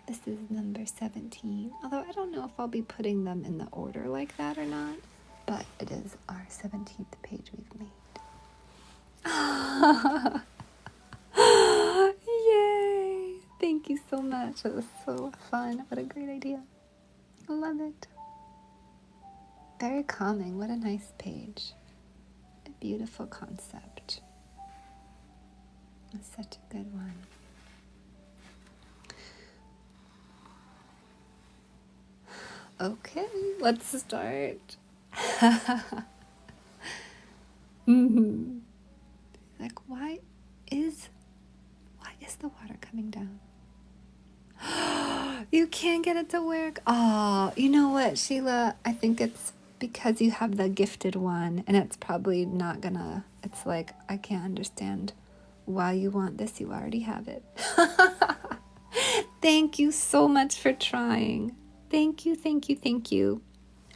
A: This is number 17. Although I don't know if I'll be putting them in the order like that or not. But it is our 17th page we've made. Yay! Thank you so much. It was so fun. What a great idea. I love it. Very calming. What a nice page. A beautiful concept. It's such a good one. Okay, let's start. Like, why is the water coming down? You can't get it to work. Oh, you know what, Sheila? I think it's because you have the gifted one, and it's probably not gonna. It's like, I can't understand why you want this. You already have it. Thank you so much for trying. Thank you, thank you, thank you.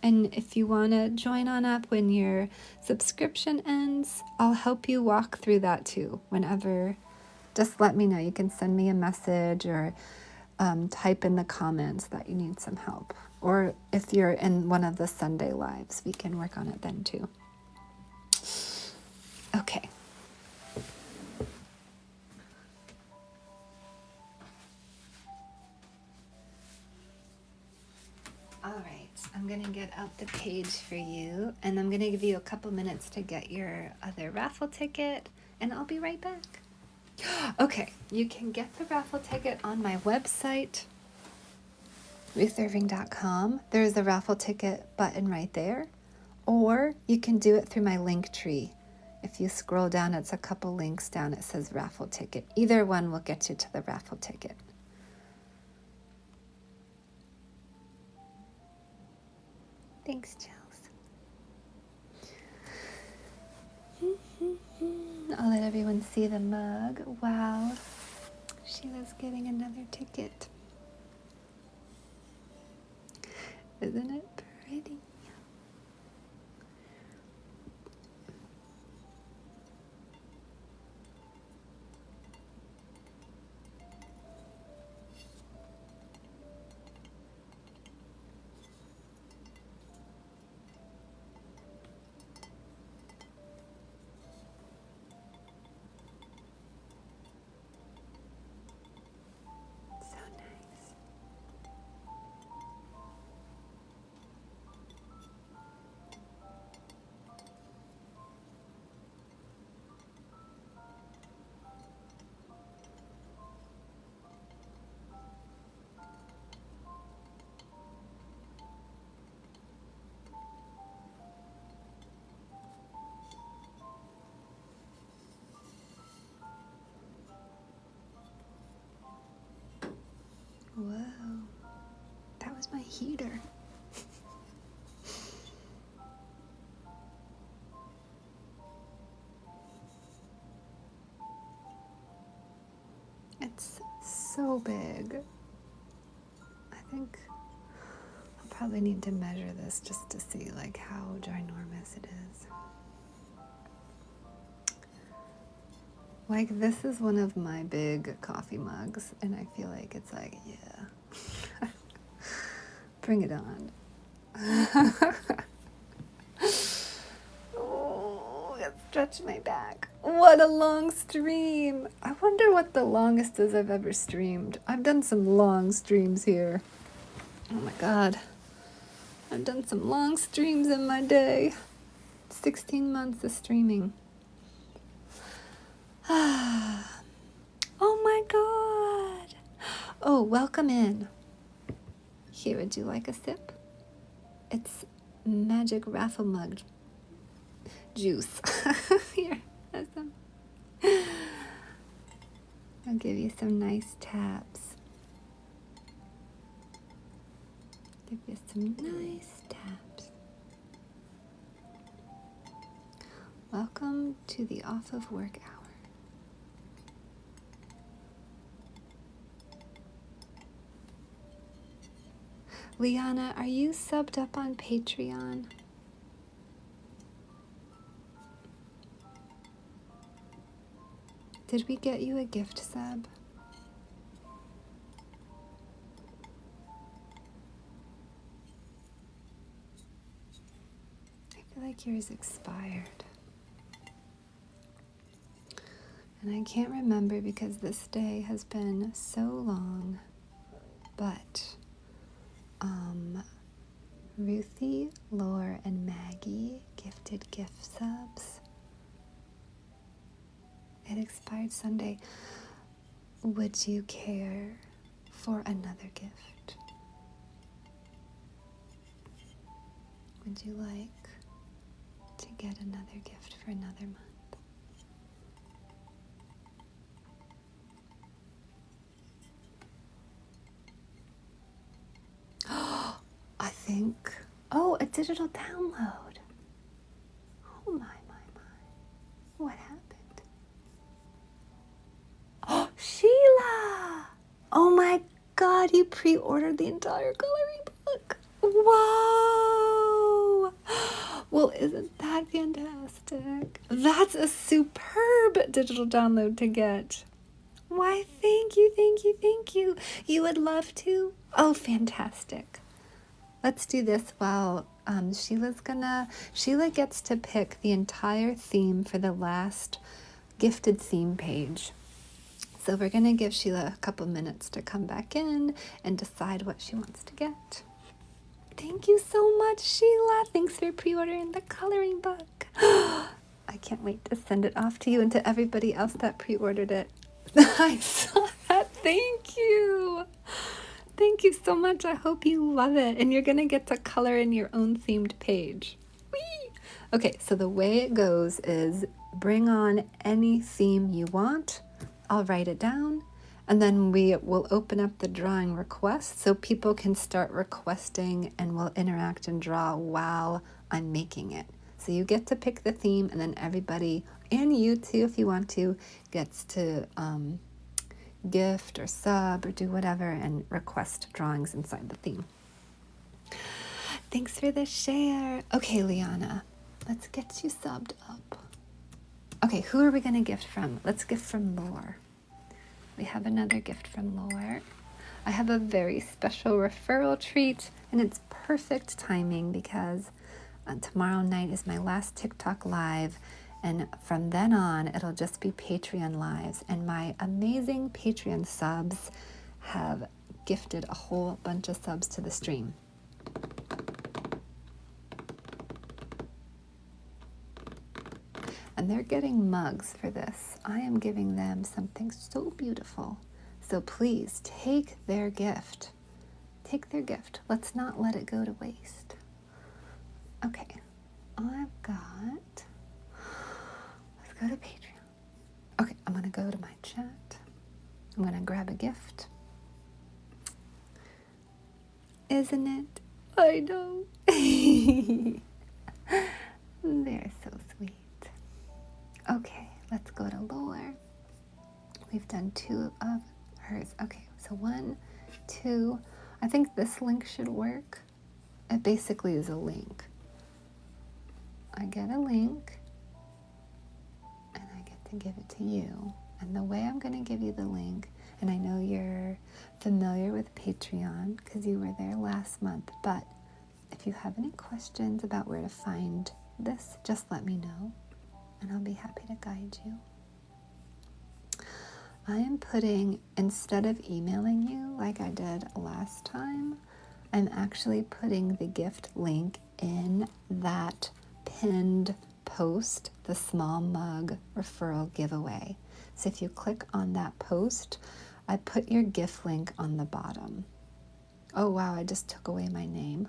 A: And if you want to join on up when your subscription ends, I'll help you walk through that too. Whenever, just let me know. You can send me a message or type in the comments that you need some help. Or if you're in one of the Sunday lives, we can work on it then too. Okay. All right. I'm going to get out the page for you, and I'm going to give you a couple minutes to get your other raffle ticket, and I'll be right back. Okay, you can get the raffle ticket on my website, ruthirving.com. There's a raffle ticket button right there, or you can do it through my link tree. If you scroll down, it's a couple links down, it says raffle ticket. Either one will get you to the raffle ticket. Thanks, Chels. I'll let everyone see the mug. Wow. Sheila's getting another ticket. Isn't it pretty? So nice. Whoa. That was my heater. It's so big. I think I'll probably need to measure this just to see like how ginormous it is. Like, this is one of my big coffee mugs, and I feel like it's like, yeah, bring it on. Oh, let's stretch my back. What a long stream. I wonder what the longest is I've ever streamed. I've done some long streams here. Oh my God. I've done some long streams in my day. 16 months of streaming. Oh my God. Oh, welcome in. Here, would you like a sip? It's magic raffle mug juice. Here, have some. I'll give you some nice taps. Give you some nice taps. Welcome to the off of work hour. Liana, are you subbed up on Patreon? Did we get you a gift sub? I feel like yours expired. And I can't remember because this day has been so long, but Ruthie, Lore, and Maggie gifted gift subs. It expired Sunday. Would you care for another gift? Would you like to get another gift for another month? I think, a digital download. Oh my. What happened? Oh, Sheila! Oh my God, you pre-ordered the entire coloring book. Whoa! Well, isn't that fantastic? That's a superb digital download to get. Why, thank you. You would love to? Oh, fantastic. Let's do this while Sheila gets to pick the entire theme for the last gifted theme page. So we're going to give Sheila a couple minutes to come back in and decide what she wants to get. Thank you so much, Sheila. Thanks for pre-ordering the coloring book. I can't wait to send it off to you and to everybody else that pre-ordered it. I saw that. Thank you. Thank you so much. I hope you love it. And you're going to get to color in your own themed page. Whee! Okay, so the way it goes is bring on any theme you want. I'll write it down. And then we will open up the drawing requests so people can start requesting and we'll interact and draw while I'm making it. So you get to pick the theme, and then everybody, and you too, if you want to, gets to gift or sub or do whatever and request drawings inside the theme. Thanks for the share. Okay, Liana, let's get you subbed up. Okay, who are we going to gift from? Let's gift from Lore. We have another gift from Lore. I have a very special referral treat, and it's perfect timing because tomorrow night is my last TikTok live, and from then on, it'll just be Patreon lives, and my amazing Patreon subs have gifted a whole bunch of subs to the stream. And they're getting mugs for this. I am giving them something so beautiful. So please take their gift. Take their gift. Let's not let it go to waste. Okay, I've got, let's go to Patreon. Okay, I'm gonna go to my chat. I'm gonna grab a gift. Isn't it? I know. They're so sweet. Okay, let's go to Lore. We've done 2 of hers. Okay, so 1, 2. I think this link should work. It basically is a link. I get a link, and I get to give it to you. And the way I'm going to give you the link, and I know you're familiar with Patreon because you were there last month, but if you have any questions about where to find this, just let me know, and I'll be happy to guide you. I am putting, instead of emailing you like I did last time, I'm actually putting the gift link in that pinned post, the small mug referral giveaway. So if you click on that post, I put your gift link on the bottom. Oh wow, I just took away my name.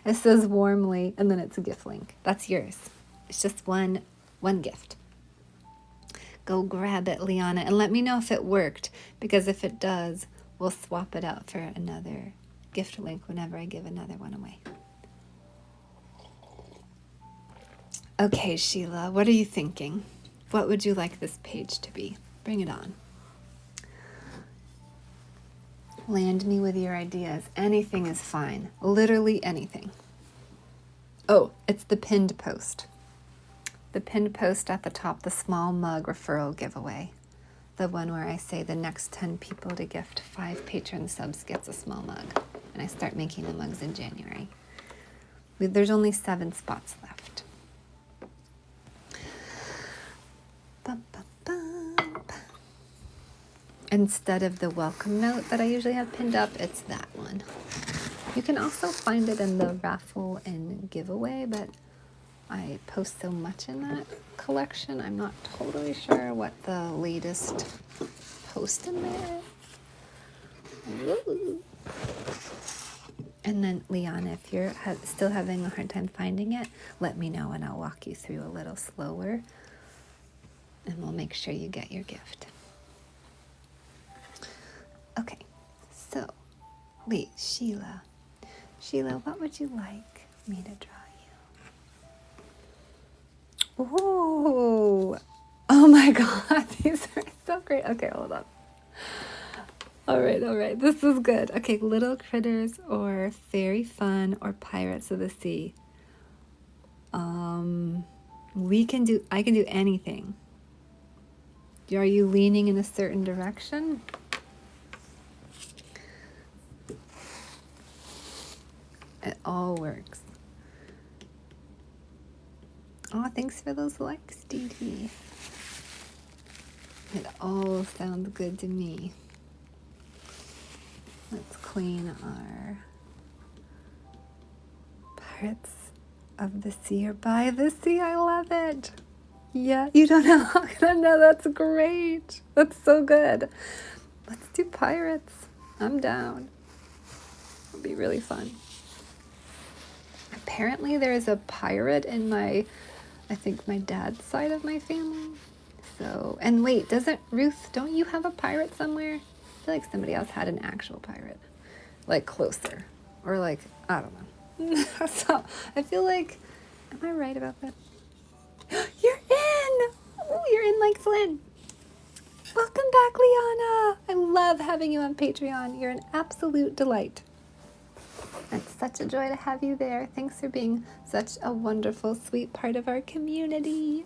A: It says warmly, and then it's a gift link. That's yours. It's just one gift. Go grab it, Liana, and let me know if it worked, because if it does, we'll swap it out for another gift link whenever I give another one away. Okay, Sheila, what are you thinking? What would you like this page to be? Bring it on. Land me with your ideas. Anything is fine. Literally anything. Oh, it's the pinned post. The pinned post at the top, the small mug referral giveaway. The one where I say the next 10 people to gift 5 Patreon subs gets a small mug. And I start making the mugs in January. There's only 7 spots left. Bum, bum, bum. Instead of the welcome note that I usually have pinned up, it's that one. You can also find it in the raffle and giveaway, but I post so much in that collection, I'm not totally sure what the latest post in there is. Ooh. And then, Liana, if you're still having a hard time finding it, let me know and I'll walk you through a little slower, and we'll make sure you get your gift. Okay, so, wait, Sheila, what would you like me to draw you? Oh my God, these are so great. Okay, hold on. All right, this is good. Okay, little critters or fairy fun or pirates of the sea. I can do anything. Are you leaning in a certain direction? It all works. Oh, thanks for those likes, Dee Dee. It all sounds good to me. Let's clean our Pirates of the Sea or by the Sea. I love it. Yeah, you don't know. No, that's great. That's so good. Let's do pirates. I'm down. It'll be really fun. Apparently there's a pirate in I think my dad's side of my family. So, and wait, Ruth, don't you have a pirate somewhere? I feel like somebody else had an actual pirate, like closer, or like, I don't know. So I feel like Am I right about that? You're in! Oh, you're in like Flynn. Welcome back, Liana. I love having you on Patreon. You're an absolute delight. It's such a joy to have you there. Thanks for being such a wonderful, sweet part of our community.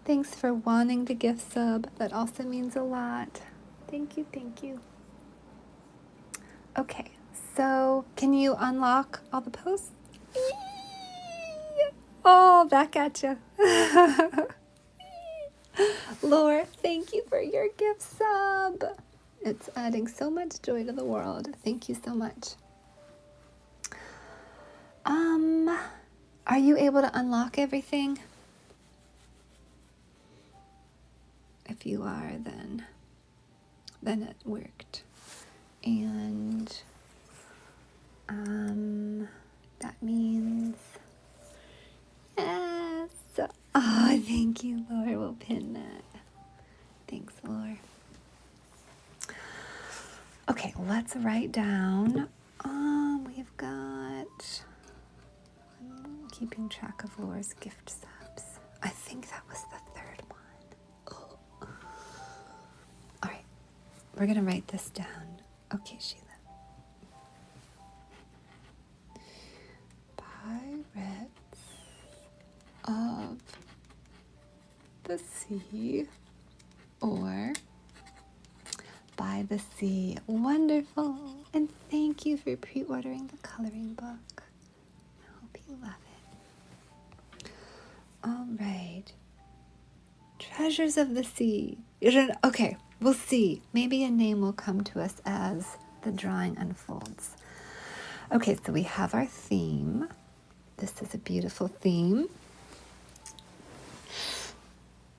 A: Thanks for wanting to gift sub. That also means a lot. Thank you, thank you. Okay, so can you unlock all the posts? Oh, back at you. Laura, thank you for your gift sub. It's adding so much joy to the world. Thank you so much. Are you able to unlock everything? If you are, then it worked. And that means yes. Oh, thank you, Laura. We'll pin that. Thanks, Laura. Okay, let's write down. We've got. I'm keeping track of Laura's gift subs. I think that was the third one. Oh. All right, we're gonna write this down. Okay, Sheila. Pirates of the Sea, or By the Sea. Wonderful. And thank you for pre-ordering the coloring book. I hope you love it. All right. Treasures of the Sea. Okay, we'll see. Maybe a name will come to us as the drawing unfolds. Okay, so we have our theme. This is a beautiful theme,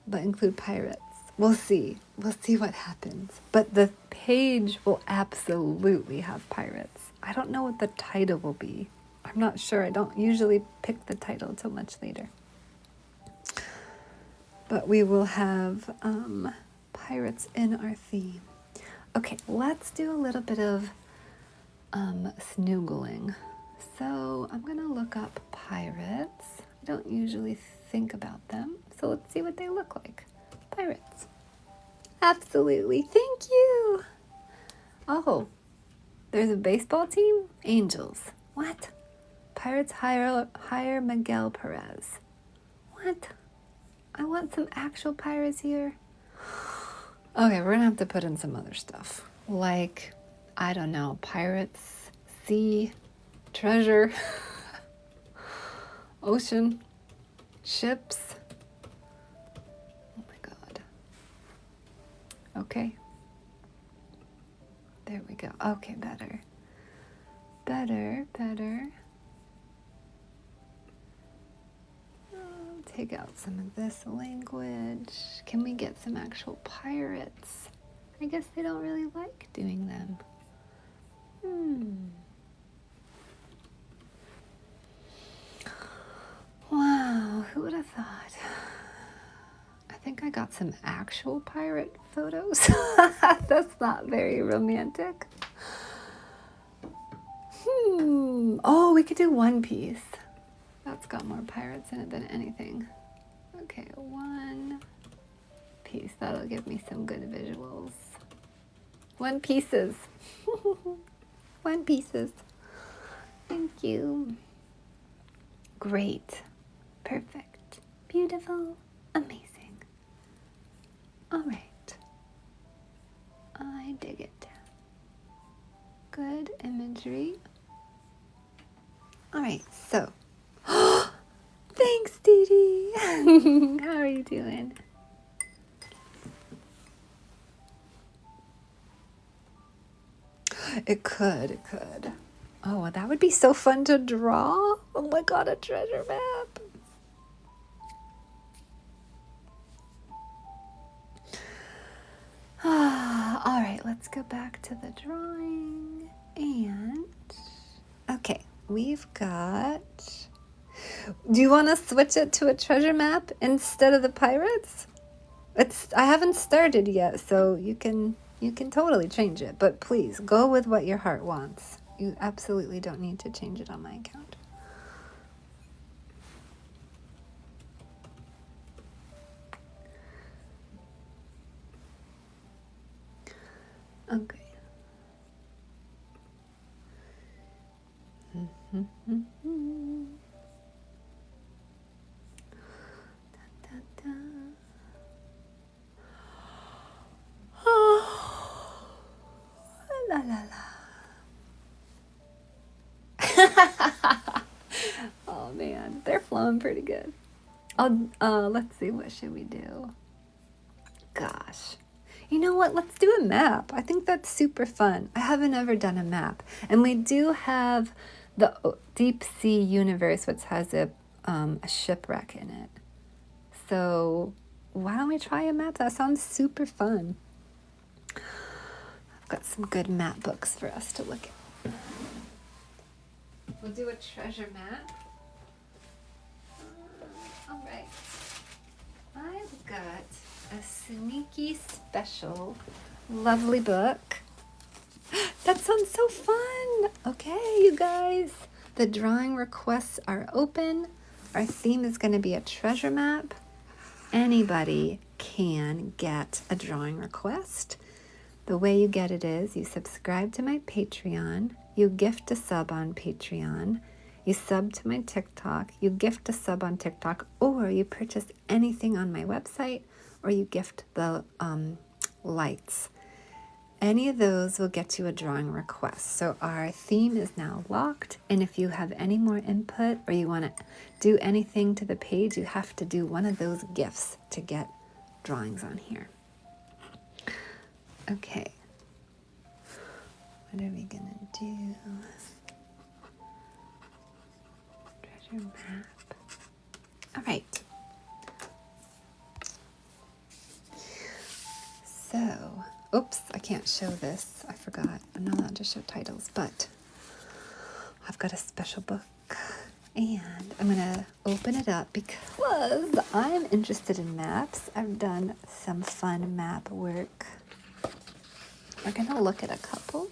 A: but include pirates. We'll see. We'll see what happens. But the page will absolutely have pirates. I don't know what the title will be. I'm not sure. I don't usually pick the title till much later. But we will have pirates in our theme. Okay, let's do a little bit of snoogling. So I'm going to look up pirates. I don't usually think about them. So let's see what they look like. Pirates. Absolutely. Thank you. Oh, there's a baseball team? Angels. What? Pirates hire Miguel Perez. What? I want some actual pirates here. Okay, we're going to have to put in some other stuff. Like, I don't know, pirates, sea, treasure, ocean, ships. Oh my God. Okay. There we go. Okay, better. Take out some of this language. Can we get some actual pirates? I guess they don't really like doing them. Wow, who would have thought? I think I got some actual pirate photos. That's not very romantic. Oh, we could do One Piece. That's got more pirates in it than anything. Okay, One Piece. That'll give me some good visuals. One Pieces. One Pieces. Thank you. Great. Perfect. Beautiful. Amazing. All right. I dig it. Good imagery. All right, so. Thanks, Dee Dee. How are you doing? It could. Oh, well, that would be so fun to draw. Oh my God, a treasure map. All right, let's go back to the drawing. And, okay, we've got... Do you want to switch it to a treasure map instead of the pirates? I haven't started yet, so you can totally change it. But please, go with what your heart wants. You absolutely don't need to change it on my account. Da, da. Oh, la la la. Oh man, they're flowing pretty good. Let's see, what should we do? Gosh. You know what? Let's do a map. I think that's super fun. I haven't ever done a map. And we do have the deep sea universe, which has a shipwreck in it. So why don't we try a map? That sounds super fun. I've got some good map books for us to look at. We'll do a treasure map. All right. I've got a sneaky special lovely book. That sounds so fun. Okay, you guys, the drawing requests are open. Our theme is going to be a treasure map. Anybody can get a drawing request. The way you get it is you subscribe to my Patreon, you gift a sub on Patreon, you sub to my TikTok, you gift a sub on TikTok, or you purchase anything on my website, or you gift the lights. Any of those will get you a drawing request. So our theme is now locked, and if you have any more input or you want to do anything to the page, you have to do one of those gifts to get drawings on here. Okay. What are we gonna do? Treasure map. All right. So, oops, I can't show this. I forgot. I'm not allowed to show titles, but I've got a special book. And I'm gonna open it up because I'm interested in maps. I've done some fun map work. We're gonna look at a couple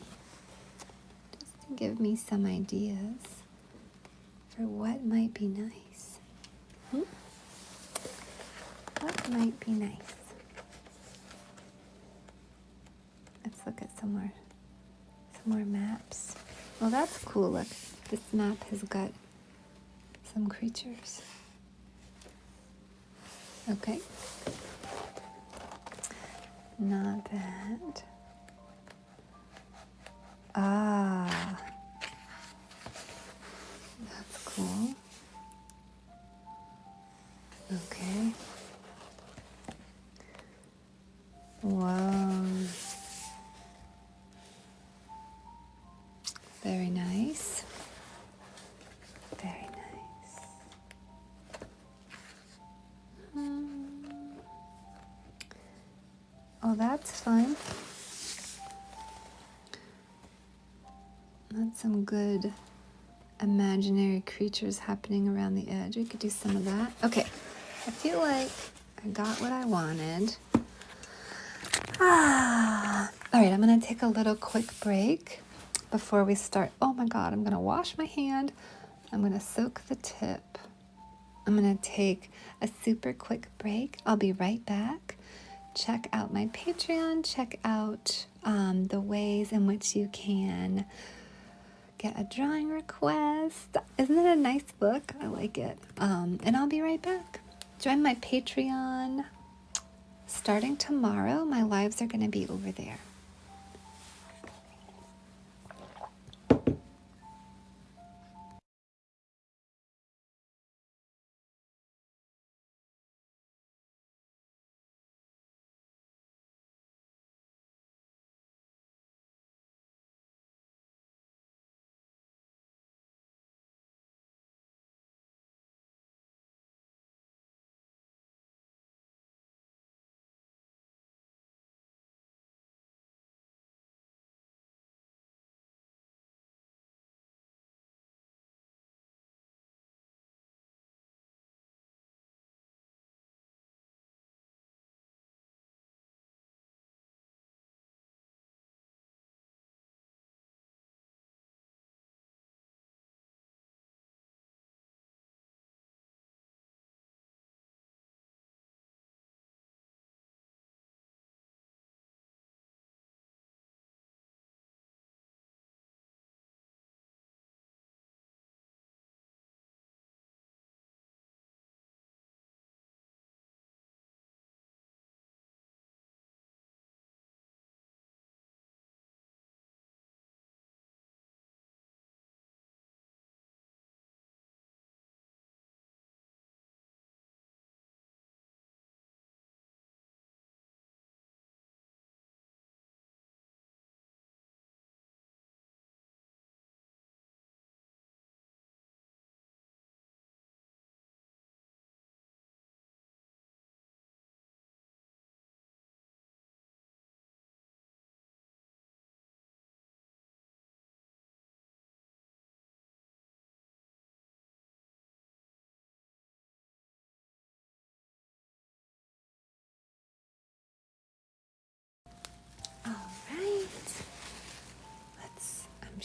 A: just to give me some ideas for what might be nice. What might be nice? Let's look at some more maps. Well, that's cool. Look, this map has got some creatures. Okay. Not bad. Ah, that's cool. Okay. Whoa. Very nice. Very nice. Oh, that's fun. That's some good imaginary creatures happening around the edge. We could do some of that. Okay, I feel like I got what I wanted. All right, I'm gonna take a little quick break before we start. Oh my God, I'm gonna wash my hand. I'm gonna soak the tip. I'm gonna take a super quick break. I'll be right back. Check out my Patreon. Check out the ways in which you can get a drawing request. Isn't it a nice book? I like it. And I'll be right back. Join my Patreon. Starting tomorrow, my lives are going to be over there.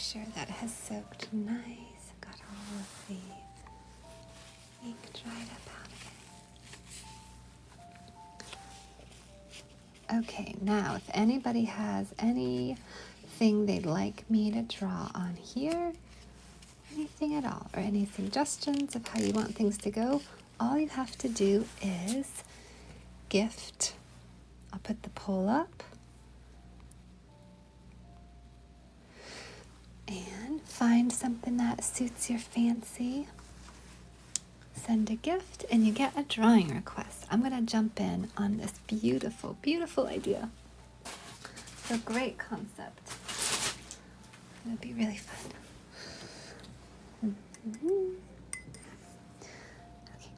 A: sure that has soaked nice. Got all of the ink dried up out of it. Okay, now if anybody has anything they'd like me to draw on here, anything at all, or any suggestions of how you want things to go, all you have to do is gift. I'll put the poll up. And find something that suits your fancy. Send a gift and you get a drawing request. I'm going to jump in on this beautiful, beautiful idea. It's a great concept. It'll be really fun. Mm-hmm. Okay.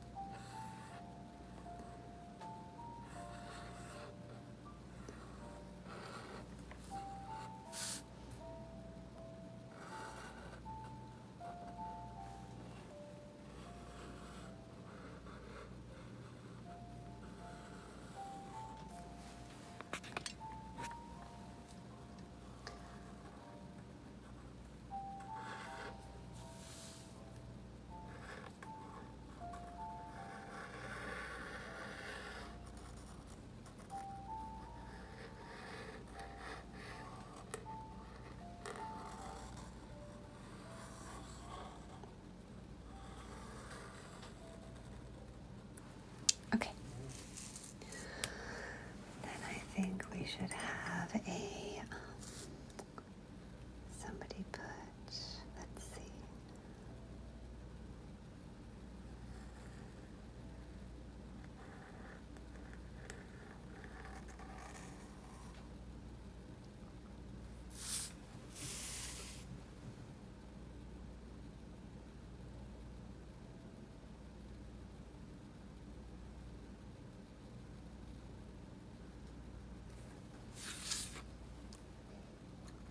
A: Okay. Then I think we should have somebody put, let's see.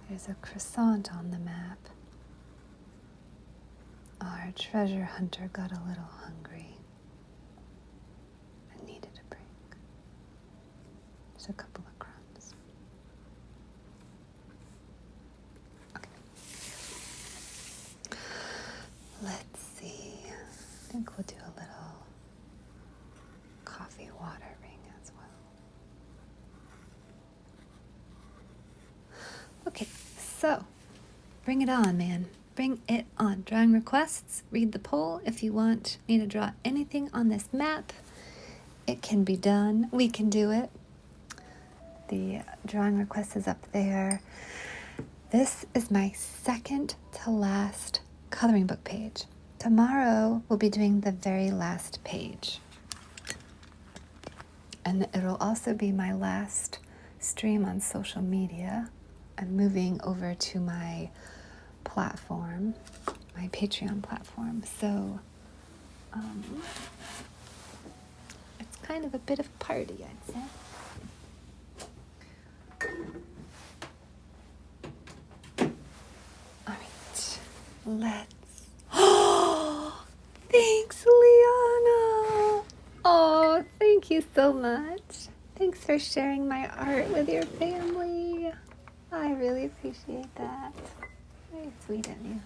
A: There's a croissant on the map. Our treasure hunter got a little hungry and needed a break. There's a couple of crumbs. Okay. Let's see. I think we'll do a little coffee water ring as well. Okay, so bring it on, man. Bring it on. Drawing requests, read the poll. If you want me to draw anything on this map, it can be done. We can do it. The drawing request is up there. This is my second to last coloring book page. Tomorrow we'll be doing the very last page. And it'll also be my last stream on social media. I'm moving over to my platform, my Patreon platform. So it's kind of a bit of a party, I'd say. All right, let's. Oh, thanks, Liana. Oh, thank you so much. Thanks for sharing my art with your family. I really appreciate that. Very sweet of you.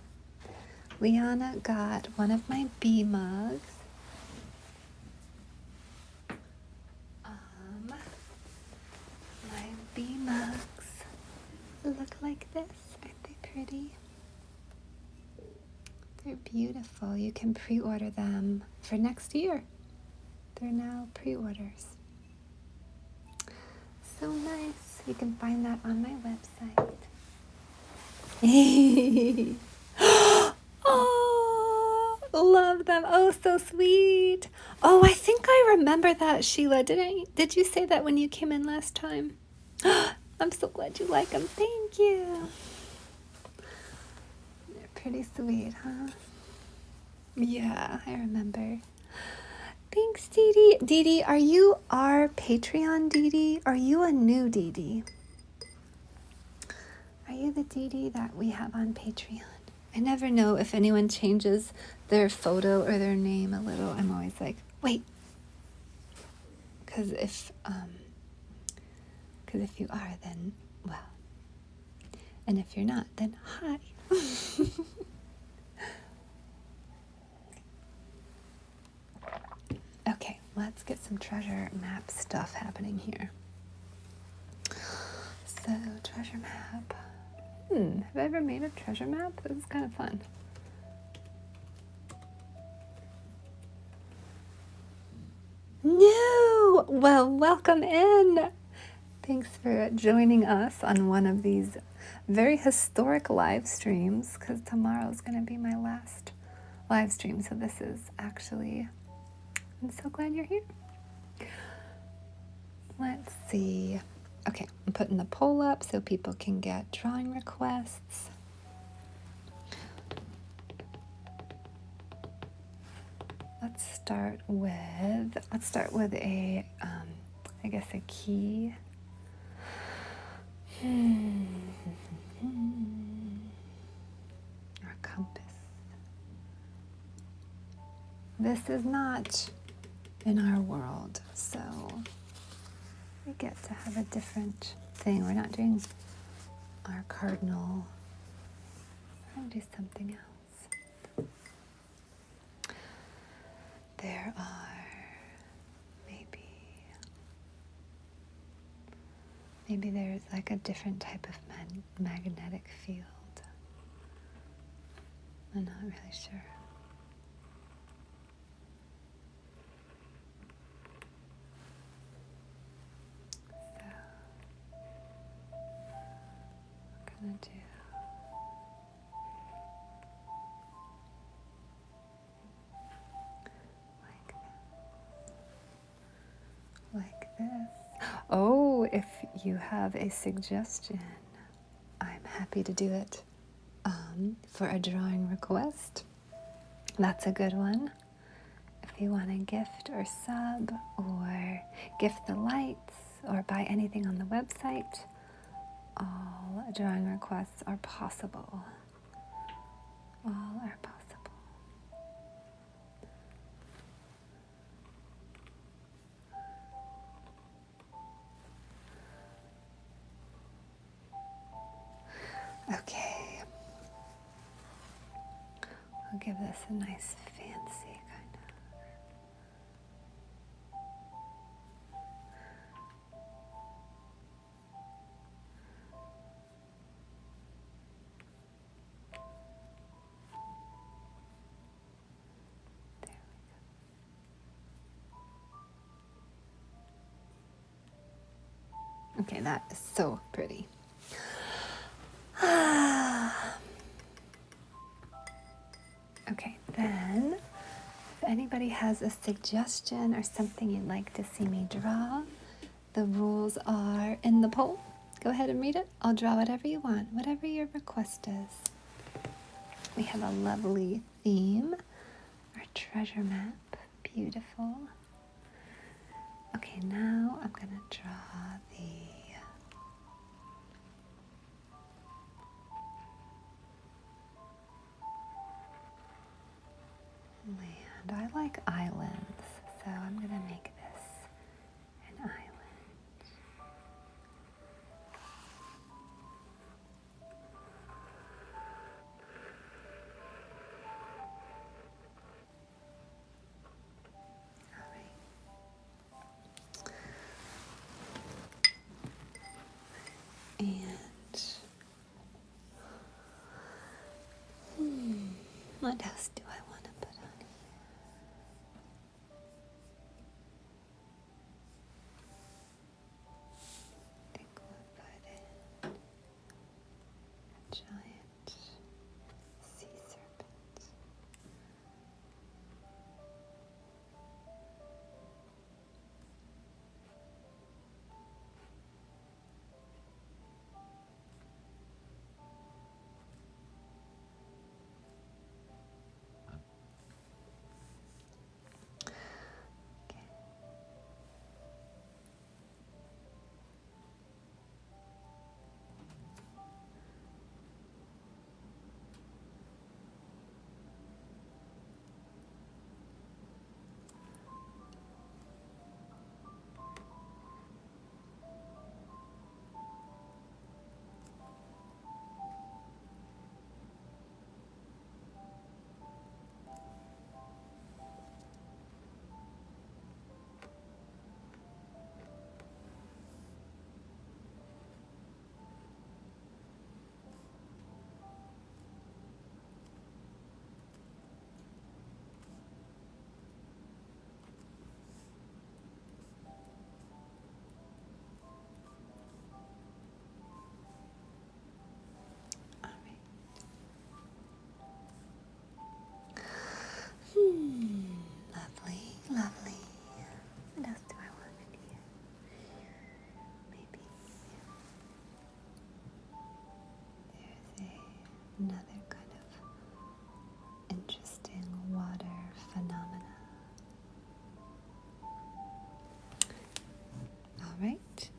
A: Liana got one of my bee mugs. My bee mugs look like this. Aren't they pretty? They're beautiful. You can pre-order them for next year. They're now pre-orders. So nice. You can find that on my website. Oh, love them. Oh, so sweet. Oh, I think I remember that, Sheila. Did you say that when you came in last time? I'm so glad you like them. Thank you. They're pretty sweet, huh? Yeah, I remember. Thanks, Dee Dee. Dee Dee, are you our Patreon Dee Dee? Are you a new Dee Dee? Are you the Dee Dee that we have on Patreon? I never know if anyone changes their photo or their name a little. I'm always like, wait. Because if you are, then, well. And if you're not, then hi. Okay, let's get some treasure map stuff happening here. So, treasure map. Have I ever made a treasure map? This is kind of fun. No! Well, welcome in. Thanks for joining us on one of these very historic live streams, because tomorrow's going to be my last live stream. So this is actually, I'm so glad you're here. Let's see. Okay, I'm putting the poll up so people can get drawing requests. Let's start with a, I guess a key. Or a compass. This is not in our world, so we get to have a different thing. We're not doing our cardinal. We're going to do something else. There are maybe there's like a different type of magnetic field. I'm not really sure. So we're gonna do like this. Oh, if you have a suggestion, I'm happy to do it for a drawing request. That's a good one. If you want to gift or sub or gift the lights or buy anything on the website, all drawing requests are possible. All are possible. Okay. I'll give this a nice fancy kind of. There we go. Okay, that is so pretty. Okay, then if anybody has a suggestion or something you'd like to see me draw, the rules are in the poll. Go ahead and read it. I'll draw whatever you want, whatever your request is. We have a lovely theme, our treasure map, beautiful. Okay, now I'm gonna draw the land. I like islands, so I'm gonna make this an island. All right. And what else do I want to put on here? I think we'll put in a giant sea serpent.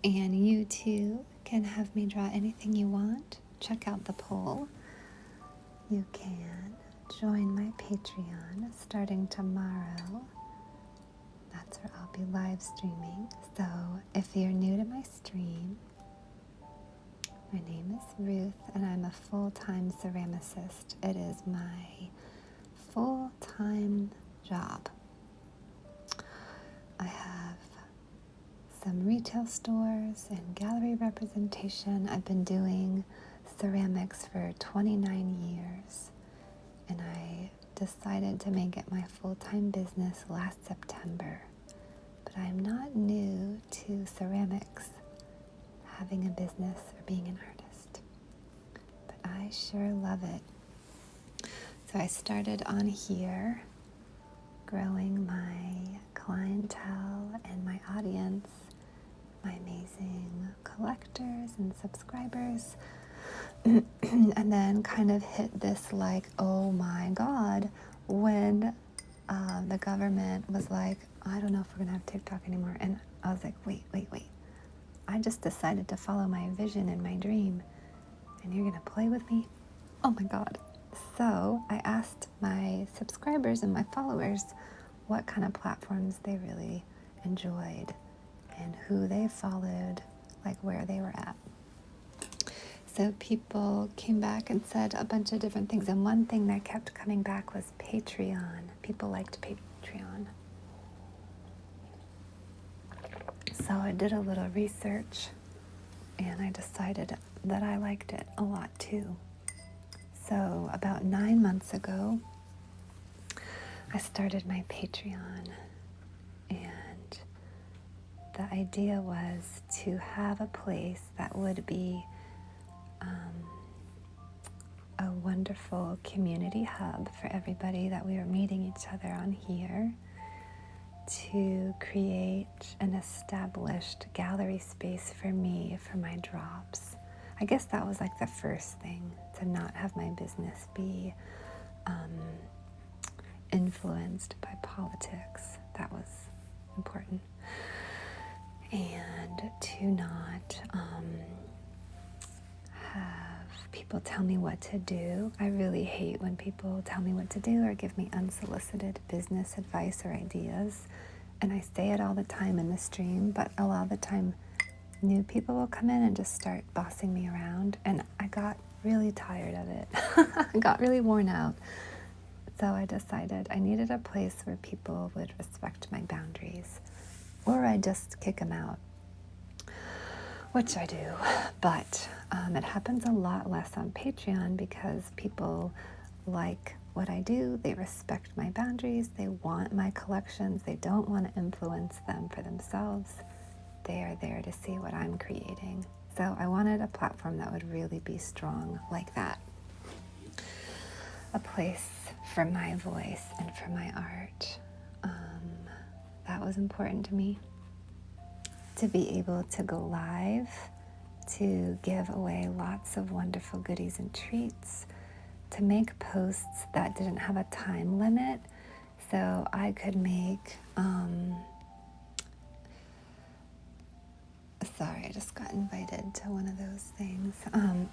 A: And you too can have me draw anything you want. Check out the poll. You can join my Patreon starting tomorrow. That's where I'll be live streaming. So if you're new to my stream, my name is Ruth and I'm a full-time ceramicist. It is my full-time job. I have some retail stores and gallery representation. I've been doing ceramics for 29 years, and I decided to make it my full-time business last September. But I'm not new to ceramics, having a business or being an artist. But I sure love it. So I started on here, growing my clientele and my audience, my amazing collectors and subscribers, and then kind of hit this like, oh my God, when the government was like, I don't know if we're gonna have TikTok anymore. And I was like, wait. I just decided to follow my vision and my dream, and you're gonna play with me? Oh my God. So I asked my subscribers and my followers what kind of platforms they really enjoyed and who they followed, like where they were at. So people came back and said a bunch of different things. And one thing that kept coming back was Patreon. People liked Patreon. So I did a little research and I decided that I liked it a lot too. So about 9 months ago, I started my Patreon, and the idea was to have a place that would be a wonderful community hub for everybody that we were meeting each other on here, to create an established gallery space for me for my drops. I guess that was like the first thing, to not have my business be influenced by politics. That was important. And to not have people tell me what to do. I really hate when people tell me what to do or give me unsolicited business advice or ideas. And I say it all the time in the stream, but a lot of the time new people will come in and just start bossing me around, and I got really tired of it. I got really worn out. So I decided I needed a place where people would respect my boundaries, or I just kick them out, which I do. But it happens a lot less on Patreon because people like what I do. They respect my boundaries. They want my collections. They don't want to influence them for themselves. They are there to see what I'm creating. So I wanted a platform that would really be strong like that. A place for my voice and for my art. That was important to me. To be able to go live, to give away lots of wonderful goodies and treats, to make posts that didn't have a time limit. So I could make, sorry, I just got invited to one of those things.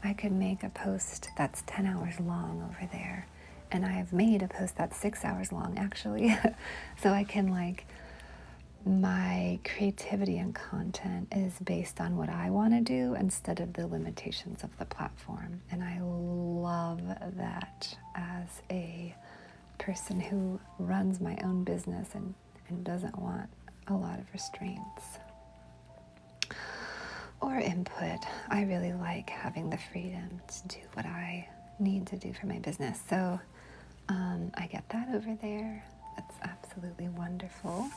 A: I could make a post that's 10 hours long over there. And I've made a post that's 6 hours long, actually. So I can, like, my creativity and content is based on what I want to do instead of the limitations of the platform. And I love that as a person who runs my own business and doesn't want a lot of restraints or input. I really like having the freedom to do what I need to do for my business. So I get that over there. That's absolutely wonderful.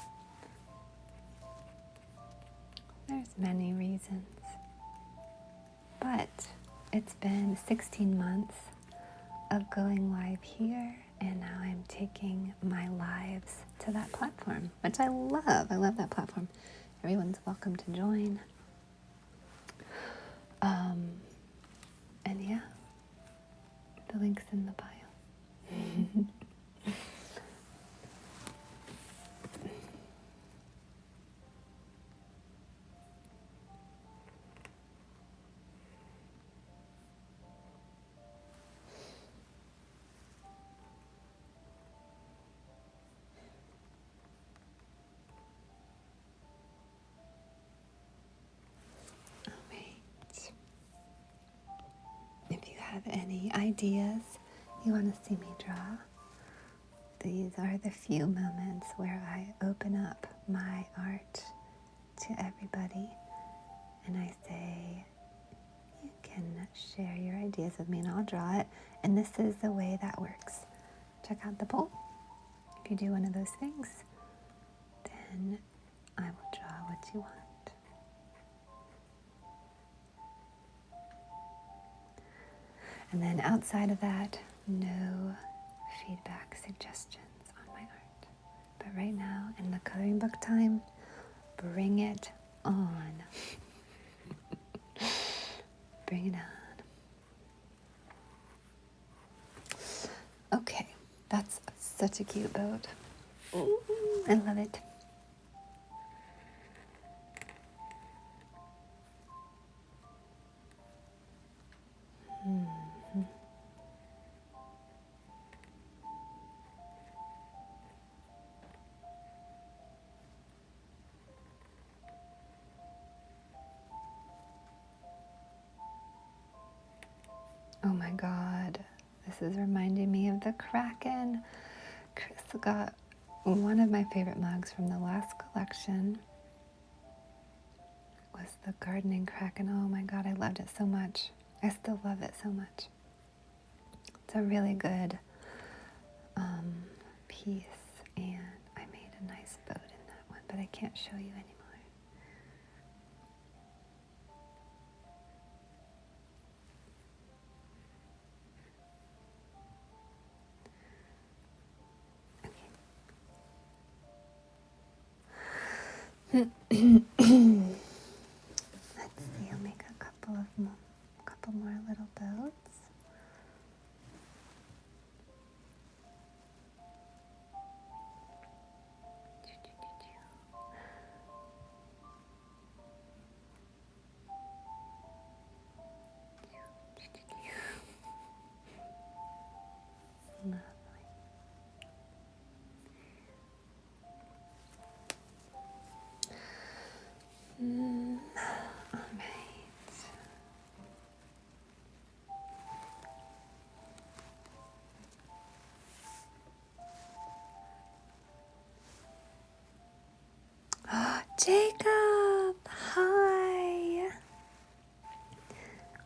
A: There's many reasons. But it's been 16 months of going live here, and now I'm taking my lives to that platform, which I love. I love that platform. Everyone's welcome to join. And yeah, the link's in the bio. ideas you want to see me draw, these are the few moments where I open up my art to everybody and I say, you can share your ideas with me and I'll draw it. And this is the way that works. Check out the poll. If you do one of those things, then I will draw what you want. And then outside of that, no feedback, suggestions on my art. But right now, in the coloring book time, bring it on. Bring it on. Okay, that's such a cute boat. Ooh, I love it. Oh my God, this is reminding me of the Kraken. Chris got one of my favorite mugs from the last collection. Was the gardening Kraken. Oh my God, I loved it so much. I still love it so much. It's a really good piece, and I made a nice boat in that one, but I can't show you anymore. Let's see, I'll make a couple more little boats. Lovely. All right. Jacob, hi.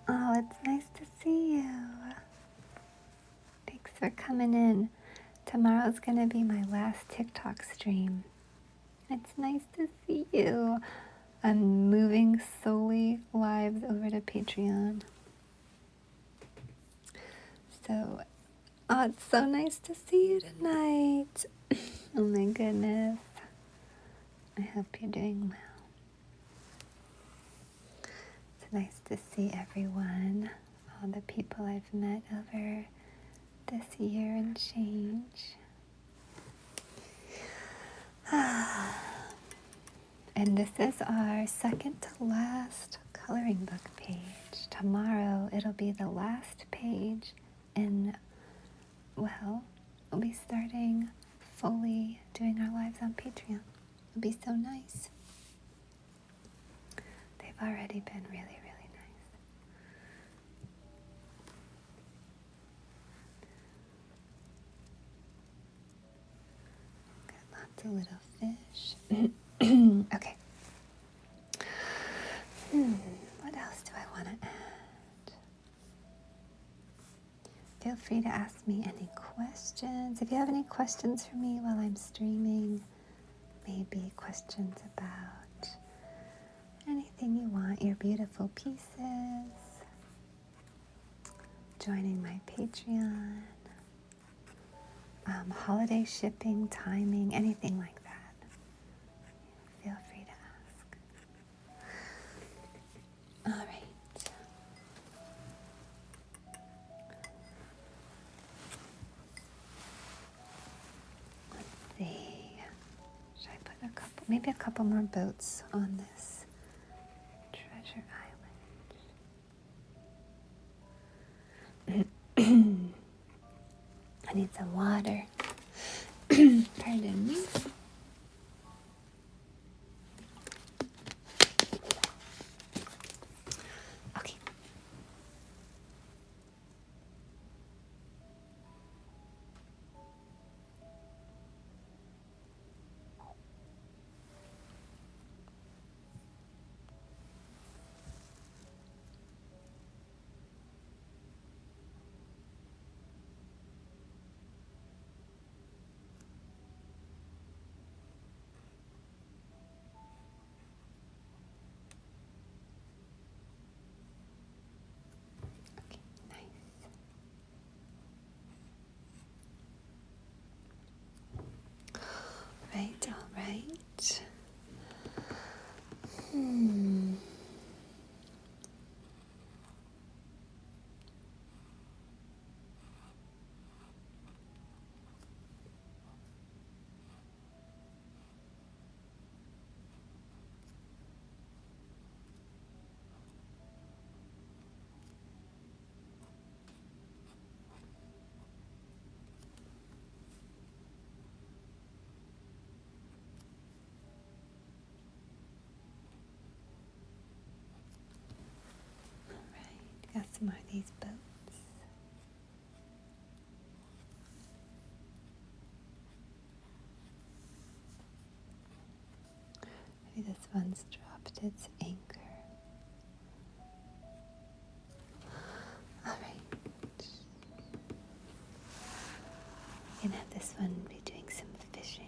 A: Oh, it's nice to see you. Thanks for coming in. Tomorrow's gonna be my last TikTok stream. It's nice to see you. I'm moving solely lives over to Patreon. So, oh, it's so nice to see you tonight. Oh my goodness. I hope you're doing well. It's nice to see everyone, all the people I've met over this year and change. And this is our second to last coloring book page. Tomorrow it'll be the last page, and well, we'll be starting fully doing our lives on Patreon. It'll be so nice. They've already been really, really nice. Got lots of little fish. Okay. What else do I want to add? Feel free to ask me any questions. If you have any questions for me while I'm streaming, maybe questions about anything you want, your beautiful pieces, joining my Patreon, holiday shipping, timing, anything like that, feel free to ask. All right. Let's see. Should I put maybe a couple more boats on this treasure island? I need some water. Pardon me. Okay. got some more of these boats. Maybe this one's dropped its anchor. All right. We can have this one be doing some fishing.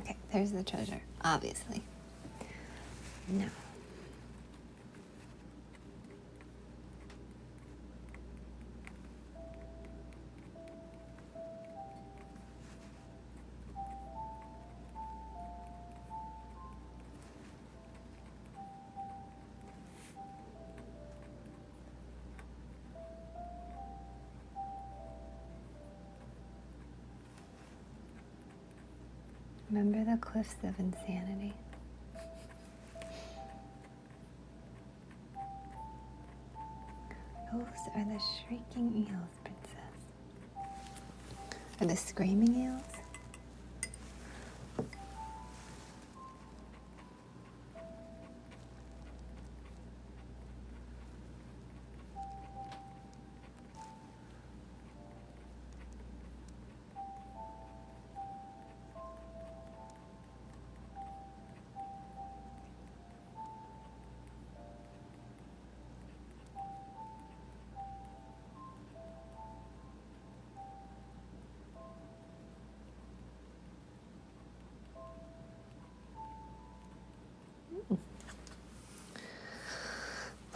A: Okay, there's the treasure, obviously. No. Remember the cliffs of insanity? Those are the shrieking eels, princess. Are the screaming eels?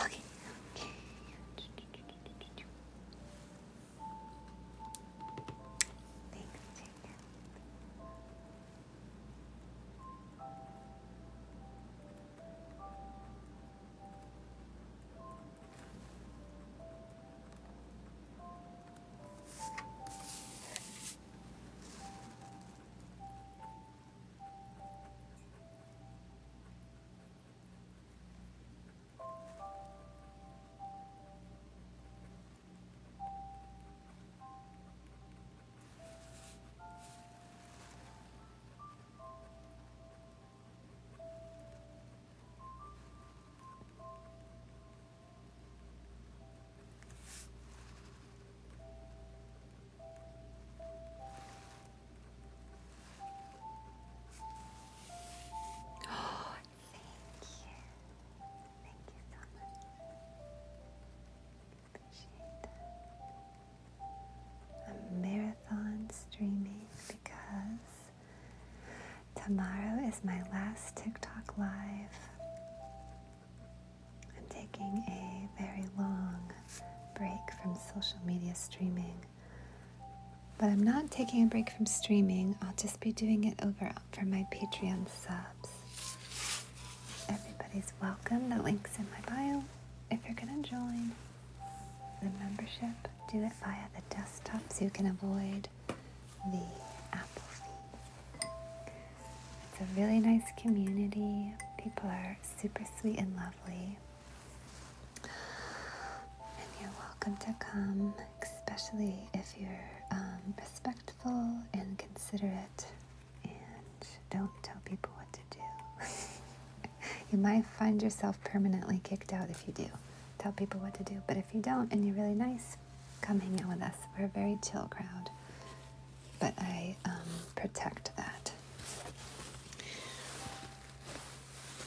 A: Okay. Thanks, chicken. Marathon streaming because tomorrow is my last TikTok live. I'm taking a very long break from social media streaming. But I'm not taking a break from streaming. I'll just be doing it over for my Patreon subs. Everybody's welcome. The link's in my bio. If you're going to join the membership, do it via the desktop so you can avoid the Apple feed. It's a really nice community. People are super sweet and lovely. And you're welcome to come, especially if you're respectful and considerate and don't tell people what to do. You might find yourself permanently kicked out if you do tell people what to do, but if you don't and you're really nice, come hang out with us. We're a very chill crowd, but I protect that.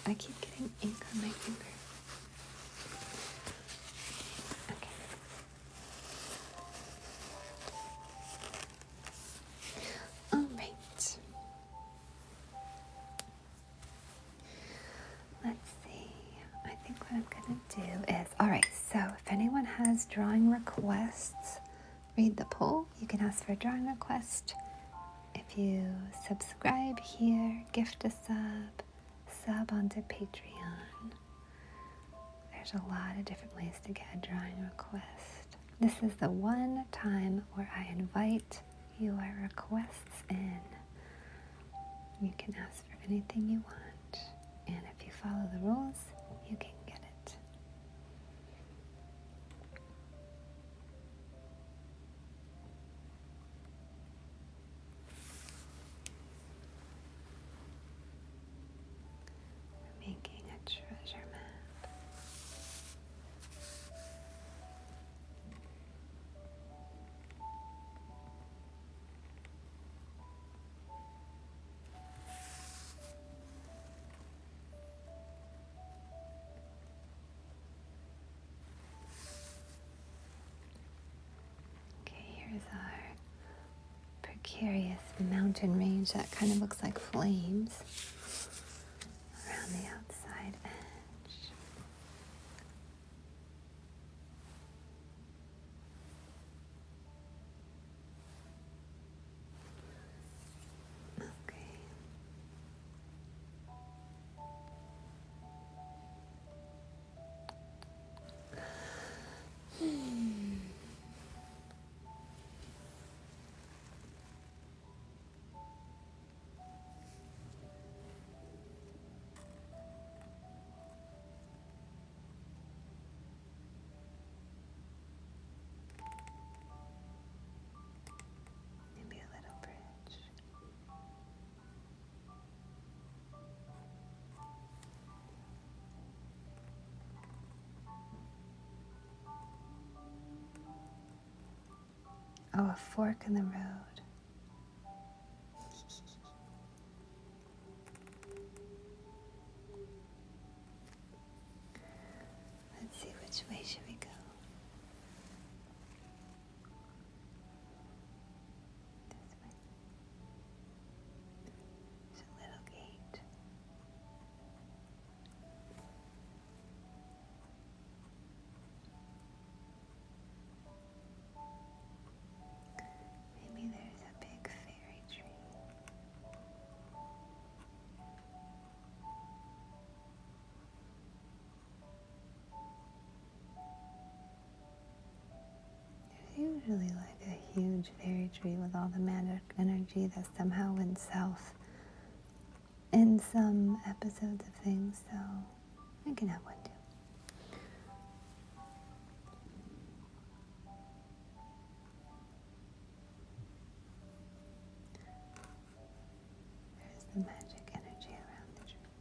A: I keep getting ink on my finger. Okay. All right. Let's see. I think what I'm going to do is, all right, so if anyone has drawing requests, read the poll. You can ask for a drawing request. If you subscribe here, gift a sub onto Patreon. There's a lot of different ways to get a drawing request. This is the one time where I invite your requests in. You can ask for anything you want, and if you follow the rules, you can get it. We're making a treasure map. Okay, here's our precarious mountain range that kind of looks like flames around the outside edge. Okay. Maybe a little bridge. Oh, a fork in the road. Let's see, which way should we go? This way. There's a little gate. Maybe there's a big fairy tree. There's usually like a huge fairy tree with all the magic energy that somehow went south in some episodes of things, so I can have one too. There's the magic energy around the tree.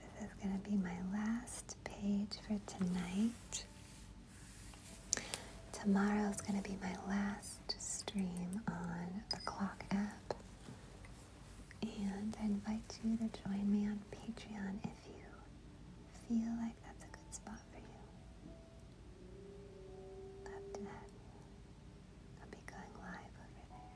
A: This is going to be my last page for tonight. Tomorrow's going to be my last stream on the Clock app. And I invite you to join me on Patreon if you feel like that's a good spot for you. After that, I'll be going live over there.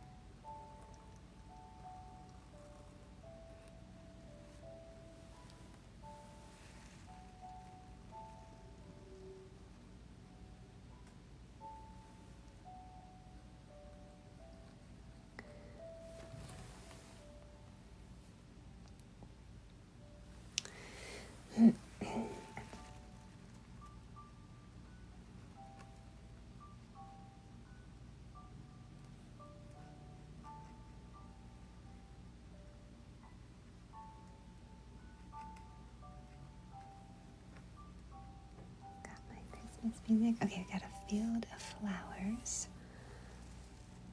A: Got my Christmas music. Okay, I got a field of flowers.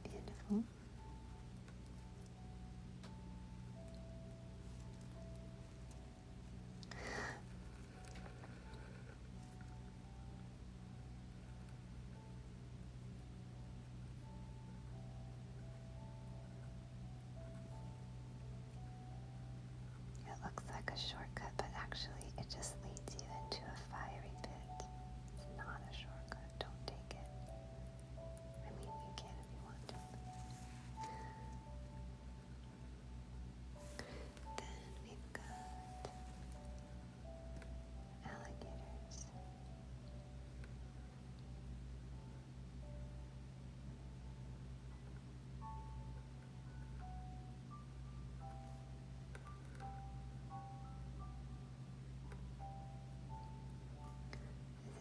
A: Beautiful. shortcut, but actually it just leads you into a fiery pit. It's not a shortcut. Don't take it. I mean, you can if you want to. Then we've got alligators.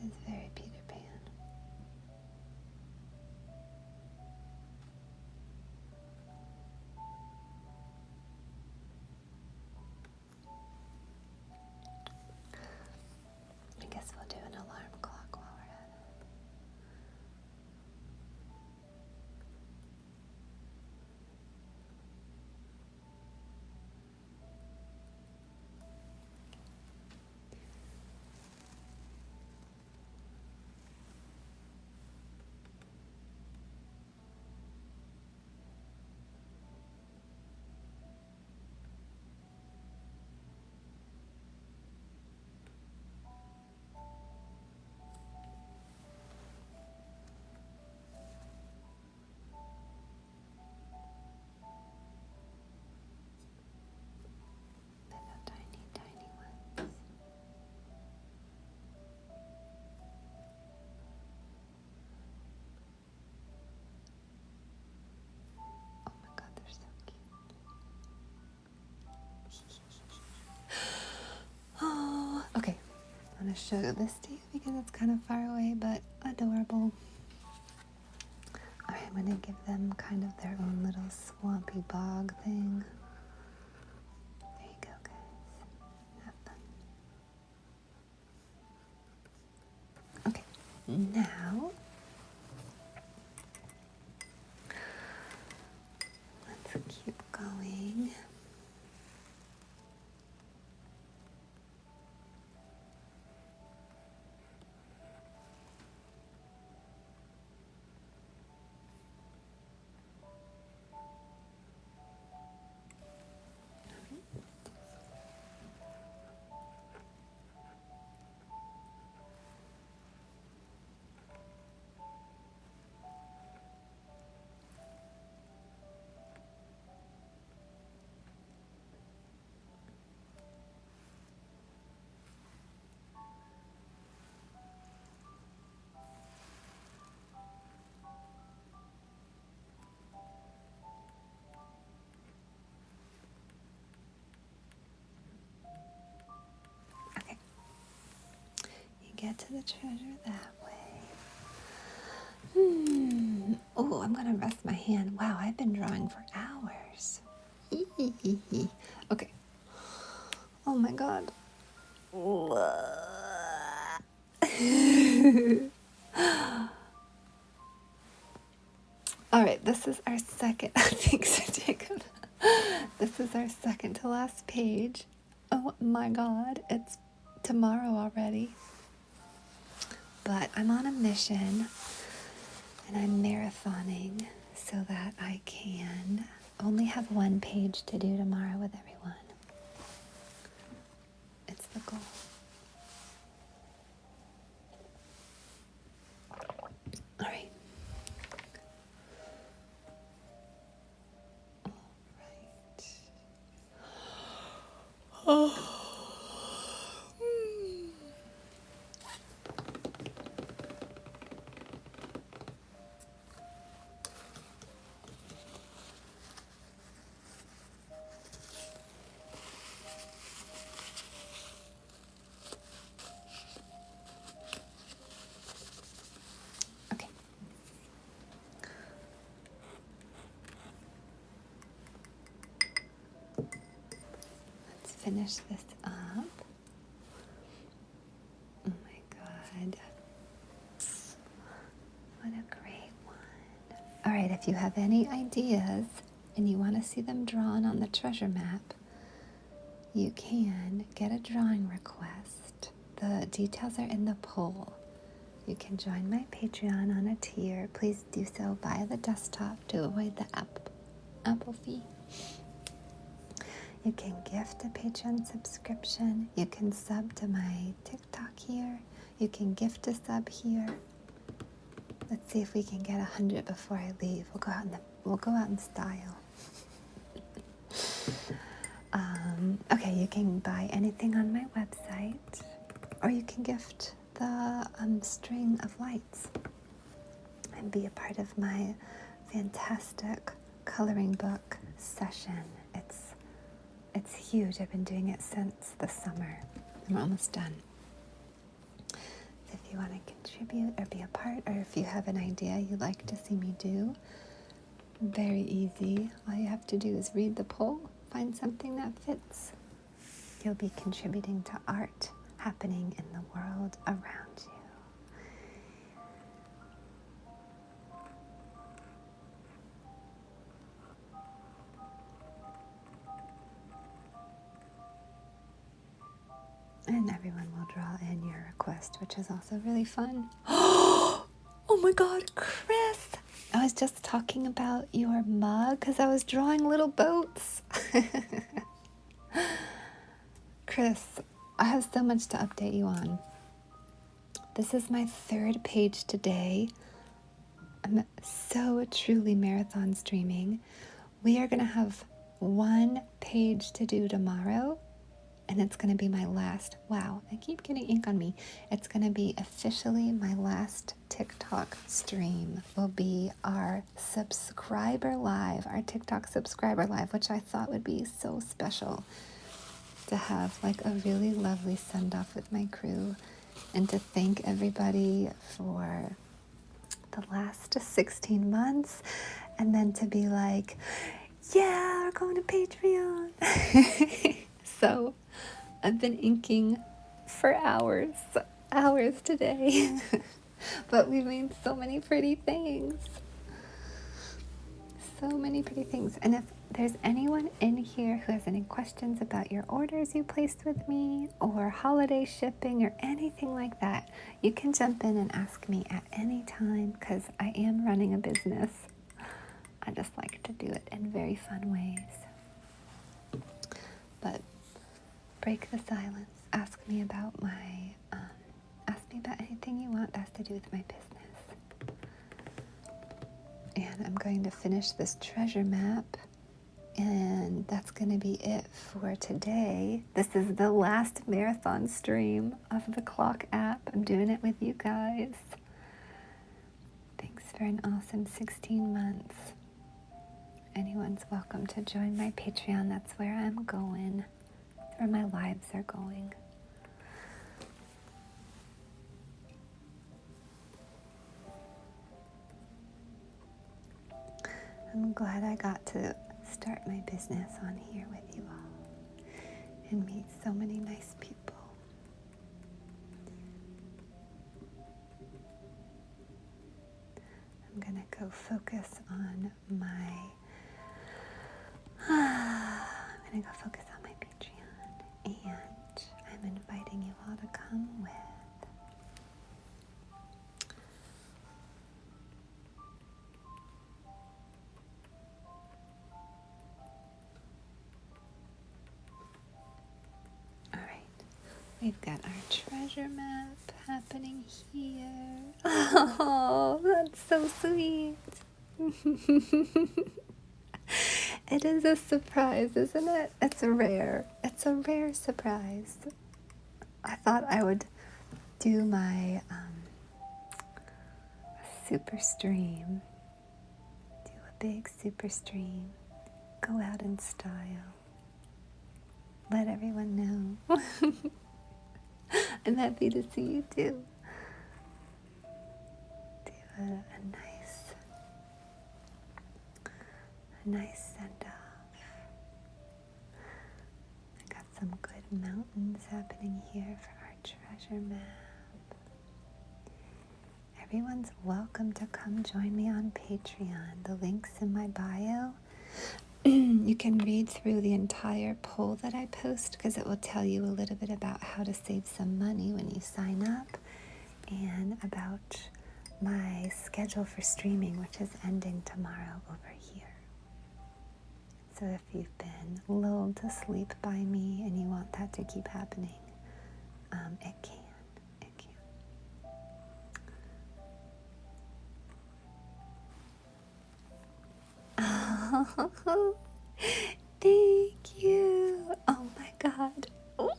A: This is very Peter Pan. I guess we'll do an alarm clock while we're at it. Little tiny, tiny ones. Oh my God, they're so cute. Oh, okay. I'm going to show this to you because it's kind of far away, but adorable. Alright, I'm going to give them kind of their own little swampy bog thing. There you go, guys. Have fun. Okay, now let's keep going. Okay. You get to the treasure that way. Oh, I'm gonna rest my hand. Wow, I've been drawing for hours. Okay. Oh my God. All right, this is our second. Thanks, Jacob. This is our second to last page. Oh my God, it's tomorrow already. But I'm on a mission and I'm marathoning so that I can only have one page to do tomorrow with everyone. It's the goal. All right. All right. Oh. Finish this up. Oh my God. What a great one. All right, if you have any ideas and you want to see them drawn on the treasure map, you can get a drawing request. The details are in the poll. You can join my Patreon on a tier. Please do so via the desktop to avoid the Apple fee. You can gift a Patreon subscription. You can sub to my TikTok here. You can gift a sub here. Let's see if we can get 100 before I leave. We'll go out in style. Okay, you can buy anything on my website, or you can gift the string of lights and be a part of my fantastic coloring book session. It's huge. I've been doing it since the summer. I'm almost done. If you want to contribute or be a part, or if you have an idea you'd like to see me do, very easy. All you have to do is read the poll, find something that fits. You'll be contributing to art happening in the world around you. And everyone will draw in your request, which is also really fun. Oh my God, Chris! I was just talking about your mug because I was drawing little boats. Chris, I have so much to update you on. This is my 3rd page today. I'm so truly marathon streaming. We are going to have 1 page to do tomorrow. And it's going to be my last, wow, I keep getting ink on me. It's going to be officially my last TikTok stream. Will be our subscriber live, our TikTok subscriber live, which I thought would be so special to have like a really lovely send off with my crew and to thank everybody for the last 16 months. And then to be like, yeah, we're going to Patreon. So I've been inking for hours today, but we've made so many pretty things. And if there's anyone in here who has any questions about your orders you placed with me or holiday shipping or anything like that, you can jump in and ask me at any time because I am running a business. I just like to do it in very fun ways. But break the silence. Ask me about anything you want that has to do with my business. And I'm going to finish this treasure map, and that's going to be it for today. This is the last marathon stream of the Clock app. I'm doing it with you guys. Thanks for an awesome 16 months. Anyone's welcome to join my Patreon. That's where I'm going. Where my lives are going. I'm glad I got to start my business on here with you all and meet so many nice people. I'm gonna go focus on my Patreon, and I'm inviting you all to come with. All right, we've got our treasure map happening here. Oh, that's so sweet. It is a surprise, isn't it? It's a rare surprise. I thought I would do my super stream, do a big super stream, go out in style, let everyone know. I'm happy to see you too. Do a nice send-off. I got some good mountains happening here for our treasure map. Everyone's welcome to come join me on Patreon. The link's in my bio. You can read through the entire poll that I post because it will tell you a little bit about how to save some money when you sign up and about my schedule for streaming, which is ending tomorrow over here. So if you've been lulled to sleep by me and you want that to keep happening, it can. It can. Oh, thank you. Oh my God. Ooh,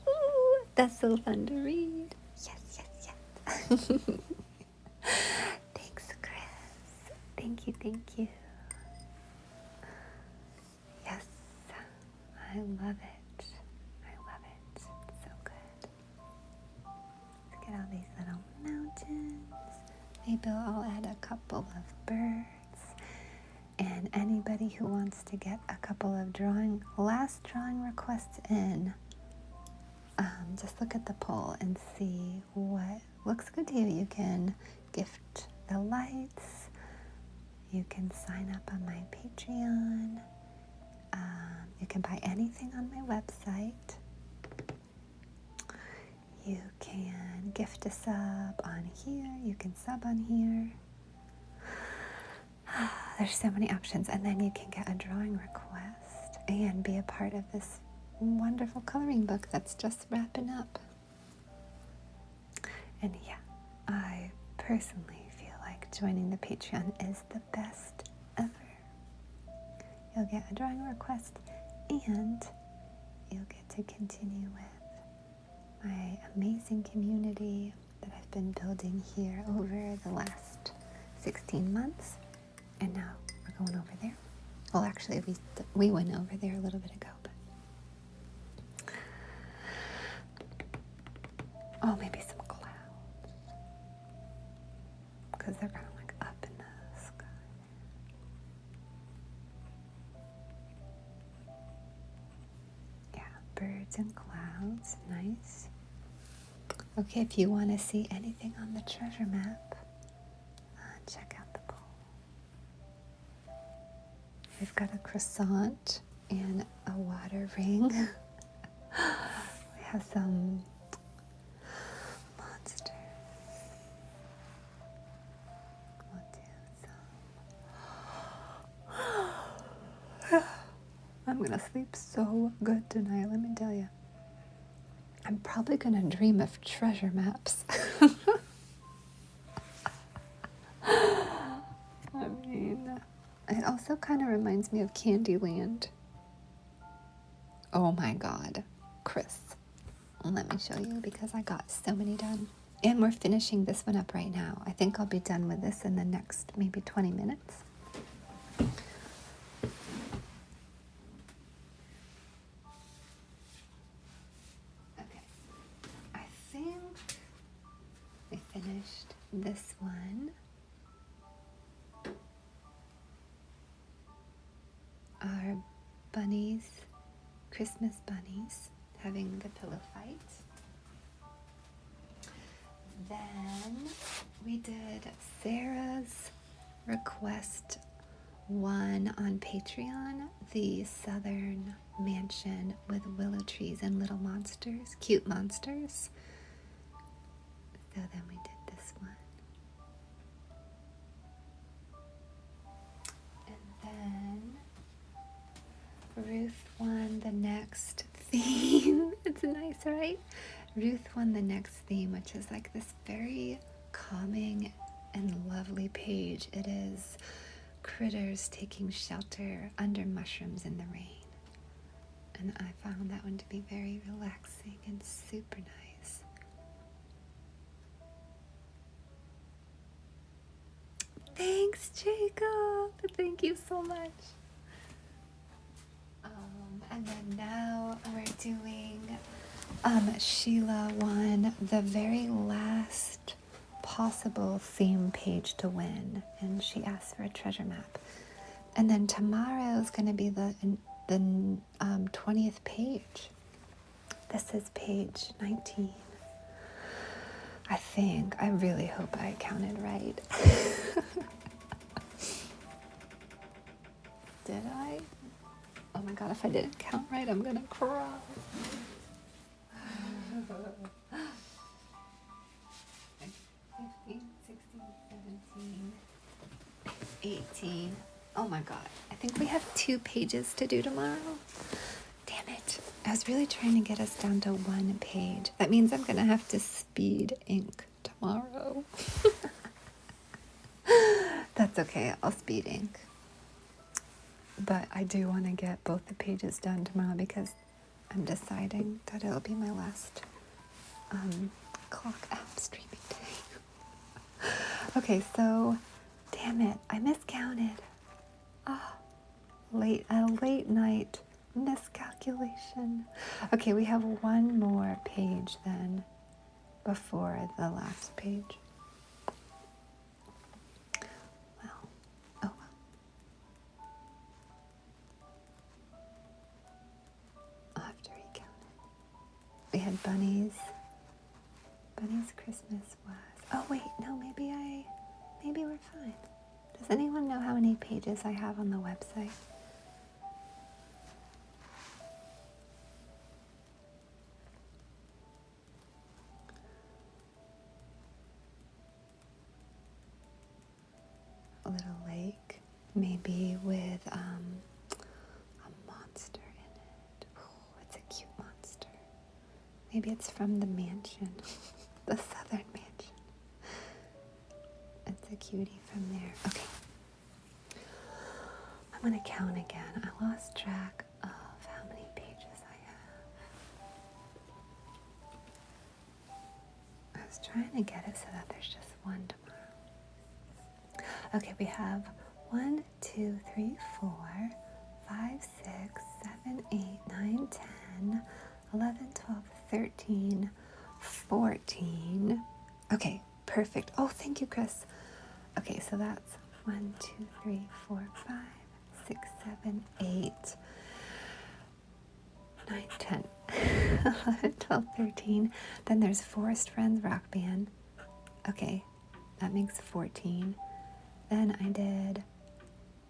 A: that's so fun to read. Yes, yes, yes. Thanks, Chris. Thank you, thank you. Yes, I love it. I love it. It's so good. Look at all these little mountains. Maybe I'll add a couple of birds. And anybody who wants to get a couple of last drawing requests in, just look at the poll and see what looks good to you. You can gift the lights. You can sign up on my Patreon. You can buy anything on my website. You can gift a sub on here. You can sub on here. There's so many options. And then you can get a drawing request and be a part of this wonderful coloring book that's just wrapping up. And yeah, I personally feel like joining the Patreon is the best ever. You'll get a drawing request and you'll get to continue with my amazing community that I've been building here over the last 16 months. And now we're going over there. Well, actually, we went over there a little bit ago. But oh, maybe some clouds. Because they're kind of like up in the sky. Yeah, birds and clouds. Nice. Okay, if you want to see anything on the treasure map, check out the poll. We've got a croissant and a water ring. We have some monsters. We'll do some. I'm going to sleep so good tonight, let me tell you. I'm probably going to dream of treasure maps. I mean, it also kind of reminds me of Candyland. Oh my God, Chris. Let me show you because I got so many done. And we're finishing this one up right now. I think I'll be done with this in the next maybe 20 minutes. Okay, I think we finished this one. Our bunnies, Christmas bunnies, having the pillow fight. Then we did Sarah's request one on Patreon, the southern mansion with willow trees and little monsters, cute monsters. So then we did this one. And then Ruth won the next theme. It's nice, right? Ruth won the next theme, which is like this very calming and lovely page. It is critters taking shelter under mushrooms in the rain. And I found that one to be very relaxing and super nice. Thanks, Jacob. Thank you so much. And then now we're doing Sheila won the very last possible theme page to win, and she asked for a treasure map. And then tomorrow is going to be the 20th page. This is page 19. I think. I really hope I counted right. Did I? Oh my God, if I didn't count right, I'm gonna cry. 15, 16, 17, 18. Oh my God. I think we have 2 pages to do tomorrow. Damn it. I was really trying to get us down to 1 page. That means I'm going to have to speed ink tomorrow. That's okay. I'll speed ink. But I do want to get both the pages done tomorrow because I'm deciding that it'll be my last clock app streaming day. Okay, so damn it, I miscounted. Ah, a late night miscalculation. Okay, we have 1 more page then before the last page. Well, oh well. I'll have to recount it. We had bunnies. Bunny's Christmas was... Oh wait, no, maybe we're fine. Does anyone know how many pages I have on the website? A little lake, maybe with a monster in it. Oh, it's a cute monster. Maybe it's from the mansion, the southern mansion. It's a cutie from there. Okay. I'm going to count again. I lost track of how many pages I have. I was trying to get it so that there's just 1 tomorrow. Okay, we have 1, 2, 3, 4, 5, 6, 7, 8, 9, 10, 11, 12, 13, 14. Okay, perfect. Oh, thank you, Chris. Okay, so that's 1, 2, 3, 4, 5, 6, 7, 8, 9, 10, 11, 12, 13. Then there's Forest Friends Rock Band. Okay, that makes 14. Then I did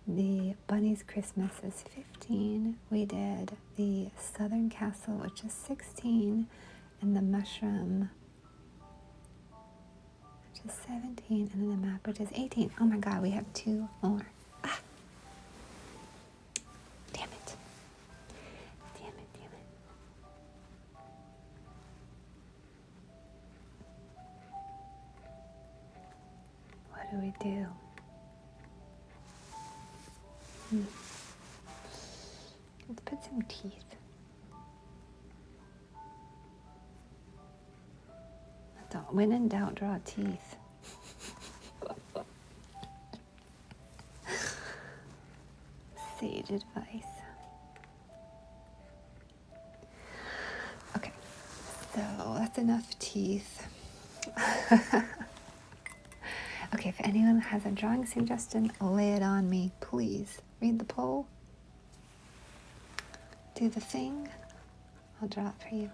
A: the Bunny's Christmas is 15. We did the Southern Castle, which is 16. And the Mushroom, which is 17. And then the map, which is 18. Oh my God, we have 2 more. Ah. Damn it. Damn it, damn it. What do we do? Let's put some teeth. When in doubt, draw teeth. Sage advice. Okay, so that's enough teeth. Okay, if anyone has a drawing suggestion, lay it on me, please. Read the poll. Do the thing. I'll draw it for you.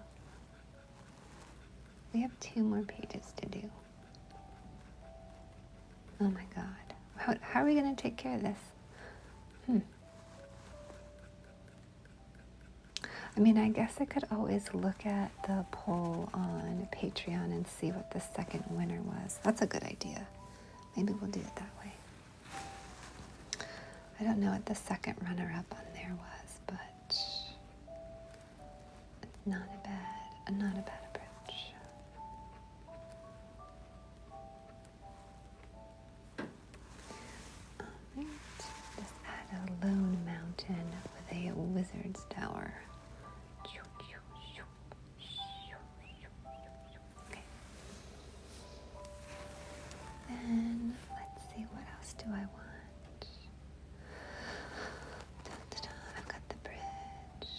A: We have 2 more pages to do. Oh my God. How are we going to take care of this? I mean, I guess I could always look at the poll on Patreon and see what the second winner was. That's a good idea. Maybe we'll do it that way. I don't know what the second runner-up on there was, but it's not a bad approach. Alright, just add a lone mountain with a wizard's tower. Okay. Then let's see, what else do I want? I've got the bridge.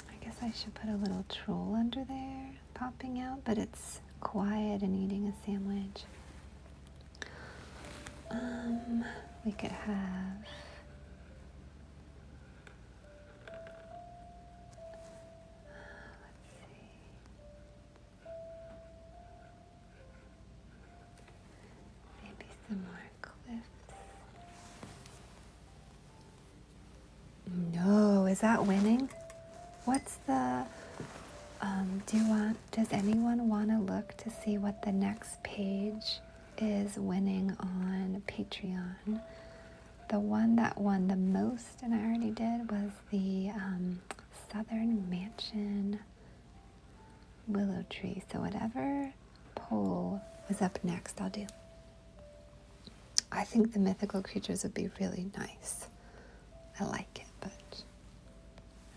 A: I guess I should put a little troll under there popping out, but it's quiet and eating a sandwich. We could have some more cliffs. No, is that winning? What's the, does anyone want to look to see what the next page is winning on Patreon. The one that won the most, and I already did, was the Southern Mansion Willow Tree. So whatever poll is up next, I'll do. I think the mythical creatures would be really nice. I like it, but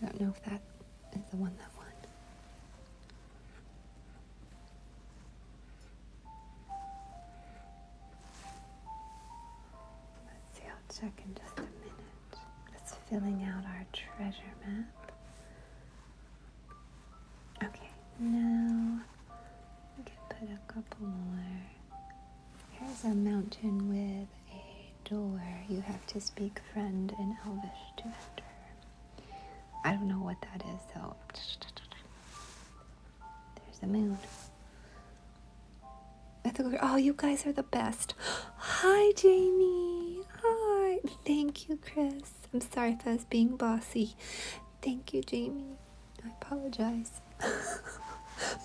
A: I don't know if that is the one that won. Let's see, I'll check in just a minute. Just filling out our treasure map. Okay, now we can put a couple more. Here's a mountain with a door. You have to speak friend in Elvish to enter. I don't know what that is, so there's the moon. Oh, you guys are the best. Hi, Jamie. Hi. Thank you, Chris. I'm sorry if I was being bossy. Thank you, Jamie. I apologize.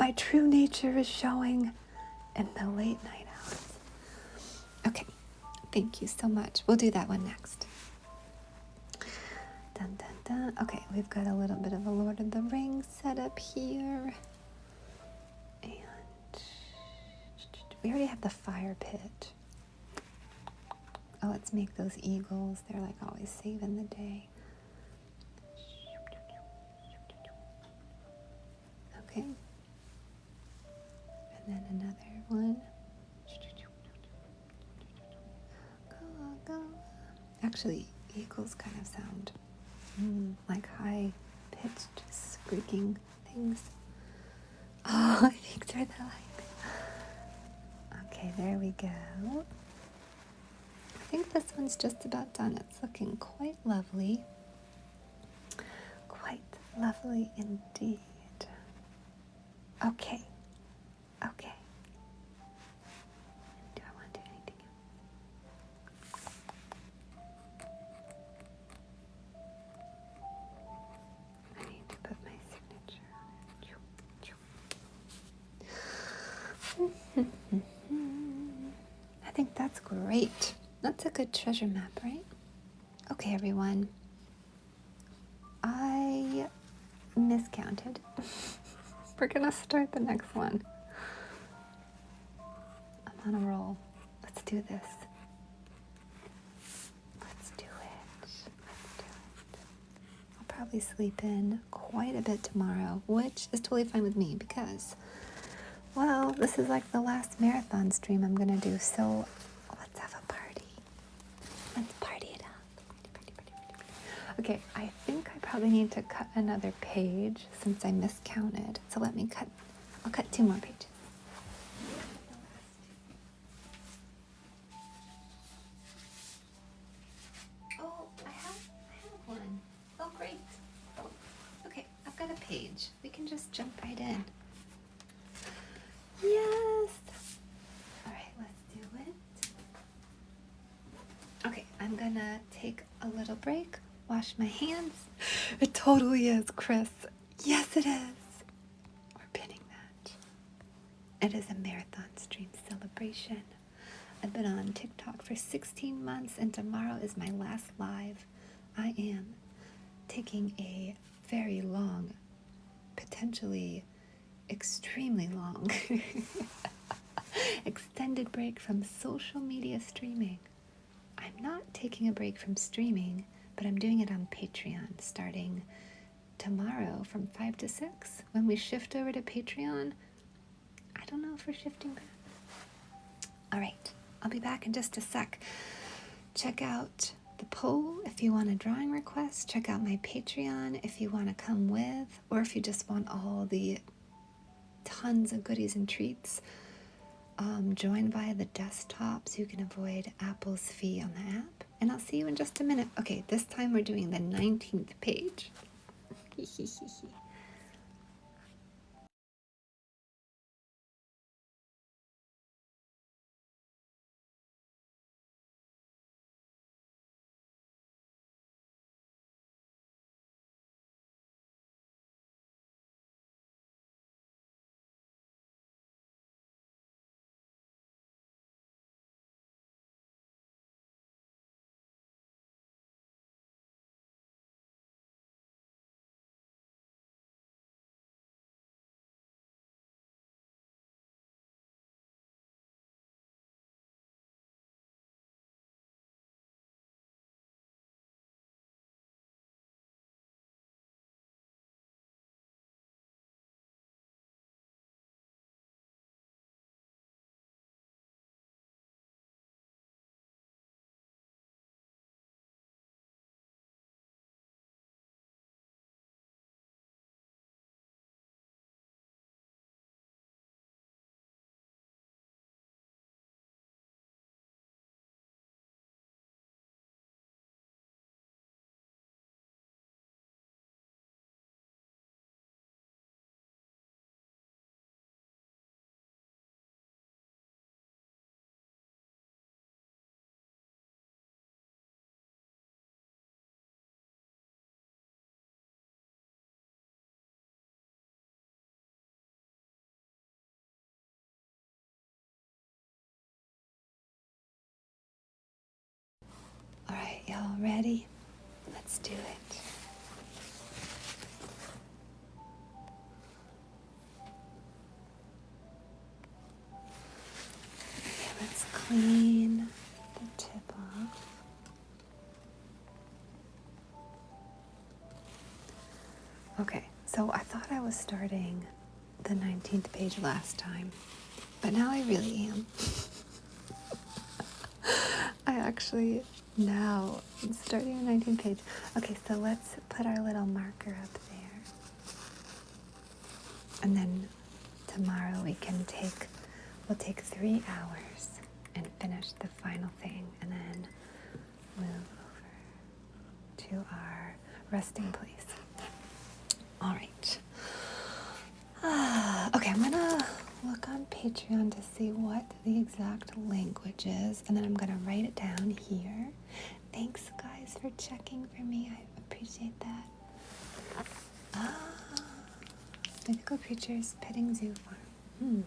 A: My true nature is showing in the late night hours. Okay. Thank you so much. We'll do that one next. Dun, dun, dun. Okay, we've got a little bit of a Lord of the Rings set up here. And we already have the fire pit. Oh, let's make those eagles. They're like always saving the day. Okay. And then another one. Go. Actually, eagles kind of sound like high-pitched, squeaking things. Oh, I think they're the Okay, there we go. I think this one's just about done. It's looking quite lovely. Quite lovely indeed. Okay. Do I want to do anything else? I need to put my signature on it. I think that's great. That's a good treasure map, right? Okay, everyone. I miscounted. We're gonna start the next one. I'm on a roll. Let's do this. Let's do it. I'll probably sleep in quite a bit tomorrow, which is totally fine with me because, well, this is like the last marathon stream I'm gonna do, so let's have a party. Let's party it up. Party. Okay, I think I probably need to cut another page since I miscounted. So let me cut. I'll cut 2 more pages. Oh, I have one. Oh, great. Okay, I've got a page. We can just jump right in. Yes. All right, let's do it. Okay, I'm gonna take a little break. Wash my hands. It totally is, Chris. Yes, it is. We're pinning that. It is a marathon stream celebration. I've been on TikTok for 16 months and tomorrow is my last live. I am taking a very long, potentially extremely long, extended break from social media streaming. I'm not taking a break from streaming, but I'm doing it on Patreon starting tomorrow from 5 to 6. When we shift over to Patreon, I don't know if we're shifting back. All right, I'll be back in just a sec. Check out the poll if you want a drawing request. Check out my Patreon if you want to come with, or if you just want all the tons of goodies and treats. Join via the desktop so you can avoid Apple's fee on the app. And I'll see you in just a minute. Okay, this time we're doing the 19th page. y'all ready? Let's do it. Okay, let's clean the tip off. Okay, so I thought I was starting the 19th page last time, but now I really am. I actually now I'm starting the 19th page. Okay, so let's put our little marker up there. And then tomorrow we'll take 3 hours and finish the final thing and then move over to our resting place. All right. Okay, I'm gonna look on Patreon to see what the exact language is, and then I'm gonna write it down here. Thanks, guys, for checking for me. I appreciate that. Mythical creatures, petting zoo farm.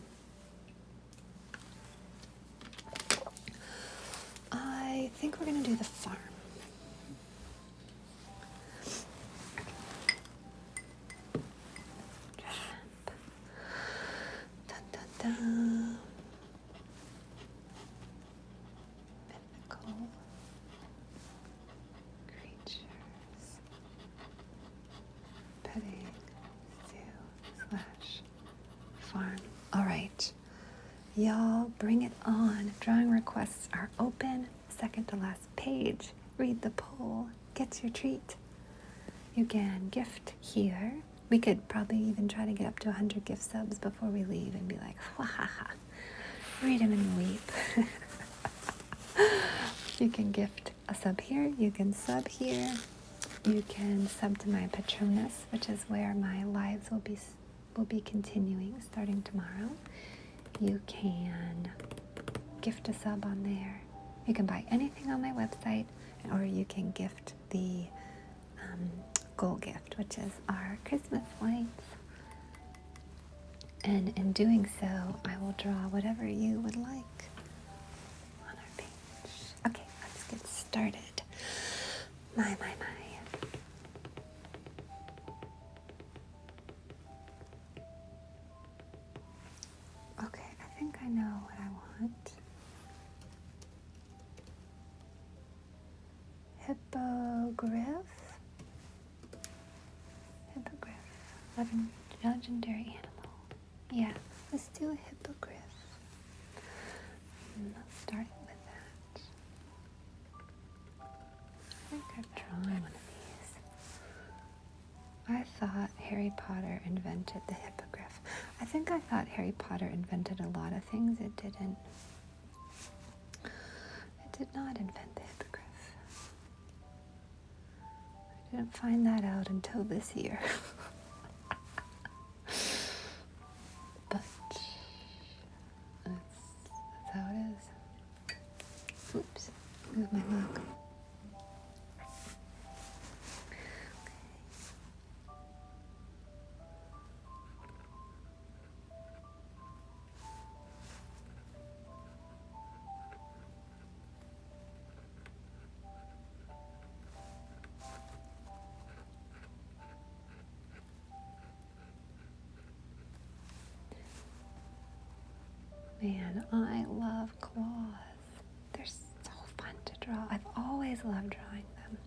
A: I think we're gonna do the farm. Mythical creatures. Petting zoo / farm. All right. Y'all, bring it on. Drawing requests are open. Second to last page. Read the poll. Get your treat. You can gift here. We could probably even try to get up to 100 gift subs before we leave and be like, wahaha, read them and weep. You can gift a sub here. You can sub here. You can sub to my Patronus, which is where my lives will be continuing starting tomorrow. You can gift a sub on there. You can buy anything on my website, or you can gift the goal gift, which is our Christmas lights. And in doing so, I will draw whatever you would like on our page. Okay, let's get started. My. Okay, I think I know what I want. Hippogriff. Legendary animal. Yeah, let's do a hippogriff. Let's start with that. I think I've drawn one of these. I thought Harry Potter invented the hippogriff. I think I thought Harry Potter invented a lot of things. It didn't. It did not invent the hippogriff. I didn't find that out until this year. But that's how it is. Oops, move my mug. Man, I love claws. They're so fun to draw. I've always loved drawing them.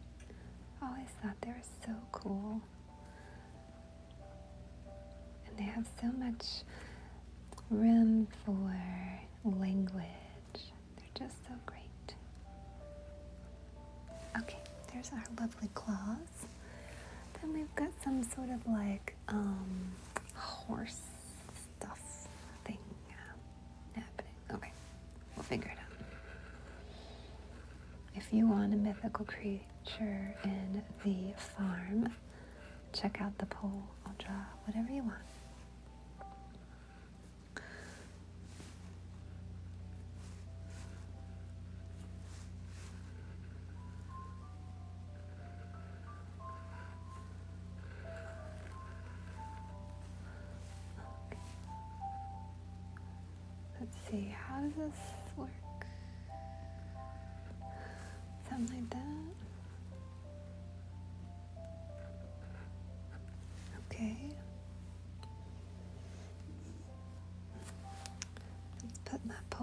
A: I always thought they were so cool. And they have so much room for language. They're just so great. Okay, there's our lovely claws. Then we've got some sort of like horse stuff thing happening. Okay, we'll figure it out. If you want a mythical creature in the farm, check out the poll. I'll draw whatever you want. Let's see, how does this work? Something like that.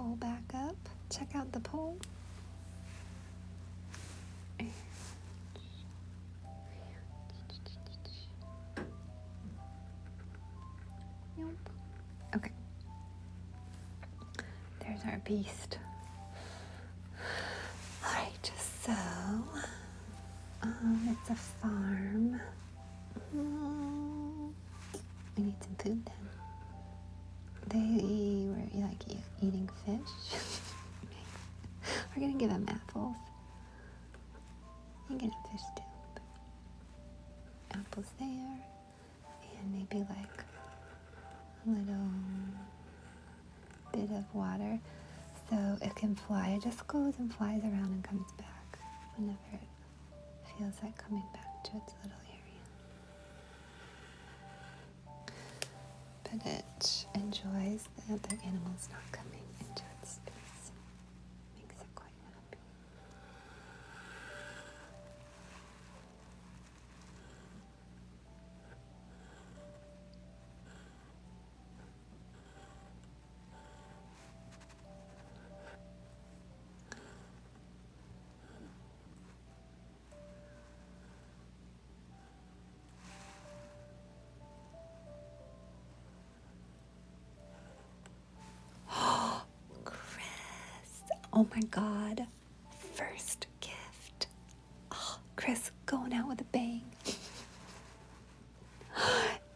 A: pole back up. Check out the pole. Okay. There's our beast. Alright, so it's a farm. We need some food then. They were like eating fish. We're gonna give them apples. You can get a fish too. But apples there, and maybe like a little bit of water, so it can fly. It just goes and flies around and comes back whenever it feels like coming back to its little area. But it enjoys the other animals not coming into its space. Makes it quite happy. Oh my God, first gift. Oh, Chris going out with a bang.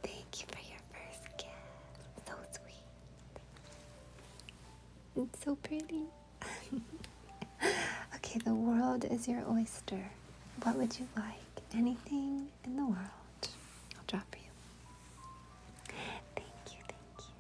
A: Thank you for your first gift. So sweet. It's so pretty. Okay, the world is your oyster. What would you like? Anything in the world. I'll drop for you. Thank you, thank you.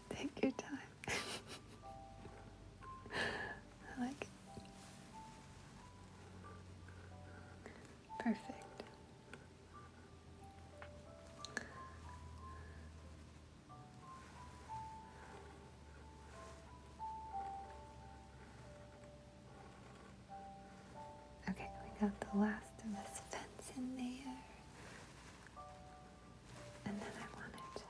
A: Take your time. I like it. Perfect. Okay, we got the last of this fence in there. And then I wanted to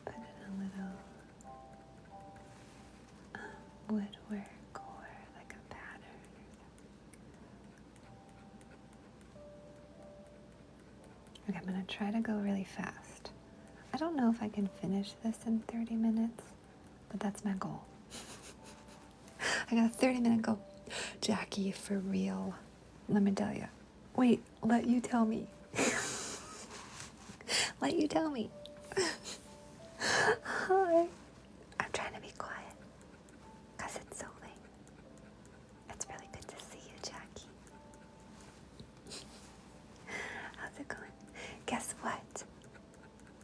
A: put in a little woodwork or like a pattern or something. Okay, I'm going to try to go really fast. I don't know if I can finish this in 30 minutes, but that's my goal. I got a 30-minute goal. Jackie, for real. Let me tell you. Wait, let you tell me. Let you tell me. Hi. I'm trying to be quiet because it's so late. It's really good to see you, Jackie. How's it going? Guess what?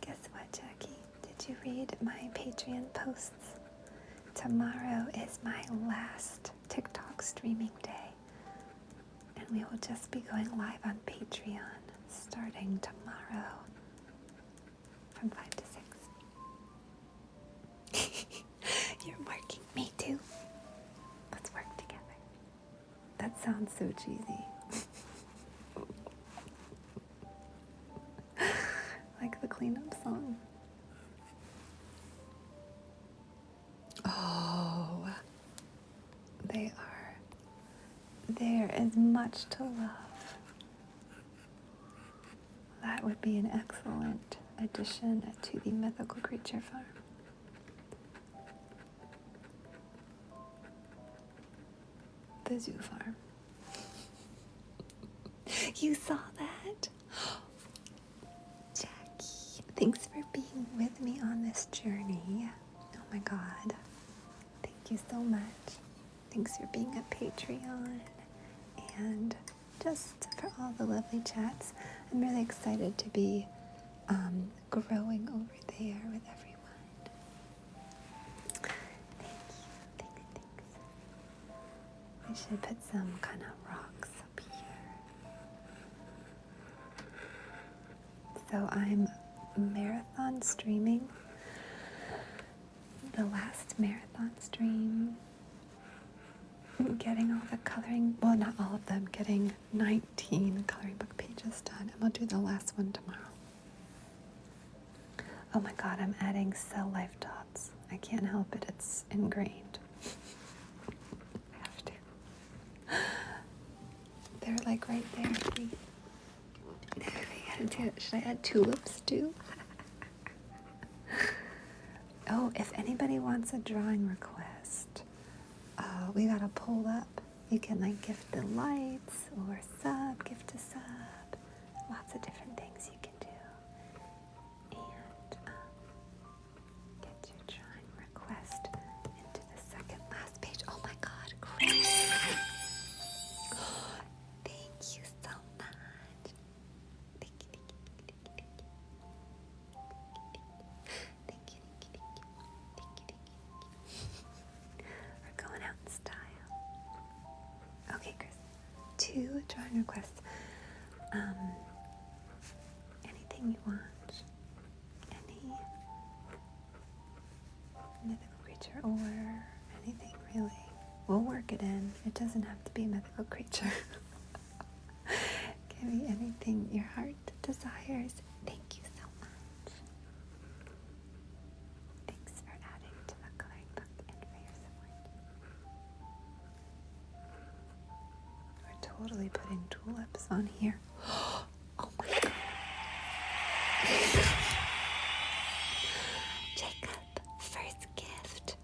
A: Guess what, Jackie? Did you read my Patreon posts? Tomorrow is my last TikTok streaming day, and we will just be going live on Patreon starting tomorrow from 5 to 6. You're working. Me too. Let's work together. That sounds so cheesy. Like the cleanup song. Oh, they are. There is much to love. That would be an excellent addition to the mythical creature farm. The zoo farm. You saw that? Jackie, thanks for being with me on this journey. Oh my God. Thank you so much. Thanks for being a Patreon and just for all the lovely chats. I'm really excited to be growing over there with everyone. Thanks. I should put some kind of rocks up here. So I'm marathon streaming. The last marathon stream, getting all the coloring, well, not all of them, getting 19 coloring book pages done, and we'll do the last one tomorrow. Oh my God, I'm adding cell life dots. I can't help it, it's ingrained. I have to. They're like right there. Should I add tulips too? Oh, if anybody wants a drawing request, we got a poll up. You can like gift the lights or gift a sub. Lots of different things you can do. And get your drawing request into the second last page. Oh my God, Chris. Thank you so much. Thank you. We're going out in style. Okay, Chris. 2 drawing requests. Anything you want. Any mythical creature or anything really. We'll work it in. It doesn't have to be a mythical creature. Give me anything your heart desires. Thank you so much. Thanks for adding to the coloring book and for your support. We're totally putting tulips on here. Oh my God. Jacob, first gift.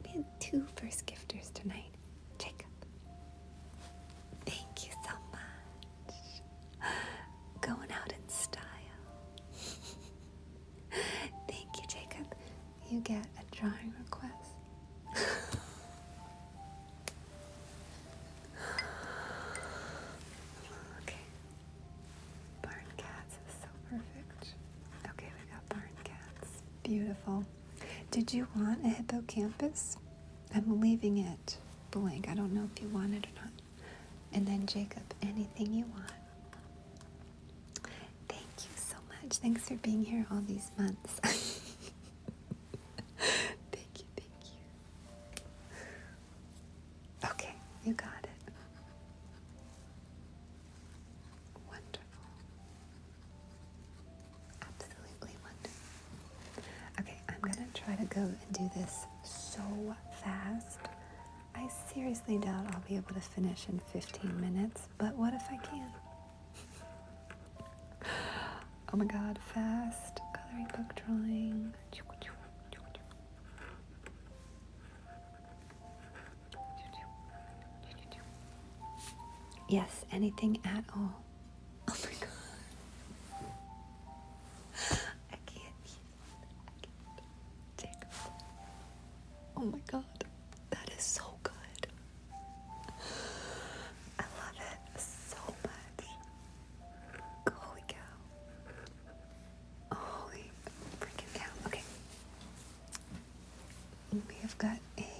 A: We had 2 first gifters tonight. Jacob. Thank you so much. Going out in style. Thank you, Jacob. You get a drawing request. Okay. Barn cats is so perfect. Okay, we got barn cats. Beautiful. Did you want a hippocampus? I'm leaving it blank. I don't know if you want it or not. And then Jacob, anything you want. Thank you so much. Thanks for being here all these months. Thank you. Okay, you got it. Wonderful. Absolutely wonderful. Okay, I'm gonna try to go and do this so fast. I seriously doubt I'll be able to finish in 15 minutes, but what if I can? Oh my God, fast coloring book drawing. Yes, anything at all. Oh my God. I can't. Jacob. Oh my God. That is so good. I love it so much. Holy cow. Holy freaking cow. Okay. We have got a